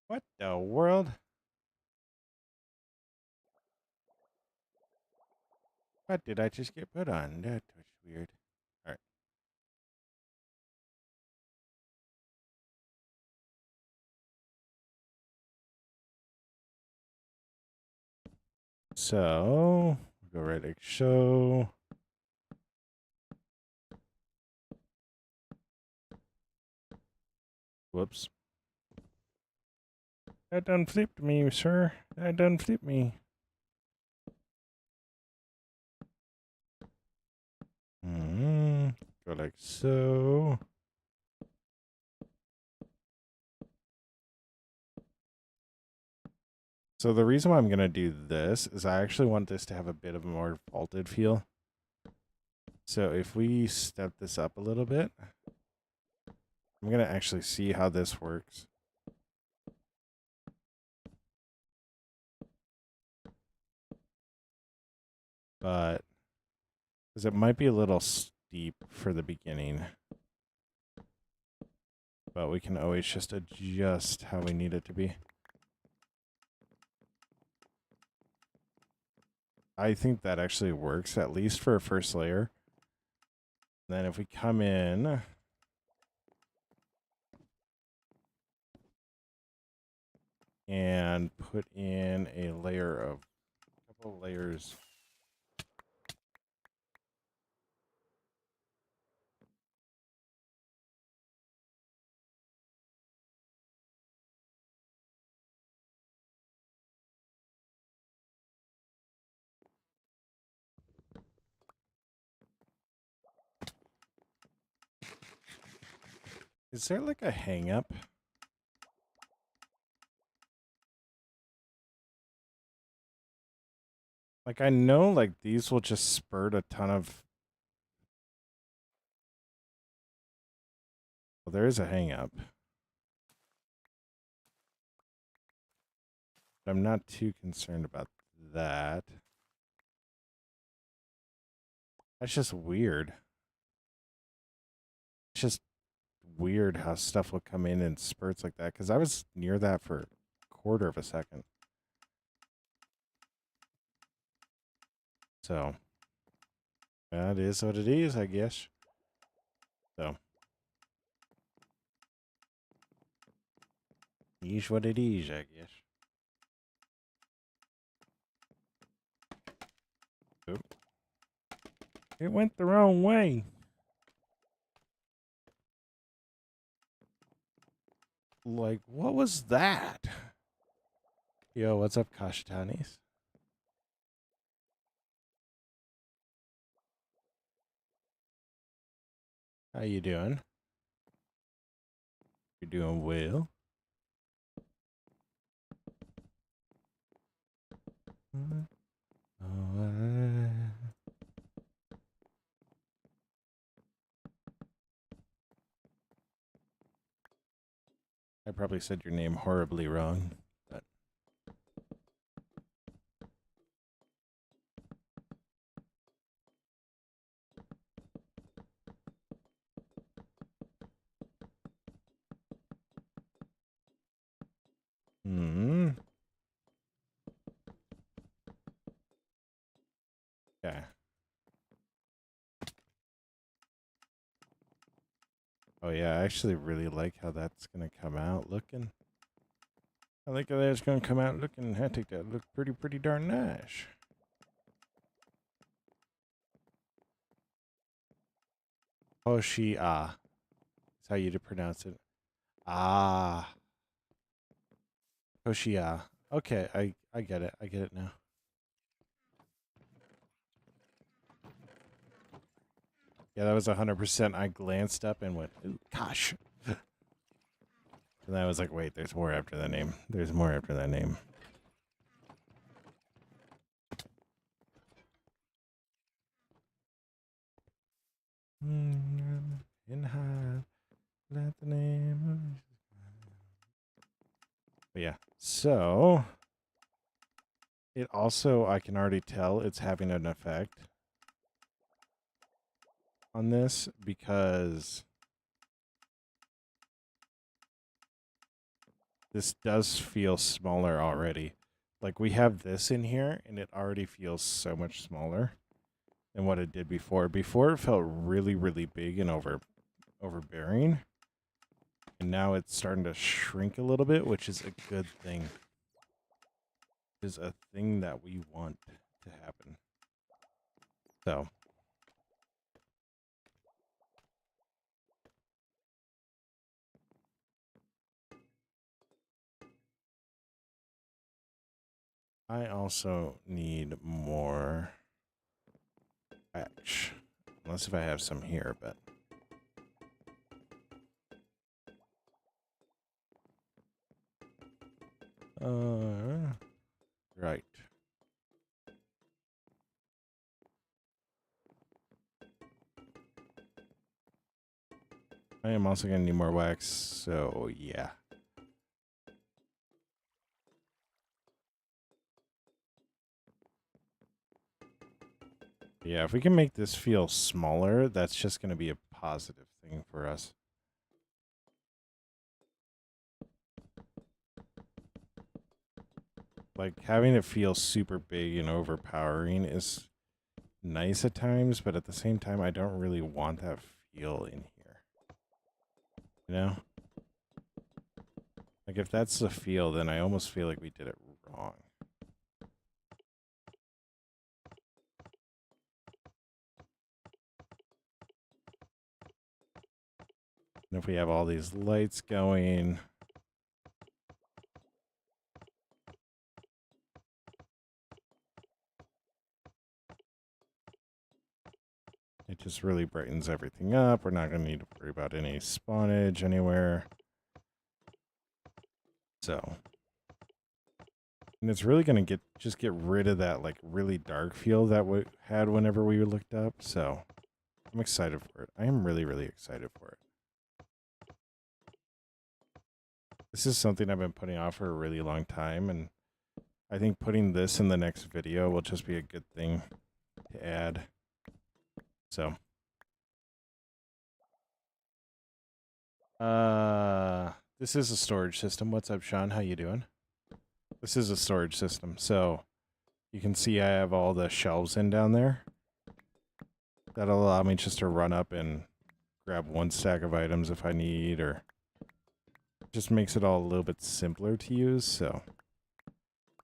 What the world? What did I just get put on? That was weird. All right. So, go right like so. Whoops. That done flipped me, sir. That done flipped me. Go like so. So the reason why I'm going to do this is I actually want this to have a bit of a more vaulted feel. So if we step this up a little bit, I'm going to actually see how this works. But, because it might be a little steep for the beginning. But we can always just adjust how we need it to be. I think that actually works, at least for a first layer. Then if we come in, and put in a layer of, a couple layers. Is there like a hang up? Like I know like these will just spurt a ton of. Well, there is a hang up. I'm not too concerned about that. That's just weird. It's just weird how stuff will come in spurts like that, because I was near that for a quarter of a second. So that is what it is, I guess. So is what it is, I guess. Oop. It went the wrong way. Like, what was that? Yo, what's up, Kashtanis? How you doing? You're doing well. I probably said your name horribly wrong, but okay. Oh yeah, I actually really like how that's gonna come out looking. I think that's gonna come out looking. I think that look pretty darn nice. Hoshia. That's how you pronounce it. Ah. Hoshia. Okay, I get it. I get it now. Yeah, that was 100%. I glanced up and went, ooh, gosh. And I was like, wait, there's more after that name. There's more after that name. In high, let the name. But yeah, so it also, I can already tell it's having an effect on this because this does feel smaller already. Like we have this in here and it already feels so much smaller than what it did before. Before it felt really big and overbearing. And now it's starting to shrink a little bit, which is a good thing. Is a thing that we want to happen. So I also need more patch. Unless if I have some here, but right. I am also gonna need more wax, so yeah. Yeah, if we can make this feel smaller, that's just gonna be a positive thing for us. Like having it feel super big and overpowering is nice at times, but at the same time, I don't really want that feel in here. You know? Like, if that's the feel, then I almost feel like we did it wrong. And if we have all these lights going... It just really brightens everything up. We're not going to need to worry about any spawnage anywhere. So... And it's really going to just get rid of that, like, really dark feel that we had whenever we looked up. So, I'm excited for it. I am really, really excited for it. This is something I've been putting off for a really long time, and I think putting this in the next video will just be a good thing to add. So, this is a storage system. What's up, Sean? How you doing? This is a storage system, so you can see I have all the shelves in down there. That'll allow me just to run up and grab one stack of items if I need, or just makes it all a little bit simpler to use. So,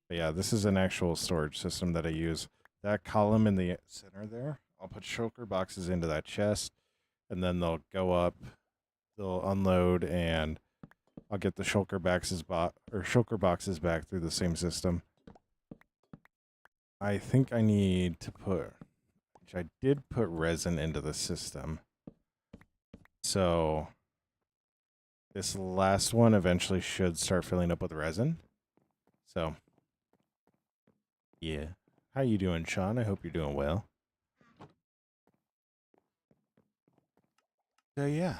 but yeah, this is an actual storage system that I use. That column in the center there, I'll put shulker boxes into that chest, and then they'll go up, they'll unload, and I'll get the shulker boxes back through the same system. I think I need to put, which I did put resin into the system. So this last one eventually should start filling up with resin. So yeah. How you doing, Sean? I hope you're doing well. So yeah.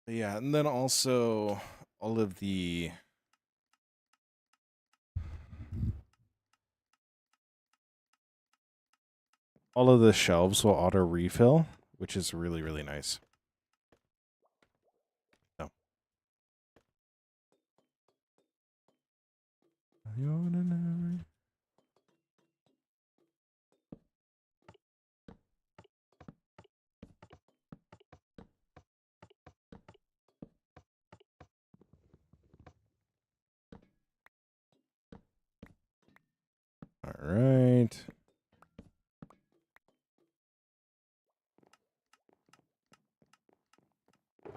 Yeah, and then also all of the shelves will auto refill, which is really, really nice. So. All right.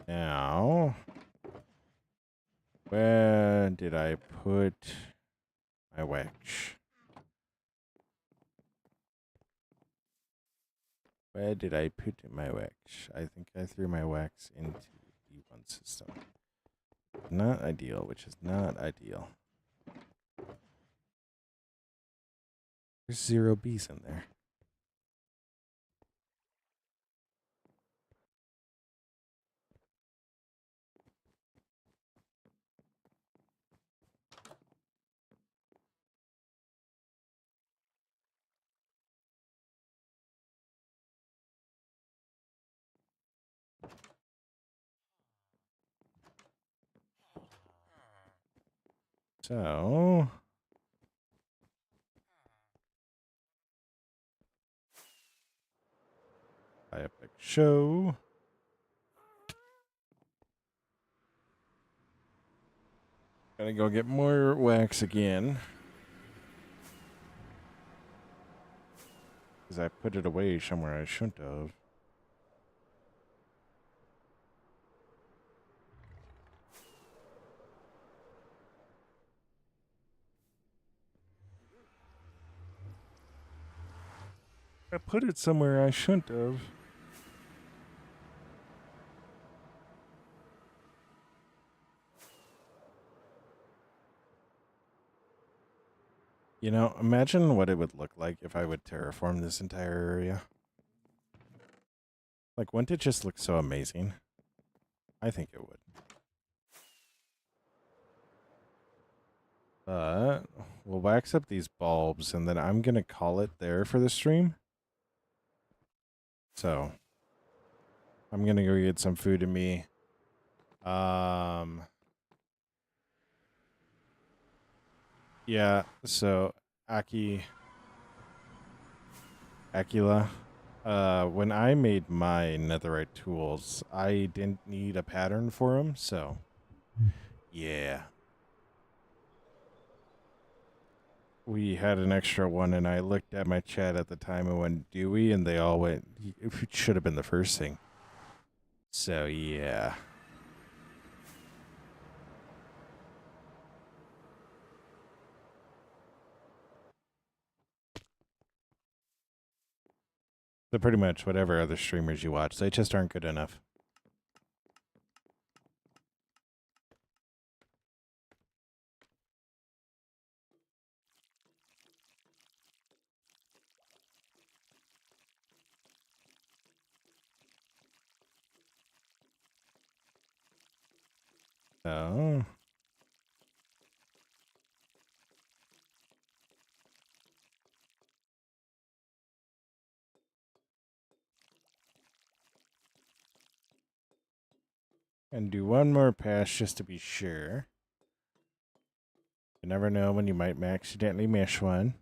Now, where did I put my wax? Where did I put my wax? I think I threw my wax into the one system. Not ideal, which is not ideal. There's 0 bees in there. So, I epic show. Gotta go get more wax again. Because I put it away somewhere I shouldn't have. I put it somewhere I shouldn't have. You know, imagine what it would look like if I would terraform this entire area. Like, wouldn't it just look so amazing? I think it would. But we'll wax up these bulbs, and then I'm going to call it there for the stream. So, I'm going to go get some food in me. Yeah, so Aki, Acula. When I made my netherite tools, I didn't need a pattern for them, so yeah. We had an extra one, and I looked at my chat at the time and went, do we? And they all went, it should have been the first thing. So yeah. So pretty much whatever other streamers you watch, they just aren't good enough. So and do one more pass just to be sure. You never know when you might accidentally miss one.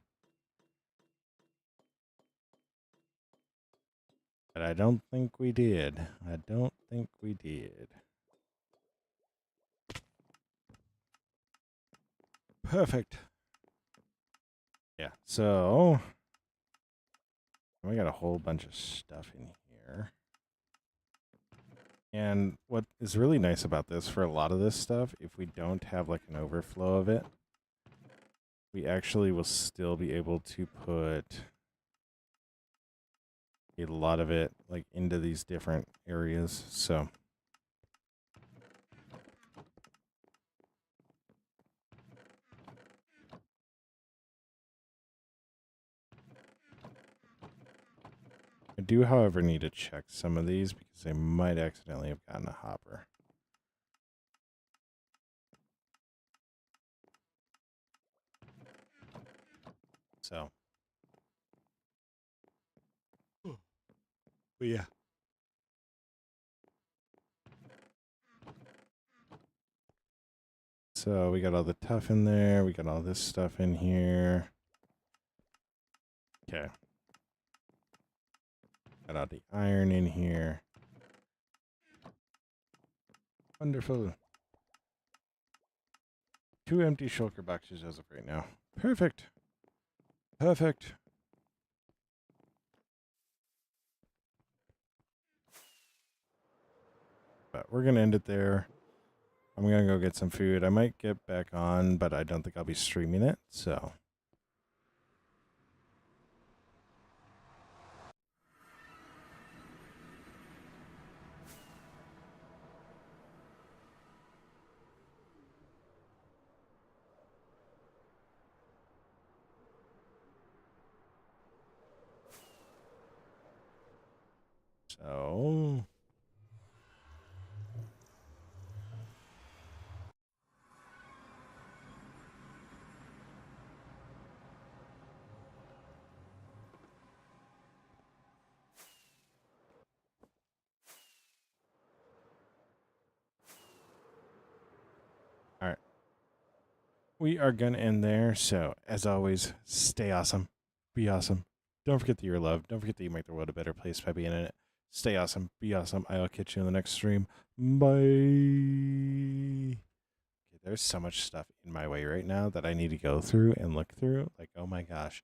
But I don't think we did. I don't think we did. Perfect. Yeah, so we got a whole bunch of stuff in here. And what is really nice about this, for a lot of this stuff, if we don't have like an overflow of it, we actually will still be able to put a lot of it like into these different areas. So I do, however, need to check some of these because I might accidentally have gotten a hopper. So, but yeah. So we got all the tough in there. We got all this stuff in here. Okay. Got all the iron in here. Wonderful. 2 empty shulker boxes as of right now. Perfect. Perfect. But we're going to end it there. I'm going to go get some food. I might get back on, but I don't think I'll be streaming it. So. So. All right. We are going to end there. So, as always, stay awesome. Be awesome. Don't forget that you're loved. Don't forget that you make the world a better place by being in it. Stay awesome. Be awesome. I'll catch you in the next stream. Bye. Okay, there's so much stuff in my way right now that I need to go through and look through. Like, oh my gosh.